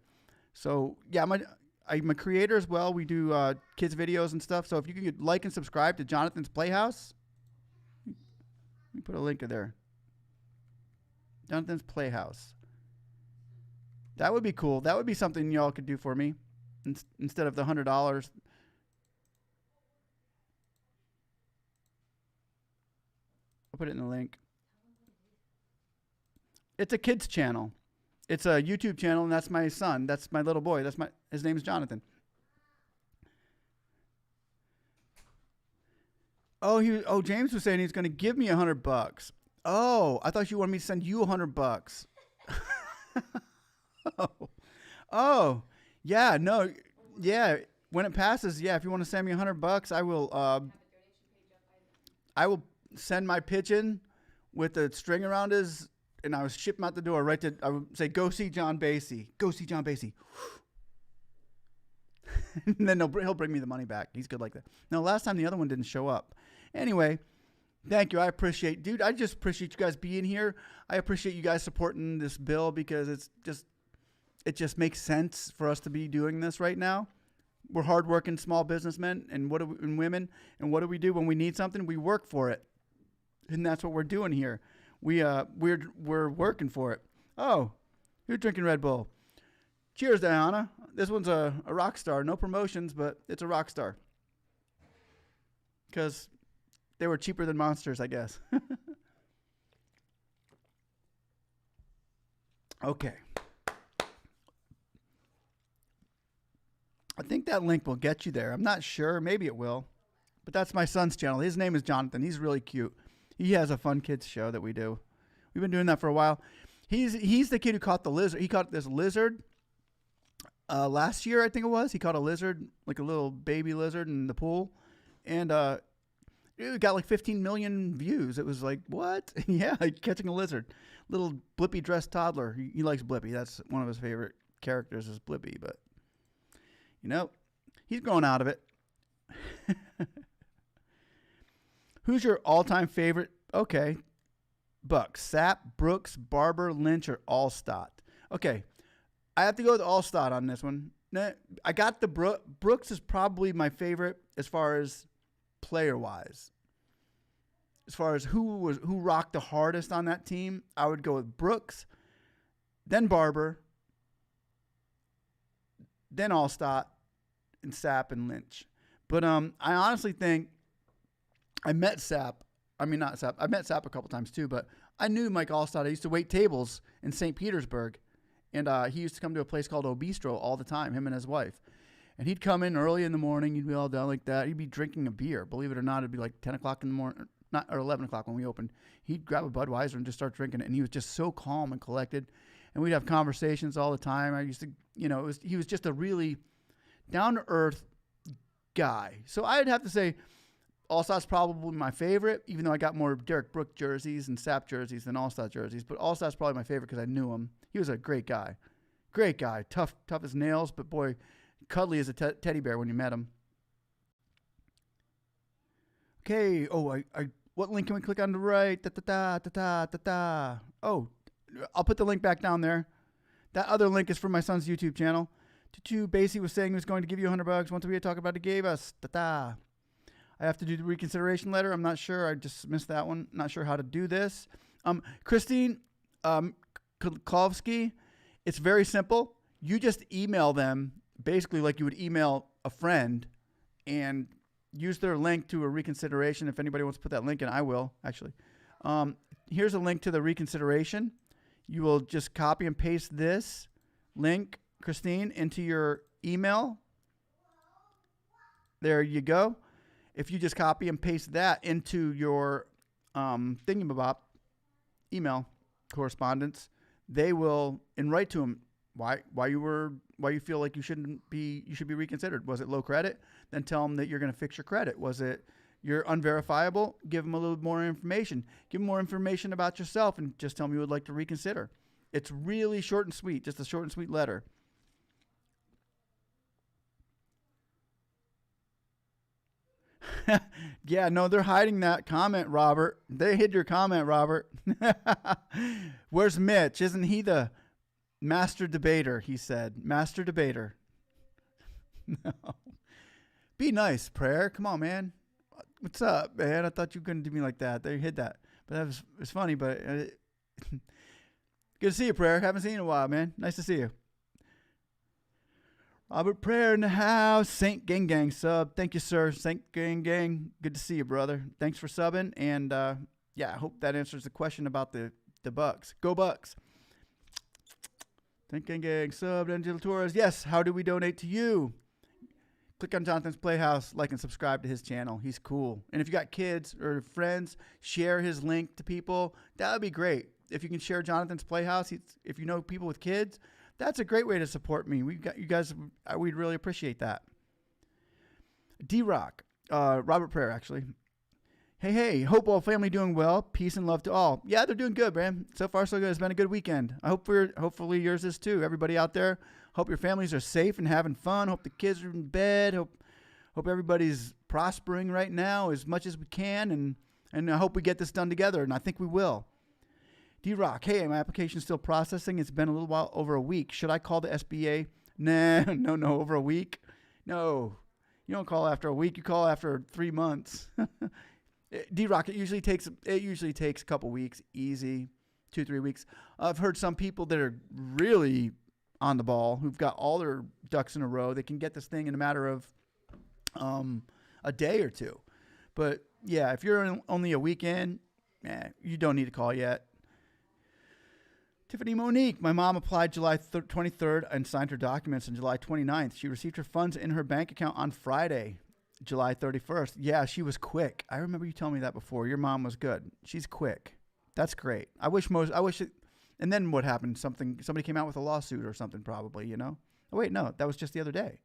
So yeah, I'm a creator as well. We do kids videos and stuff. So if you could like and subscribe to Jonathan's Playhouse, let me put a link in there. Jonathan's Playhouse. That would be cool. That would be something y'all could do for me instead of the $100. I'll put it in the link. It's a kids channel. It's a YouTube channel, and that's my son. That's my little boy. His name is Jonathan. Oh, James was saying he's going to give me $100. Oh, I thought you wanted me to send you $100. Oh, yeah, no, yeah. When it passes, yeah. If you want to send me $100, I will send my pigeon with a string around his and I was ship him out the door right to, I would say, go see John Basie. Go see John Basie. And then he'll bring me the money back. He's good like that. No, last time the other one didn't show up. Anyway, thank you. I appreciate, dude. I just appreciate you guys being here. I appreciate you guys supporting this bill because it just makes sense for us to be doing this right now. We're hardworking small businessmen and women. And what do we do when we need something? We work for it. And that's what we're doing here. We're working for it. Oh, you're drinking Red Bull. Cheers, Diana. This one's a rock star. No promotions, but it's a rock star. Because they were cheaper than Monsters, I guess. Okay. I think that link will get you there. I'm not sure. Maybe it will. But that's my son's channel. His name is Jonathan. He's really cute. He has a fun kids show that we do. We've been doing that for a while. He's the kid who caught the lizard. He caught this lizard last year, I think it was. He caught a lizard, like a little baby lizard in the pool. And it got like 15 million views. It was like, what? Yeah, like catching a lizard. Little Blippi dressed toddler. He likes Blippi. That's one of his favorite characters is Blippi. But, you know, he's growing out of it. Who's your all-time favorite? Okay. Bucks. Sapp, Brooks, Barber, Lynch, or Allstott? Okay. I have to go with Allstott on this one. I got the Brooks is probably my favorite as far as player-wise. As far as who rocked the hardest on that team, I would go with Brooks, then Barber, then Allstott, and Sapp and Lynch. But I honestly think I met Sapp. I mean, not Sapp. I met Sapp a couple times too, but I knew Mike Allstott. I used to wait tables in St. Petersburg, and he used to come to a place called Obistro all the time, him and his wife. And he'd come in early in the morning. He'd be all down like that. He'd be drinking a beer. Believe it or not, it'd be like 10 o'clock in the morning, or 11 o'clock when we opened. He'd grab a Budweiser and just start drinking it, and he was just so calm and collected. And we'd have conversations all the time. I used to, he was just a really down-to-earth guy. So I'd have to say Allstott's probably my favorite, even though I got more Derek Brooks jerseys and Sapp jerseys than Allstott jerseys. But Allstott's probably my favorite because I knew him. He was a great guy. Great guy. Tough as nails, but boy, cuddly as a teddy bear when you met him. Okay. Oh, what link can we click on the right? Oh, I'll put the link back down there. That other link is for my son's YouTube channel. Tutu Basie was saying he was going to give you $100 once we had talked about it. Gave us. I have to do the reconsideration letter. I'm not sure. I just missed that one. Not sure how to do this. Christine Kowalski, it's very simple. You just email them basically like you would email a friend and use their link to a reconsideration. If anybody wants to put that link in, I will, actually. Here's a link to the reconsideration. You will just copy and paste this link, Christine, into your email. There you go. If you just copy and paste that into your thingamabop email correspondence, they will, and write to them why you feel like you should be reconsidered. Was it low credit? Then tell them that you're going to fix your credit. Was it you're unverifiable? Give them a little more information. Give them more information about yourself and just tell them you would like to reconsider. It's really short and sweet, just a short and sweet letter. Yeah, no, they're hiding that comment, Robert. They hid your comment, Robert. Where's Mitch? Isn't he the master debater? He said, master debater. No. Be nice, Prayer. Come on, man. What's up, man? I thought you couldn't do me like that. They hid that. But it's funny, but good to see you, Prayer. Haven't seen you in a while, man. Nice to see you. Robert Prayer in the house. Saint Gang Gang sub. Thank you, sir. Saint Gang Gang. Good to see you, brother. Thanks for subbing. And, yeah, I hope that answers the question about the Bucks. Go Bucks. Saint Gang Gang sub. Angela Torres. Yes, how do we donate to you? Click on Jonathan's Playhouse. Like and subscribe to his channel. He's cool. And if you got kids or friends, share his link to people. That would be great. If you can share Jonathan's Playhouse, if you know people with kids, that's a great way to support me. We've got you guys. We'd really appreciate that. D-Rock, Robert Prayer, actually. Hey, hope all family doing well. Peace and love to all. Yeah, they're doing good, man. So far, so good. It's been a good weekend. Hopefully yours is too. Everybody out there, hope your families are safe and having fun. Hope the kids are in bed. Hope everybody's prospering right now as much as we can, and I hope we get this done together, and I think we will. D-Rock, hey, my application's still processing. It's been a little while, over a week. Should I call the SBA? Nah, no, over a week. No, you don't call after a week. You call after 3 months. D-Rock, it usually takes a couple weeks, easy, 2-3 weeks. I've heard some people that are really on the ball, who've got all their ducks in a row. They can get this thing in a matter of a day or two. But yeah, if you're only a weekend, you don't need to call yet. Tiffany Monique, my mom applied July 23rd and signed her documents on July 29th. She received her funds in her bank account on Friday, July 31st. Yeah, she was quick. I remember you telling me that before. Your mom was good. She's quick. That's great. And then what happened? Somebody came out with a lawsuit or something probably, you know? Oh, wait, no, that was just the other day.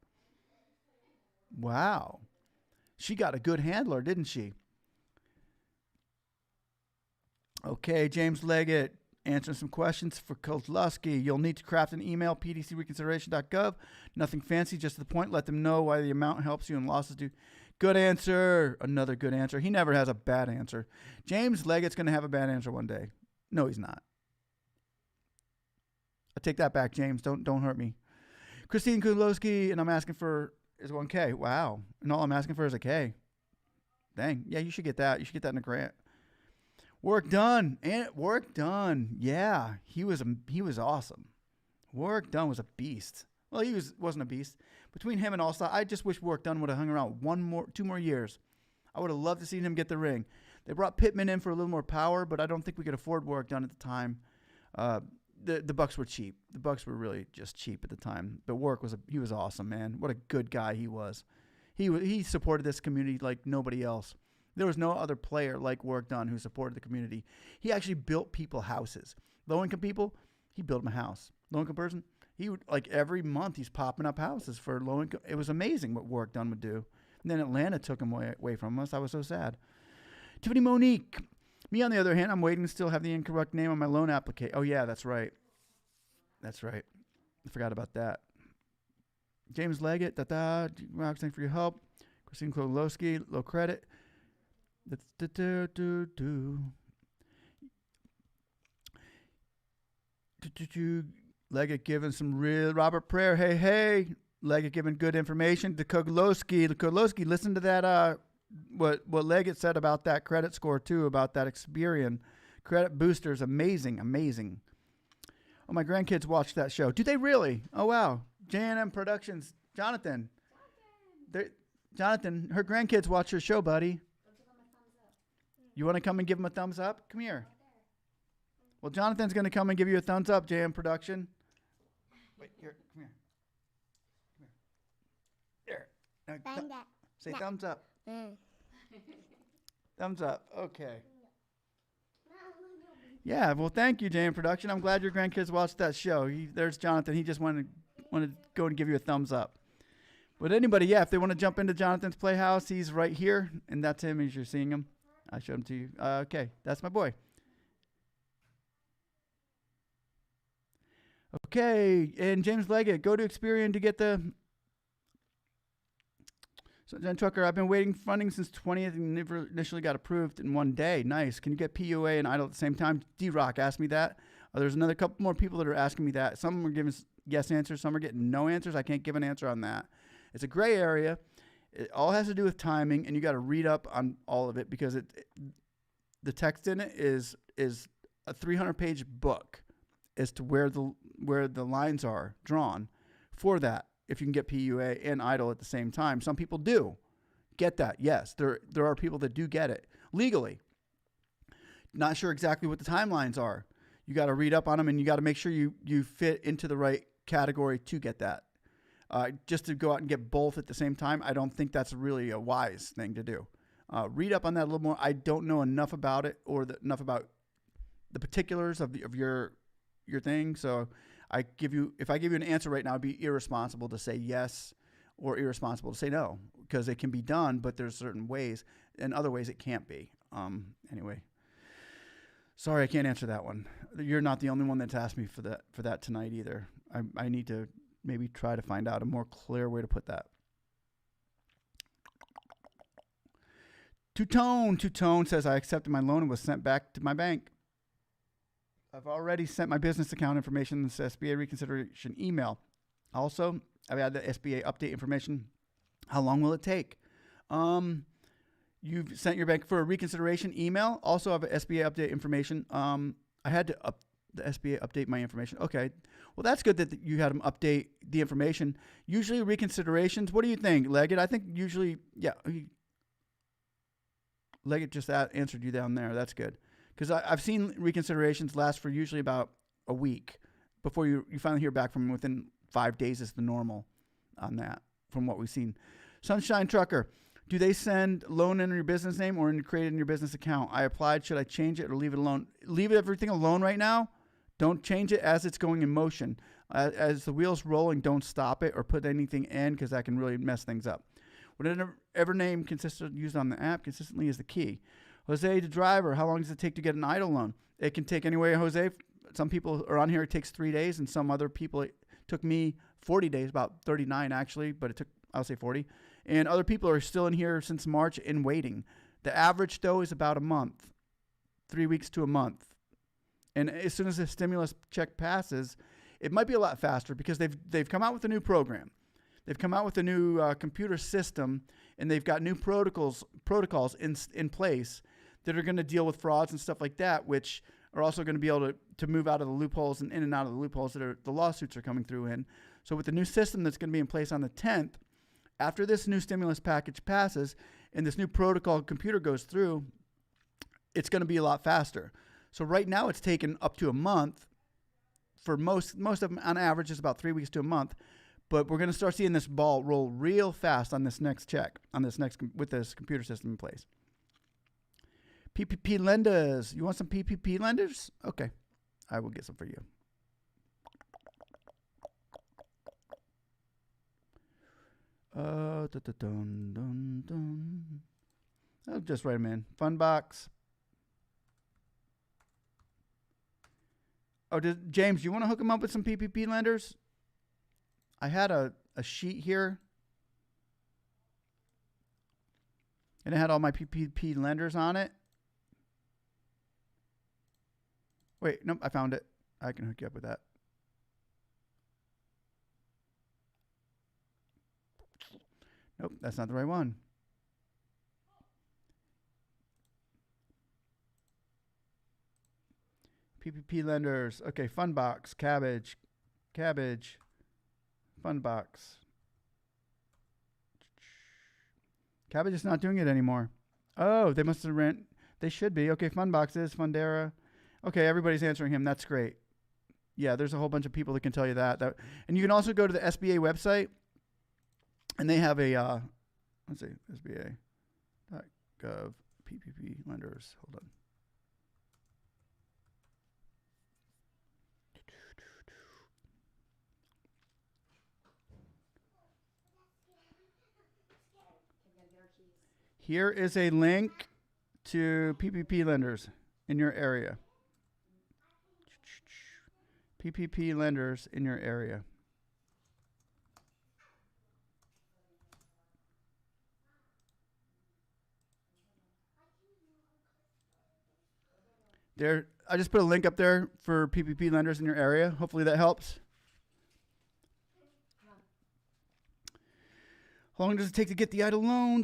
Wow. She got a good handler, didn't she? Okay, James Leggett answering some questions for Kozlowski. You'll need to craft an email, pdcreconsideration.gov. Nothing fancy, just to the point. Let them know why the amount helps you and losses do. Good answer. Another good answer. He never has a bad answer. James Leggett's going to have a bad answer one day. No, he's not. I take that back, James. Don't hurt me. Christine Kozlowski, and I'm asking for is 1K. Wow. And all I'm asking for is a K. Dang. Yeah, you should get that. You should get that in a grant. Work done. Yeah, he was awesome. Work done was a beast. Well, he wasn't a beast. Between him and Allstott, I just wish Work done would have hung around 2 more years. I would have loved to see him get the ring. They brought Pittman in for a little more power, but I don't think we could afford Work done at the time. The Bucks were cheap. The Bucks were really just cheap at the time. But Work he was awesome, man. What a good guy he was. He supported this community like nobody else. There was no other player like Work Done who supported the community. He actually built people houses. Low-income people, he built them a house. Low-income person, he would, like every month, he's popping up houses for low-income. It was amazing what Work Done would do. And then Atlanta took him away from us. I was so sad. Tiffany Monique. Me, on the other hand, I'm waiting to still have the incorrect name on my loan application. Oh, yeah, that's right. That's right. I forgot about that. James Leggett, Rox, thanks for your help. Christine Klolowski, low credit. Leggett giving some real Robert Prayer. Hey. Leggett giving good information to Koglowski. Listen to that. What Leggett said about that credit score too, about that Experian credit boosters. Amazing. Oh, my grandkids watch that show. Do they really? Oh wow. J&M Productions. Jonathan, her grandkids watch your show, buddy. You want to come and give him a thumbs up? Come here. Well, Jonathan's going to come and give you a thumbs up, JM Production. Wait, here, come here. Here. Now, say thumbs up. Thumbs up. Okay. Yeah, well, thank you, JM Production. I'm glad your grandkids watched that show. There's Jonathan. He just wanted to go and give you a thumbs up. But anybody, if they want to jump into Jonathan's Playhouse, he's right here, and that's him as you're seeing him. I showed him to you. Okay, that's my boy. Okay, and James Leggett, go to Experian to get the... So, Jen Trucker, I've been waiting funding since 20th and never initially got approved in one day. Nice. Can you get PUA and EIDL at the same time? D-Rock asked me that. There's another couple more people that are asking me that. Some are giving yes answers. Some are getting no answers. I can't give an answer on that. It's a gray area. It all has to do with timing, and you got to read up on all of it because the text in it is a 300-page book as to where the lines are drawn for that. If you can get PUA and EIDL at the same time, some people do get that. Yes, there are people that do get it legally. Not sure exactly what the timelines are. You got to read up on them, and you got to make sure you fit into the right category to get that. Just to go out and get both at the same time, I don't think that's really a wise thing to do. Read up on that a little more. I don't know enough about it or enough about the particulars of your thing. So if I give you an answer right now, it'd be irresponsible to say yes or irresponsible to say no, because it can be done, but there's certain ways and other ways it can't be. Anyway, sorry, I can't answer that one. You're not the only one that's asked me for that tonight either. I need to maybe try to find out a more clear way to put that. Two-tone says, I accepted my loan and was sent back to my bank. I've already sent my business account information in this SBA reconsideration email. Also, I've had the SBA update information. How long will it take? You've sent your bank for a reconsideration email. Also, I have an SBA update information. I had to the SBA update my information. Okay. Well, that's good that you had them update the information. Usually reconsiderations, what do you think, Leggett? I think usually, yeah. Leggett just answered you down there. That's good. Because I've seen reconsiderations last for usually about a week before you finally hear back from them. Within 5 days is the normal on that from what we've seen. Sunshine Trucker, do they send loan in your business name or create it in your business account? I applied. Should I change it or leave it alone? Leave everything alone right now. Don't change it as it's going in motion. As the wheel's rolling, don't stop it or put anything in because that can really mess things up. Whatever name consistent used on the app consistently is the key. Jose, the driver, how long does it take to get an EIDL loan? It can take anyway, Jose. Some people are on here, it takes 3 days, and some other people, it took me 40 days, about 39 actually, but it took, I'll say 40. And other people are still in here since March and waiting. The average, though, is about a month, 3 weeks to a month. And as soon as the stimulus check passes, it might be a lot faster because they've come out with a new program. They've come out with a new computer system, and they've got new protocols in place that are going to deal with frauds and stuff like that, which are also going to be able to move out of the loopholes and in and out of the loopholes that the lawsuits are coming through in. So with the new system that's going to be in place on the 10th, after this new stimulus package passes and this new protocol computer goes through, it's going to be a lot faster. So right now it's taken up to a month. For most of them, on average, is about 3 weeks to a month. But we're going to start seeing this ball roll real fast on this next check, with this computer system in place. PPP lenders. You want some PPP lenders? Okay. I will get some for you. I'll just write them in. Fun box. Oh, James, you want to hook them up with some PPP lenders? I had a sheet here. And it had all my PPP lenders on it. Wait, nope, I found it. I can hook you up with that. Nope, that's not the right one. PPP lenders. Okay, Funbox, Cabbage, Funbox. Cabbage is not doing it anymore. Oh, they must have rent. They should be. Okay, Funbox is Fundera. Okay, everybody's answering him. That's great. Yeah, there's a whole bunch of people that can tell you that. And you can also go to the SBA website, and they have a, let's see, SBA.gov PPP lenders. Hold on. Here is a link to PPP lenders in your area. PPP lenders in your area. There, I just put a link up there for PPP lenders in your area. Hopefully that helps. How long does it take to get the EIDL loan?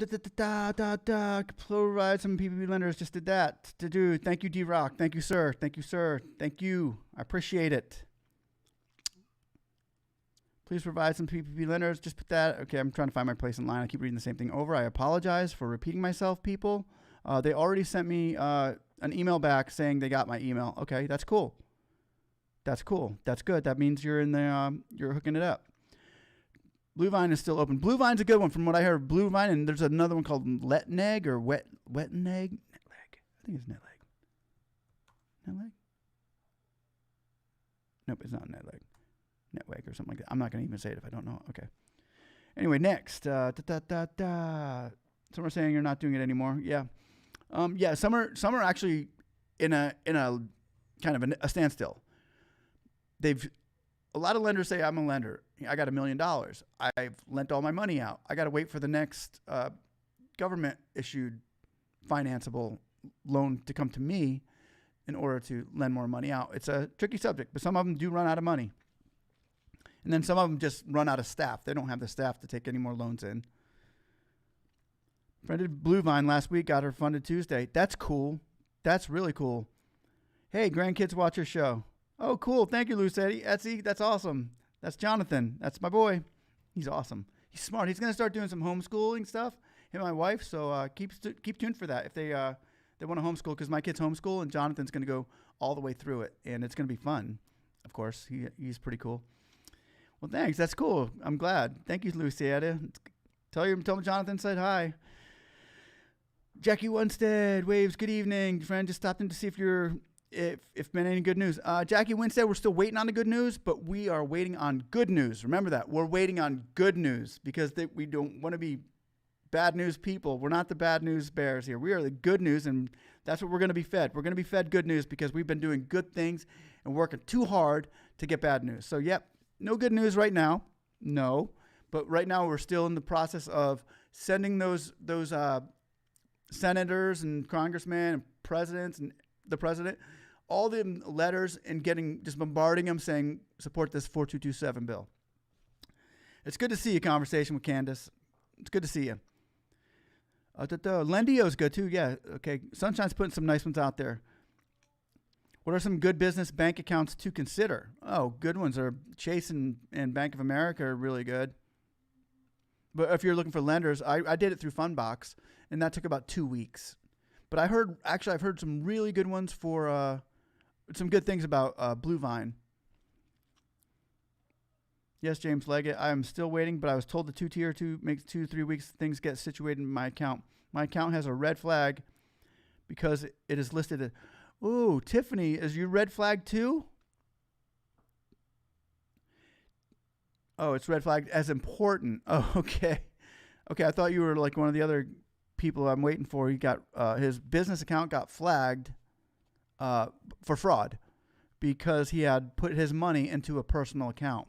Provide some PPP lenders. Just did that. Thank you, D-Rock. Thank you, sir. Thank you, sir. Thank you. I appreciate it. Please provide some PPP lenders. Just put that. Okay, I'm trying to find my place in line. I keep reading the same thing over. I apologize for repeating myself, people. They already sent me an email back saying they got my email. Okay, that's cool. That's cool. That's good. That means you're in the you're hooking it up. Blue Vine is still open. Blue Vine's a good one from what I heard. Blue Vine, and there's another one called Letneg or Wetneg. Netleg. I think it's Netleg. Netleg? Nope, it's not Netleg. Netweg or something like that. I'm not going to even say it if I don't know. Okay. Anyway, next. Someone saying you're not doing it anymore. Yeah. Yeah, some are actually in a kind of a standstill. A lot of lenders say, I'm a lender. I got $1 million. I've lent all my money out. I got to wait for the next government issued financeable loan to come to me in order to lend more money out. It's a tricky subject, but some of them do run out of money. And then some of them just run out of staff. They don't have the staff to take any more loans in. Friend of Blue Vine last week got her funded Tuesday. That's cool. That's really cool. Hey, grandkids watch your show. Oh, cool. Thank you, Lucetti. That's awesome. That's Jonathan. That's my boy. He's awesome. He's smart. He's going to start doing some homeschooling stuff, him and my wife. So keep tuned for that. If they want to homeschool, because my kids homeschool, and Jonathan's going to go all the way through it. And it's going to be fun, of course. He's pretty cool. Well, thanks. That's cool. I'm glad. Thank you, Lucietta. Tell him Jonathan said hi. Jackie Winstead waves. Good evening, friend. Just stopped in to see if been any good news. Jackie Winstead, we're still waiting on the good news, but we are waiting on good news. Remember that. We're waiting on good news because we don't want to be bad news people. We're not the bad news bears here. We are the good news, and that's what we're going to be fed. We're going to be fed good news because we've been doing good things and working too hard to get bad news. So, yep, no good news right now. No. But right now we're still in the process of sending those senators and congressmen and presidents and the president all the letters and just bombarding them saying, support this 4227 bill. It's good to see you. Conversation with Candace. It's good to see you. Lendio's good too. Yeah. Okay. Sunshine's putting some nice ones out there. What are some good business bank accounts to consider? Oh, good ones are Chase and Bank of America are really good. But if you're looking for lenders, I did it through Fundbox, and that took about 2 weeks. But I've heard some really good ones for some good things about Blue Vine. Yes, James Leggett. I am still waiting, but I was told the 2-tier 2 makes 2-3 weeks things get situated in my account. My account has a red flag because it is listed as, ooh, Tiffany, is your red flag too? Oh, it's red flagged as important. Oh, okay. Okay, I thought you were like one of the other people I'm waiting for. He got his business account got flagged for fraud because he had put his money into a personal account.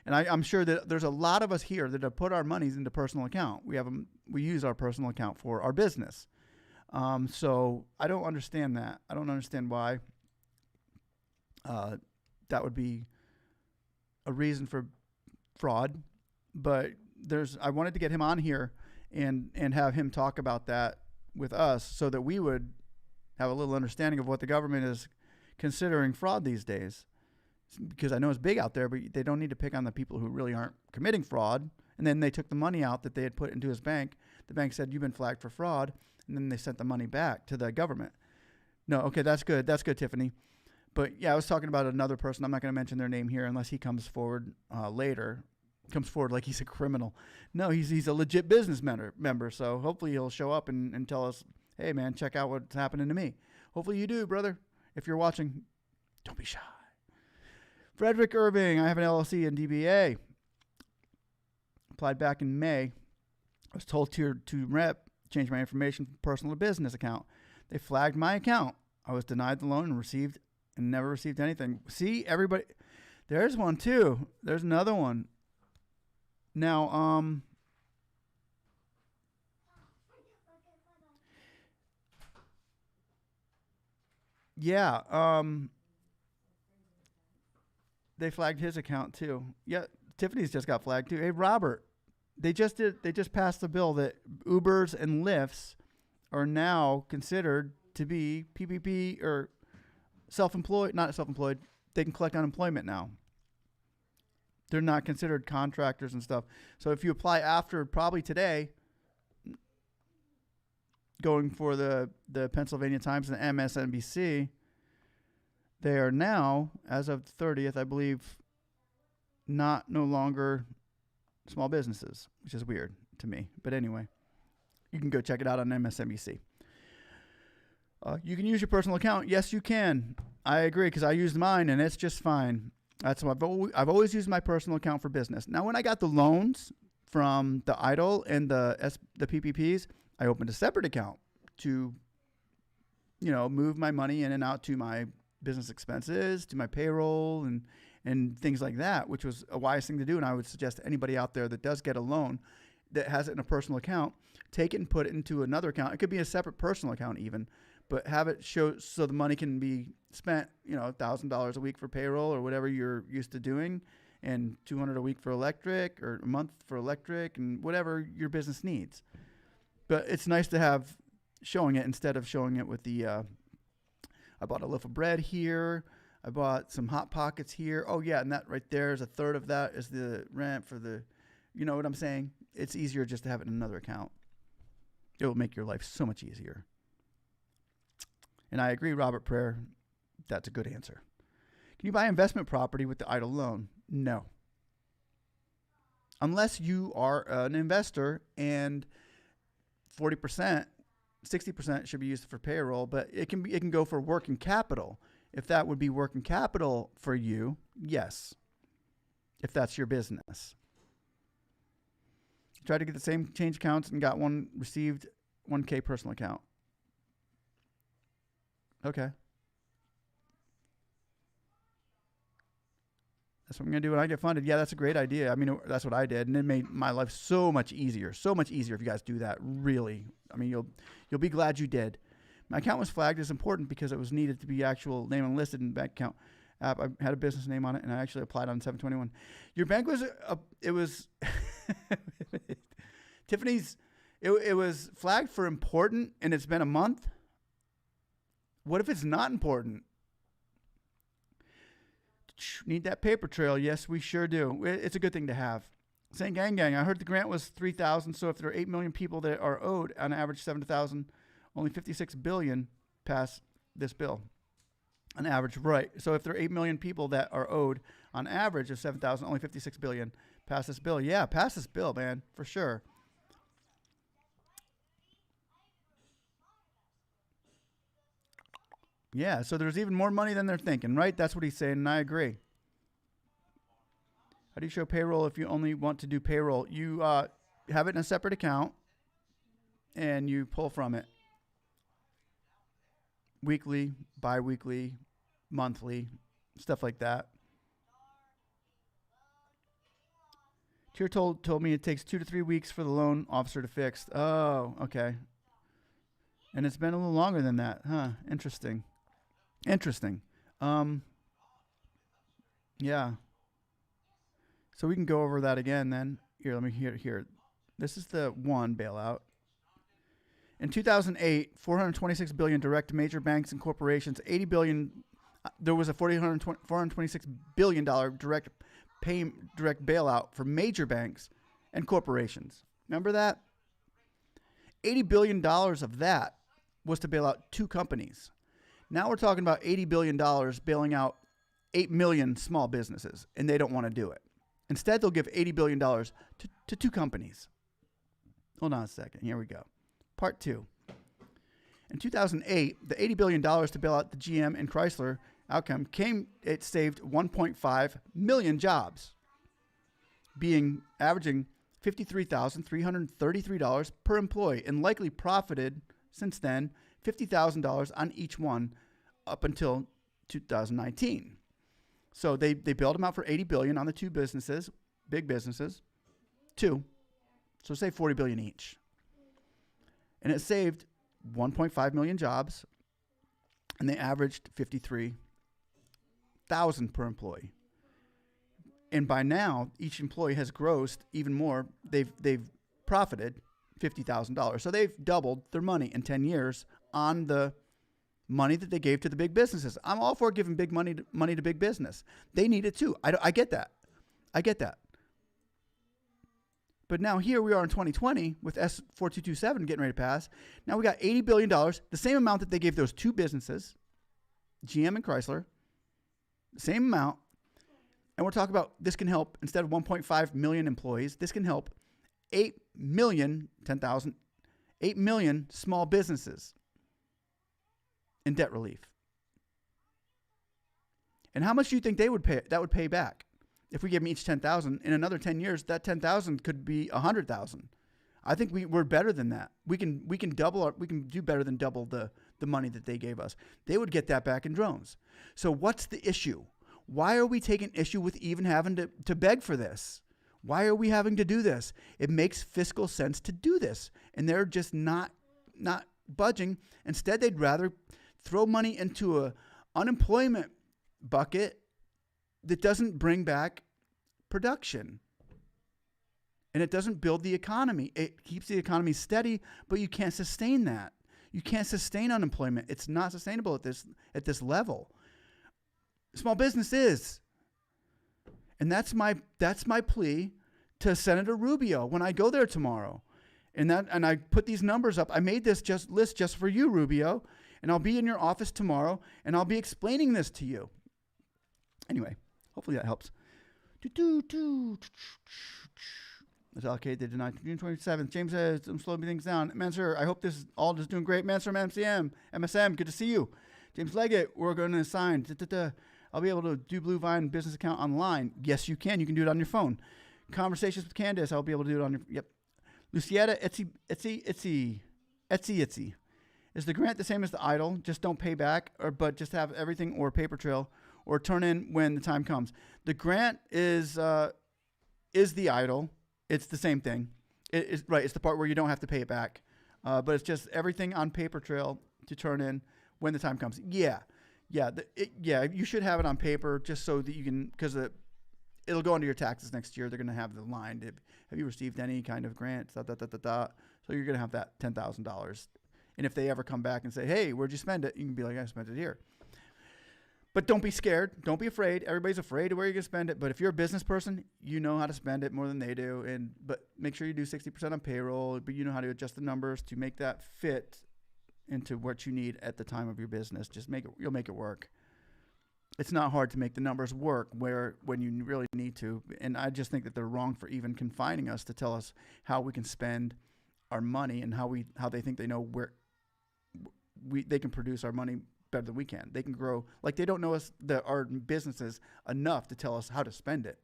And I'm sure that there's a lot of us here that have put our monies into personal account. We use our personal account for our business. So I don't understand that. I don't understand why that would be a reason for fraud. But I wanted to get him on here and have him talk about that with us so that we would have a little understanding of what the government is considering fraud these days. Because I know it's big out there, but they don't need to pick on the people who really aren't committing fraud. And then they took the money out that they had put into his bank. The bank said, you've been flagged for fraud. And then they sent the money back to the government. No, okay, that's good. That's good, Tiffany. But yeah, I was talking about another person. I'm not going to mention their name here unless he comes forward later. Comes forward like he's a criminal. No, he's a legit business member. So hopefully he'll show up and tell us, hey, man, check out what's happening to me. Hopefully you do, brother. If you're watching, don't be shy. Frederick Irving, I have an LLC and DBA. Applied back in May. I was told to rep, change my information from personal to business account. They flagged my account. I was denied the loan and never received anything. See, everybody, there's one too. There's another one. Now, yeah, they flagged his account too. Yeah, Tiffany's just got flagged too. Hey, Robert, they just passed a bill that Ubers and Lyfts are now considered to be PPP or not self-employed. They can collect unemployment now. They're not considered contractors and stuff. So if you apply after probably today, going for the Pennsylvania Times and MSNBC, they are now, as of the 30th, I believe, no longer small businesses, which is weird to me. But anyway, you can go check it out on MSNBC. You can use your personal account. Yes, you can. I agree because I used mine and it's just fine. That's what I've always used my personal account for business. Now, when I got the loans from the EIDL and the PPPs, I opened a separate account to move my money in and out to my business expenses, to my payroll, and things like that, which was a wise thing to do. And I would suggest to anybody out there that does get a loan that has it in a personal account, take it and put it into another account. It could be a separate personal account even, but have it show so the money can be spent, $1,000 a week for payroll or whatever you're used to doing, and $200 a week for electric, or a month for electric, and whatever your business needs. But it's nice to have showing it instead of showing it with the, I bought a loaf of bread here, I bought some Hot Pockets here. Oh yeah, and that right there is a third of that is the rent for the, you know what I'm saying? It's easier just to have it in another account. It will make your life so much easier. And I agree, Robert Prayer, that's a good answer. Can you buy investment property with the EIDL loan? No. Unless you are an investor and 40%, 60% should be used for payroll, but it can go for working capital. If that would be working capital for you, yes. If that's your business. Tried to get the same change accounts and got one received $1,000 personal account. Okay. That's what I'm going to do when I get funded. Yeah, that's a great idea. I mean, that's what I did, and it made my life so much easier. So much easier if you guys do that, really. I mean, you'll be glad you did. My account was flagged as important because it was needed to be actual name and listed in the bank account app. I had a business name on it, and I actually applied on 7/21. Your bank was it was Tiffany's. It was flagged for important, and it's been a month. What if it's not important? Need that paper trail? Yes, we sure do. It's a good thing to have. Saying gang, I heard the grant was 3,000. So if there are 8 million people that are owed on average 7,000, only 56 billion pass this bill. On average, right? So if there are 8 million people that are owed on average of 7,000, only 56 billion pass this bill. Yeah, pass this bill, man, for sure. Yeah, so there's even more money than they're thinking, right? That's what he's saying, and I agree. How do you show payroll if you only want to do payroll? You have it in a separate account, and you pull from it. Weekly, bi-weekly, monthly, stuff like that. Tier told me it takes 2 to 3 weeks for the loan officer to fix. Oh, okay. And it's been a little longer than that, huh? Interesting. Yeah. So we can go over that again then. Here, let me here. This is the one bailout. In 2008, 426 billion direct to major banks and corporations. 80 billion. There was a 426 billion dollar direct bailout for major banks and corporations. Remember that? $80 billion of that was to bail out 2 companies. Now we're talking about $80 billion bailing out 8 million small businesses, and they don't want to do it. Instead, they'll give $80 billion to 2 companies. Hold on a second. Here we go. Part 2. In 2008, the $80 billion to bail out the GM and Chrysler outcome it saved 1.5 million jobs, averaging $53,333 per employee, and likely profited since then $50,000 on each one up until 2019. So they bailed them out for $80 billion on the 2 businesses, big businesses, 2. So say $40 billion each. And it saved 1.5 million jobs, and they averaged $53,000 per employee. And by now, each employee has grossed even more. They've profited $50,000. So they've doubled their money in 10 years on the money that they gave to the big businesses. I'm all for giving big money to big business. They need it too. I get that. But now here we are in 2020 with S.4227 getting ready to pass. Now we got $80 billion, the same amount that they gave those 2 businesses, GM and Chrysler, the same amount. And we're talking about this can help, instead of 1.5 million employees, this can help 8 million small businesses in debt relief. And how much do you think that would pay back? If we give them each 10,000, in another 10 years, that 10,000 could be 100,000. I think we're better than that. We can do better than double the money that they gave us. They would get that back in drones. So what's the issue? Why are we taking issue with even having to beg for this? Why are we having to do this? It makes fiscal sense to do this, and they're just not budging. Instead, they'd rather throw money into a unemployment bucket that doesn't bring back production. And it doesn't build the economy. It keeps the economy steady, but you can't sustain that. You can't sustain unemployment. It's not sustainable at this level. Small business is. And that's my plea to Senator Rubio when I go there tomorrow. And I put these numbers up. I made this list just for you, Rubio, and I'll be in your office tomorrow and I'll be explaining this to you. Anyway, hopefully that helps. It's allocated tonight, June 27th. James says, I'm slowing things down. Mansur, I hope this all is doing great. Mansur, MSM, good to see you. James Leggett, we're going to assign. I'll be able to do Blue Vine business account online. Yes, you can. You can do it on your phone. Conversations with Candace, I'll be able to do it on your, yep. Lucietta, Etsy. Is the grant the same as the EIDL? Just don't pay back, but just have everything or paper trail or turn in when the time comes. The grant is the EIDL. It's the same thing. It's right. It's the part where you don't have to pay it back, but it's just everything on paper trail to turn in when the time comes. Yeah. You should have it on paper just so that you can, because it'll go into your taxes next year. They're going to have the line. Have you received any kind of grant? So you're going to have that $10,000. And if they ever come back and say, hey, where'd you spend it? You can be like, I spent it here. But don't be scared. Don't be afraid. Everybody's afraid of where you're going to spend it. But if you're a business person, you know how to spend it more than they do. But make sure you do 60% on payroll. But you know how to adjust the numbers to make that fit into what you need at the time of your business. You'll make it work. It's not hard to make the numbers work when you really need to. And I just think that they're wrong for even confining us to tell us how we can spend our money and how they think they know where they can produce our money better than we can. They can grow like they don't know our businesses enough to tell us how to spend it.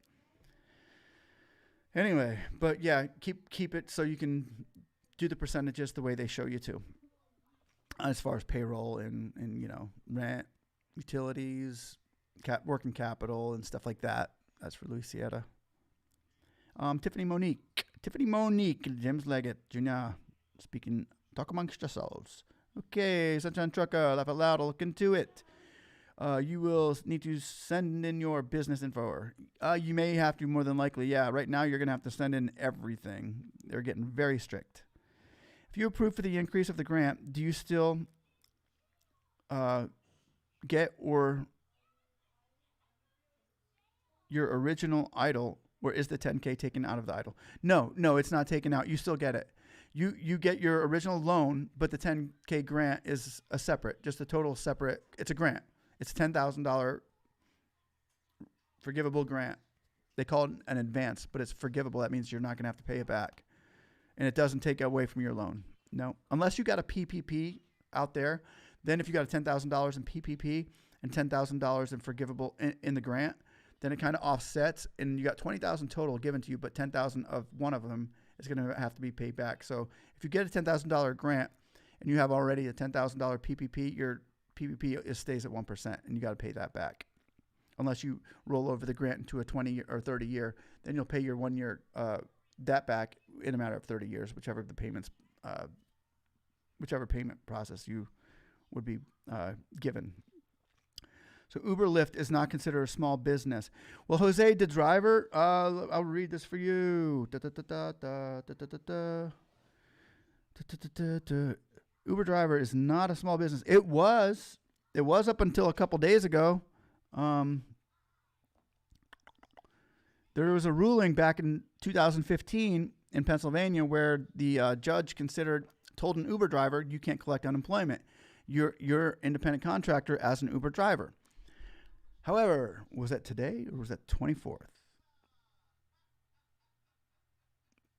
Anyway, but yeah, keep it so you can do the percentages the way they show you to. As far as payroll and rent, utilities, working capital and stuff like that. That's for Lucietta. Tiffany Monique, James Leggett Jr. speaking. Talk amongst yourselves. Okay, Sunshine Trucker, laugh out loud. I'll look into it. You will need to send in your business info. You may have to, more than likely. Yeah, right now you're going to have to send in everything. They're getting very strict. If you approve for the increase of the grant, do you still get or your original EIDL, or is the 10K taken out of the EIDL? No, it's not taken out. You still get it. You get your original loan, but the 10K grant is just a total separate. It's a grant. It's $10,000 forgivable grant. They call it an advance, but it's forgivable. That means you're not going to have to pay it back. And it doesn't take away from your loan. No. Unless you got a PPP out there, then if you got a $10,000 in PPP and $10,000 in forgivable in the grant, then it kind of offsets, and you got $20,000 total given to you, but $10,000 of one of them is going to have to be paid back. So if you get a $10,000 grant and you have already a $10,000 PPP, your PPP stays at 1%, and you got to pay that back. Unless you roll over the grant into a 20 or 30 year, then you'll pay your 1 year that back in a matter of 30 years, whichever payment process you would be given. So Uber Lyft is not considered a small business. Well, Jose, the driver, I'll read this for you. Uber driver is not a small business. It was up until a couple days ago. There was a ruling back in 2015 in Pennsylvania where the judge told an Uber driver, you can't collect unemployment. You're independent contractor as an Uber driver. However, was that today or was that 24th?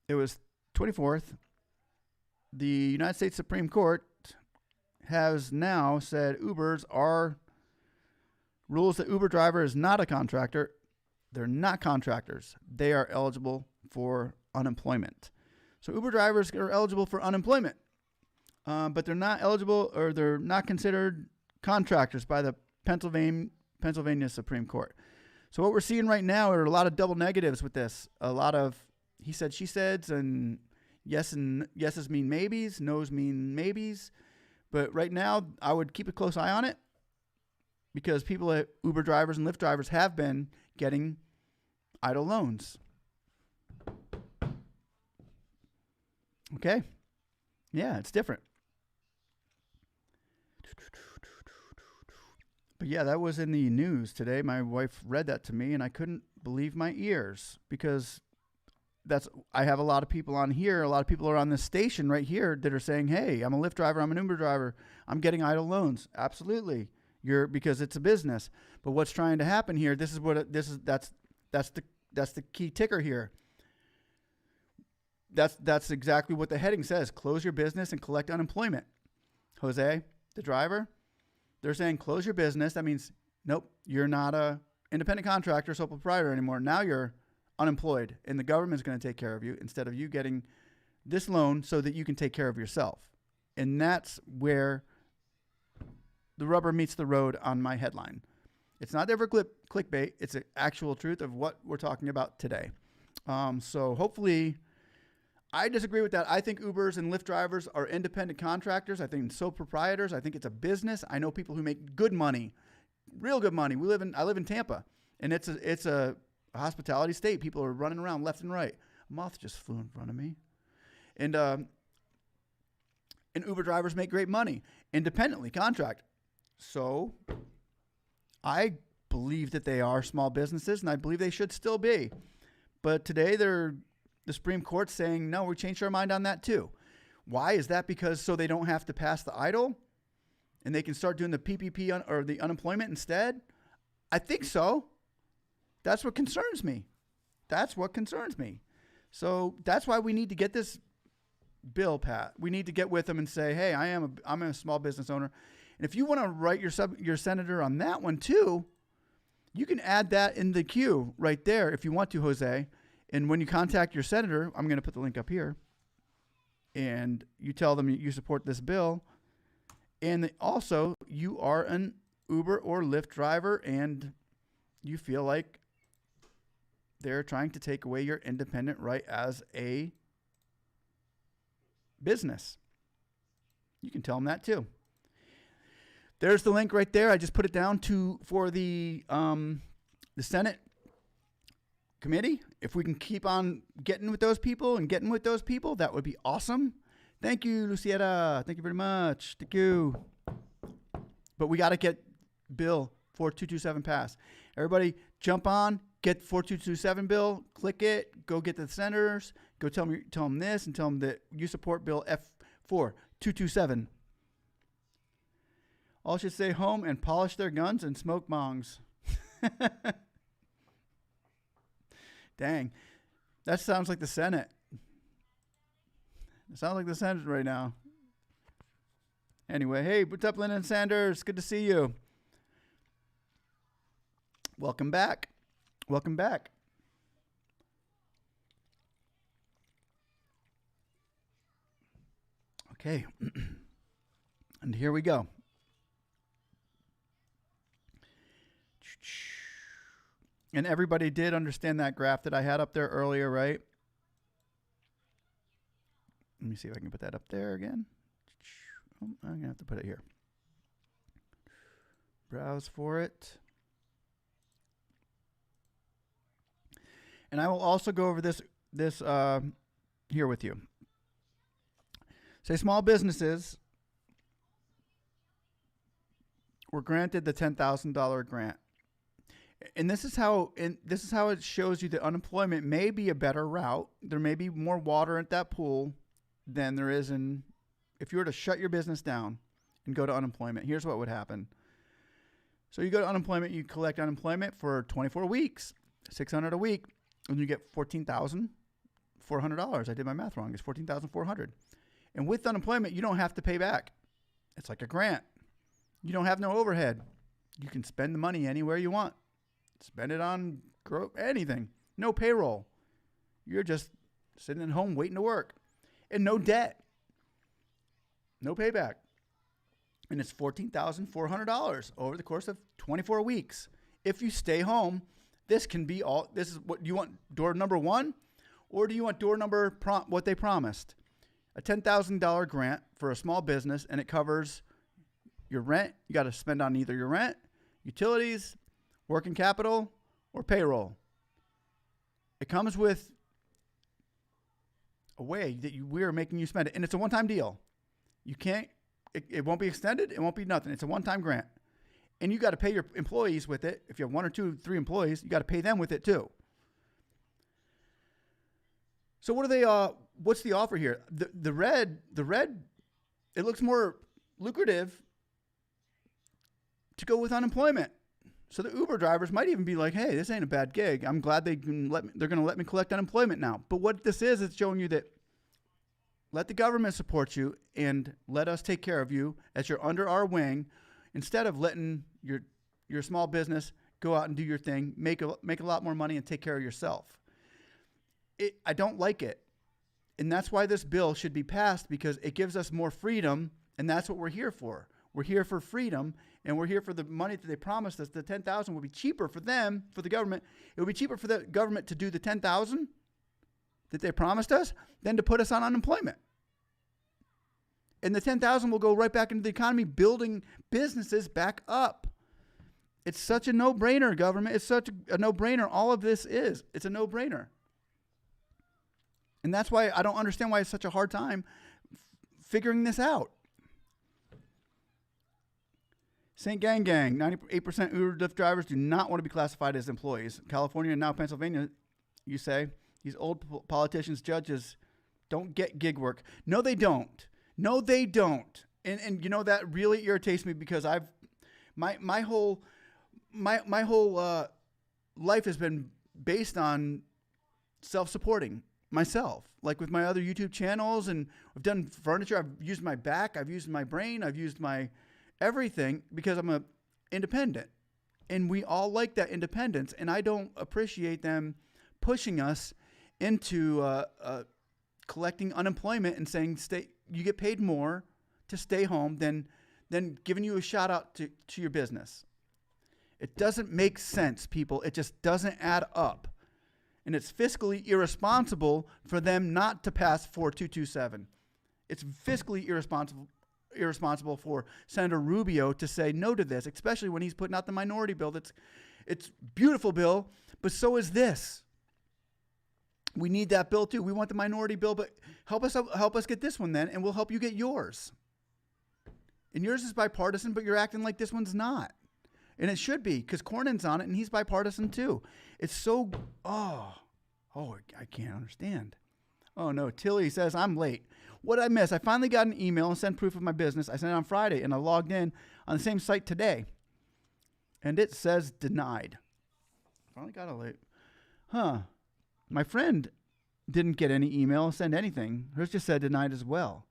It was 24th. The United States Supreme Court has now said rules that Uber driver is not a contractor. They're not contractors. They are eligible for unemployment. So Uber drivers are eligible for unemployment, but they're not eligible, or they're not considered contractors by the Pennsylvania Supreme Court. So what we're seeing right now are a lot of double negatives with this. A lot of he said, she said, and yeses mean maybes, no's mean maybes. But right now, I would keep a close eye on it, because people at Uber drivers and Lyft drivers have been getting EIDL loans. Okay. Yeah, it's different. But yeah, that was in the news today. My wife read that to me, and I couldn't believe my ears, because I have a lot of people on here. A lot of people are on this station right here that are saying, "Hey, I'm a Lyft driver. I'm an Uber driver. I'm getting EIDL loans." Absolutely, because it's a business. But what's trying to happen here? That's the key ticker here. That's exactly what the heading says: close your business and collect unemployment. Jose, the driver, they're saying close your business. That means, nope, you're not a independent contractor, sole proprietor anymore. Now you're unemployed, and the government's going to take care of you instead of you getting this loan so that you can take care of yourself. And that's where the rubber meets the road on my headline. It's not ever clickbait. It's an actual truth of what we're talking about today. So hopefully, I disagree with that. I think Ubers and Lyft drivers are independent contractors. I think sole proprietors. I think it's a business. I know people who make good money, real good money. I live in Tampa, and it's a hospitality state. People are running around left and right. A moth just flew in front of me. And Uber drivers make great money, independently contract. So I believe that they are small businesses, and I believe they should still be. But today the Supreme Court's saying, no, we changed our mind on that too. Why is that? Because so they don't have to pass the EIDL and they can start doing the PPP or the unemployment instead? I think so. That's what concerns me. So that's why we need to get this bill, Pat. We need to get with them and say, hey, I'm a small business owner. And if you want to write your senator on that one too, you can add that in the queue right there if you want to, Jose. And when you contact your senator, I'm going to put the link up here, and you tell them you support this bill. And also, you are an Uber or Lyft driver, and you feel like they're trying to take away your independent right as a business. You can tell them that too. There's the link right there. I just put it down for the Senate committee. If we can keep on getting with those people, that would be awesome. Thank you, Lucietta. Thank you very much. Thank you. But we got to get Bill 4227 passed. Everybody jump on, get 4227 bill, click it, go get the senators, go tell them this, and tell them that you support Bill F4227. All should stay home and polish their guns and smoke bongs. Dang. That sounds like the Senate. It sounds like the Senate right now. Anyway, hey, what's up, Lyndon Sanders? Good to see you. Welcome back. Okay. And here we go. And everybody did understand that graph that I had up there earlier, right? Let me see if I can put that up there again. I'm going to have to put it here. Browse for it. And I will also go over this here with you. Say small businesses were granted the $10,000 grant. And this is how it shows you that unemployment may be a better route. There may be more water at that pool than there is if you were to shut your business down and go to unemployment. Here's what would happen. So you go to unemployment, you collect unemployment for 24 weeks, $600 a week, and you get $14,400. I did my math wrong. It's $14,400. And with unemployment, you don't have to pay back. It's like a grant. You don't have no overhead. You can spend the money anywhere you want. Spend it on anything. No payroll. You're just sitting at home waiting to work. and no debt, no payback. And it's $14,400 over the course of 24 weeks. If you stay home, this is what you want, door number 1, or do you want door number what they promised? A $10,000 grant for a small business, and it covers your rent. You got to spend on either your rent, utilities, working capital, or payroll. It comes with a way that we are making you spend it, and it's a one-time deal. You can't. It won't be extended. It won't be nothing. It's a one-time grant. And you got to pay your employees with it. If you have 1 or 2, 3 employees, you got to pay them with it too. So what's the offer here? The red, it looks more lucrative to go with unemployment. So the Uber drivers might even be like, hey, this ain't a bad gig. I'm glad they're going to let me collect unemployment now. But what this is, it's showing you that let the government support you and let us take care of you as you're under our wing, instead of letting your small business go out and do your thing, make a lot more money and take care of yourself. I don't like it. And that's why this bill should be passed, because it gives us more freedom, and that's what we're here for. We're here for freedom, and we're here for the money that they promised us. The $10,000 will be cheaper for them, for the government. It would be cheaper for the government to do the $10,000 that they promised us than to put us on unemployment. And the $10,000 will go right back into the economy, building businesses back up. It's such a no-brainer, government. It's such a no-brainer. All of this is. It's a no-brainer. And that's why I don't understand why it's such a hard time figuring this out. St. Gang, 98% Uber Lyft drivers do not want to be classified as employees. California and now Pennsylvania, you say, these old politicians, judges, don't get gig work. No, they don't. No, they don't. And you know, that really irritates me, because my whole life has been based on self-supporting myself, like with my other YouTube channels, and I've done furniture. I've used my back. I've used my brain. I've used my everything, because I'm a independent, and we all like that independence. And I don't appreciate them pushing us into collecting unemployment and saying you get paid more to stay home than giving you a shout out to your business. It doesn't make sense, people. It just doesn't add up. And it's fiscally irresponsible for them not to pass 4227. It's fiscally irresponsible for Senator Rubio to say no to this, especially when he's putting out the minority bill. It's beautiful bill, but so is this. We need that bill too. We want the minority bill, but help us get this one then, and we'll help you get yours. And yours is bipartisan, but you're acting like this one's not. And it should be, because Cornyn's on it, and he's bipartisan too. It's so, I can't understand. Oh no, Tilly says, I'm late. What did I miss? I finally got an email and sent proof of my business. I sent it on Friday, and I logged in on the same site today. And it says denied. Finally got a late. My friend didn't get any email, send anything. Hers just said denied as well.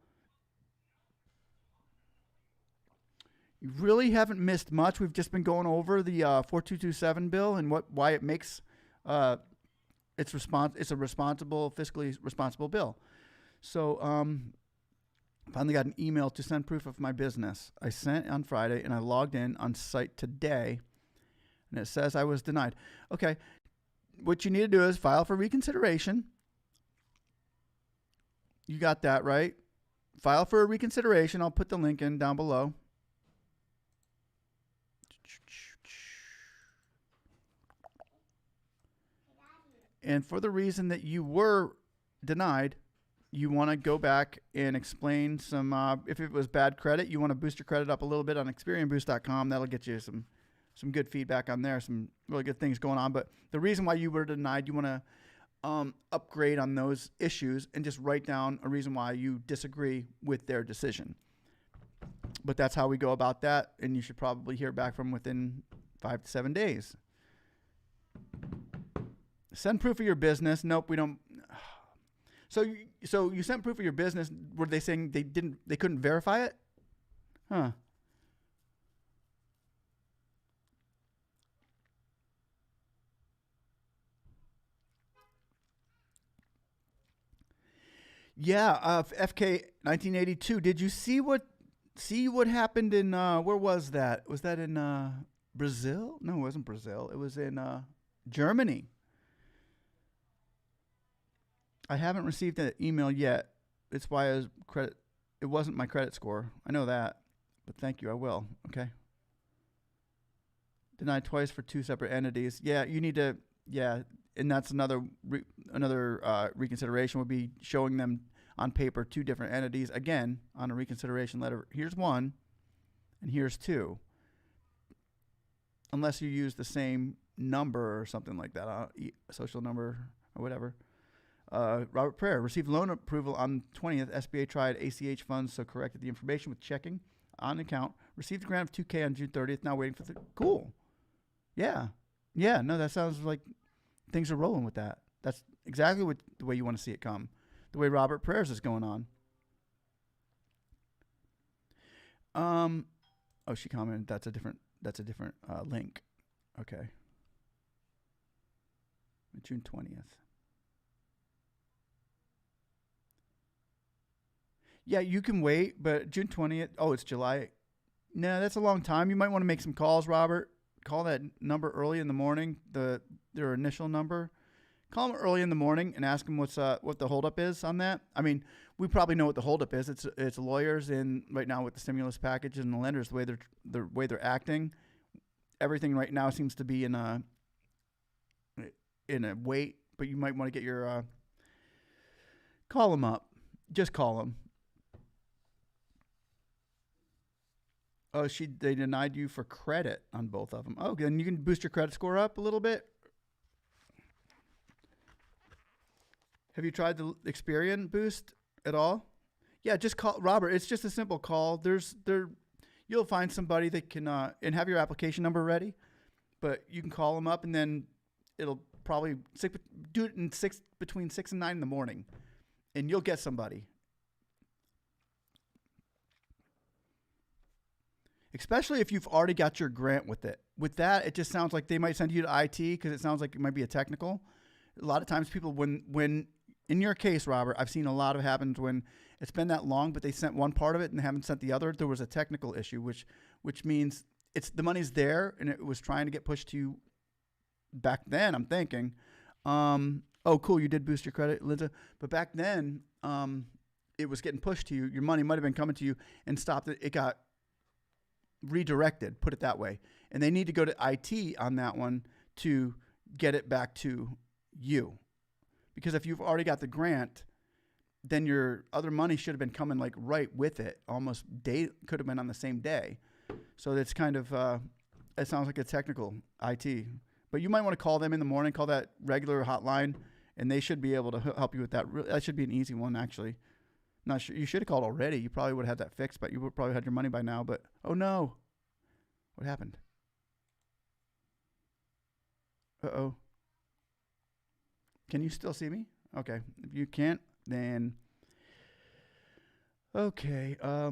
You really haven't missed much. We've just been going over the 4227 bill and why it makes it's a responsible, fiscally responsible bill. So finally got an email to send proof of my business. I sent on Friday, and I logged in on site today, and it says I was denied. Okay, what you need to do is file for reconsideration. You got that, right? File for a reconsideration. I'll put the link in down below. And for the reason that you were denied, you want to go back and explain some, if it was bad credit, you want to boost your credit up a little bit on ExperienBoost.com. That'll get you some good feedback on there, some really good things going on. But the reason why you were denied, you want to upgrade on those issues and just write down a reason why you disagree with their decision. But that's how we go about that, and you should probably hear back from within 5 to 7 days. Send proof of your business. Nope, we don't. So you sent proof of your business. Were they saying they couldn't verify it? Huh. Yeah, FK 1982. Did you see what happened in where was that? Was that in Brazil? No, it wasn't Brazil. It was in Germany. I haven't received an email yet. It's why I was credit. It wasn't my credit score. I know that, but thank you. I will. Okay. Denied twice for two separate entities. Yeah, you need to. Yeah, and that's another reconsideration would be showing them on paper two different entities again on a reconsideration letter. Here's one, and here's two. Unless you use the same number or something like that, social number or whatever. Robert Prayer received loan approval on 20th. SBA tried ACH funds, so corrected the information with checking on account. Received a grant of $2,000 on June 30th. Now waiting for the cool. Yeah, yeah. No, that sounds like things are rolling with that. That's exactly the way you want to see it come. The way Robert Prayers is going on. Oh, she commented that's a different link. Okay. June 20th. Yeah, you can wait, but June 20th. Oh, it's July. No, that's a long time. You might want to make some calls, Robert. Call that number early in the morning, their initial number. Call them early in the morning and ask them what the holdup is on that. I mean, we probably know what the holdup is. It's lawyers, and right now with the stimulus package and the lenders, the way they're acting, everything right now seems to be in a wait. But you might want to get your call them up. Just call them. Oh, they denied you for credit on both of them. Oh, then you can boost your credit score up a little bit. Have you tried the Experian boost at all? Yeah, just call Robert. It's just a simple call. You'll find somebody that can and have your application number ready, but you can call them up and then it'll probably do it in between 6 and 9 in the morning, and you'll get somebody. Especially if you've already got your grant with it. With that, it just sounds like they might send you to IT because it sounds like it might be a technical. A lot of times people, when in your case, Robert, I've seen a lot of happens when it's been that long, but they sent one part of it and haven't sent the other. There was a technical issue, which means the money's there and it was trying to get pushed to you back then, I'm thinking. Oh, cool, you did boost your credit, Linda. But back then, it was getting pushed to you. Your money might have been coming to you and stopped it. It got redirected, put it that way. And they need to go to IT on that one to get it back to you. Because if you've already got the grant, then your other money should have been coming like right with it. Almost could have been on the same day. So it's kind of, it sounds like a technical IT. But you might want to call them in the morning, call that regular hotline, and they should be able to help you with that. That should be an easy one, actually. Not sure. You should have called already. You probably would have had that fixed, but you would probably had your money by now. But oh no, what happened? Uh-oh. Can you still see me? Okay. If you can't, then okay. All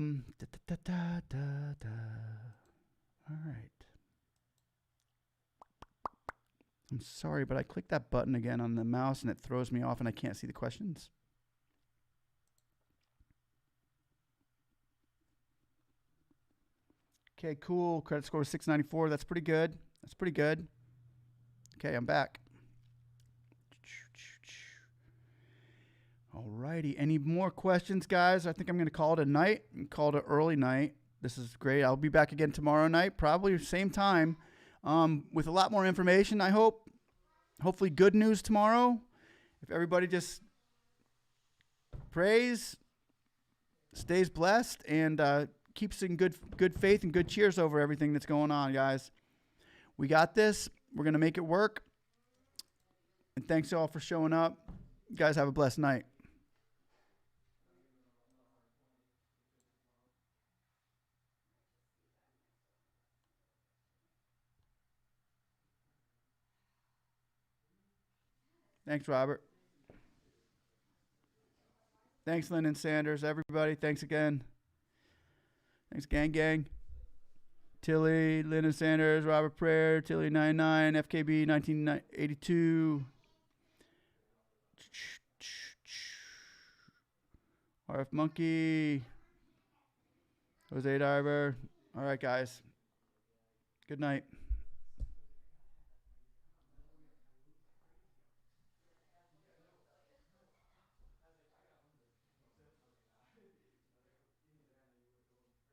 right. I'm sorry, but I clicked that button again on the mouse and it throws me off and I can't see the questions. Okay, cool. Credit score is 694. That's pretty good. That's pretty good. Okay, I'm back. All righty. Any more questions, guys? I think I'm going to call it a night and call it an early night. This is great. I'll be back again tomorrow night, probably same time, with a lot more information, I hope. Hopefully good news tomorrow. If everybody just prays, stays blessed, and keeps in good faith and good cheers over everything that's going on, guys. We got this. We're going to make it work. And thanks all for showing up. You guys have a blessed night. Thanks, Robert. Thanks, Lyndon Sanders. Everybody, thanks again. Thanks, gang. Tilly, Lyndon Sanders, Robert Prayer, Tilly 99, FKB 1982. RF Monkey. Jose Diver. All right, guys. Good night.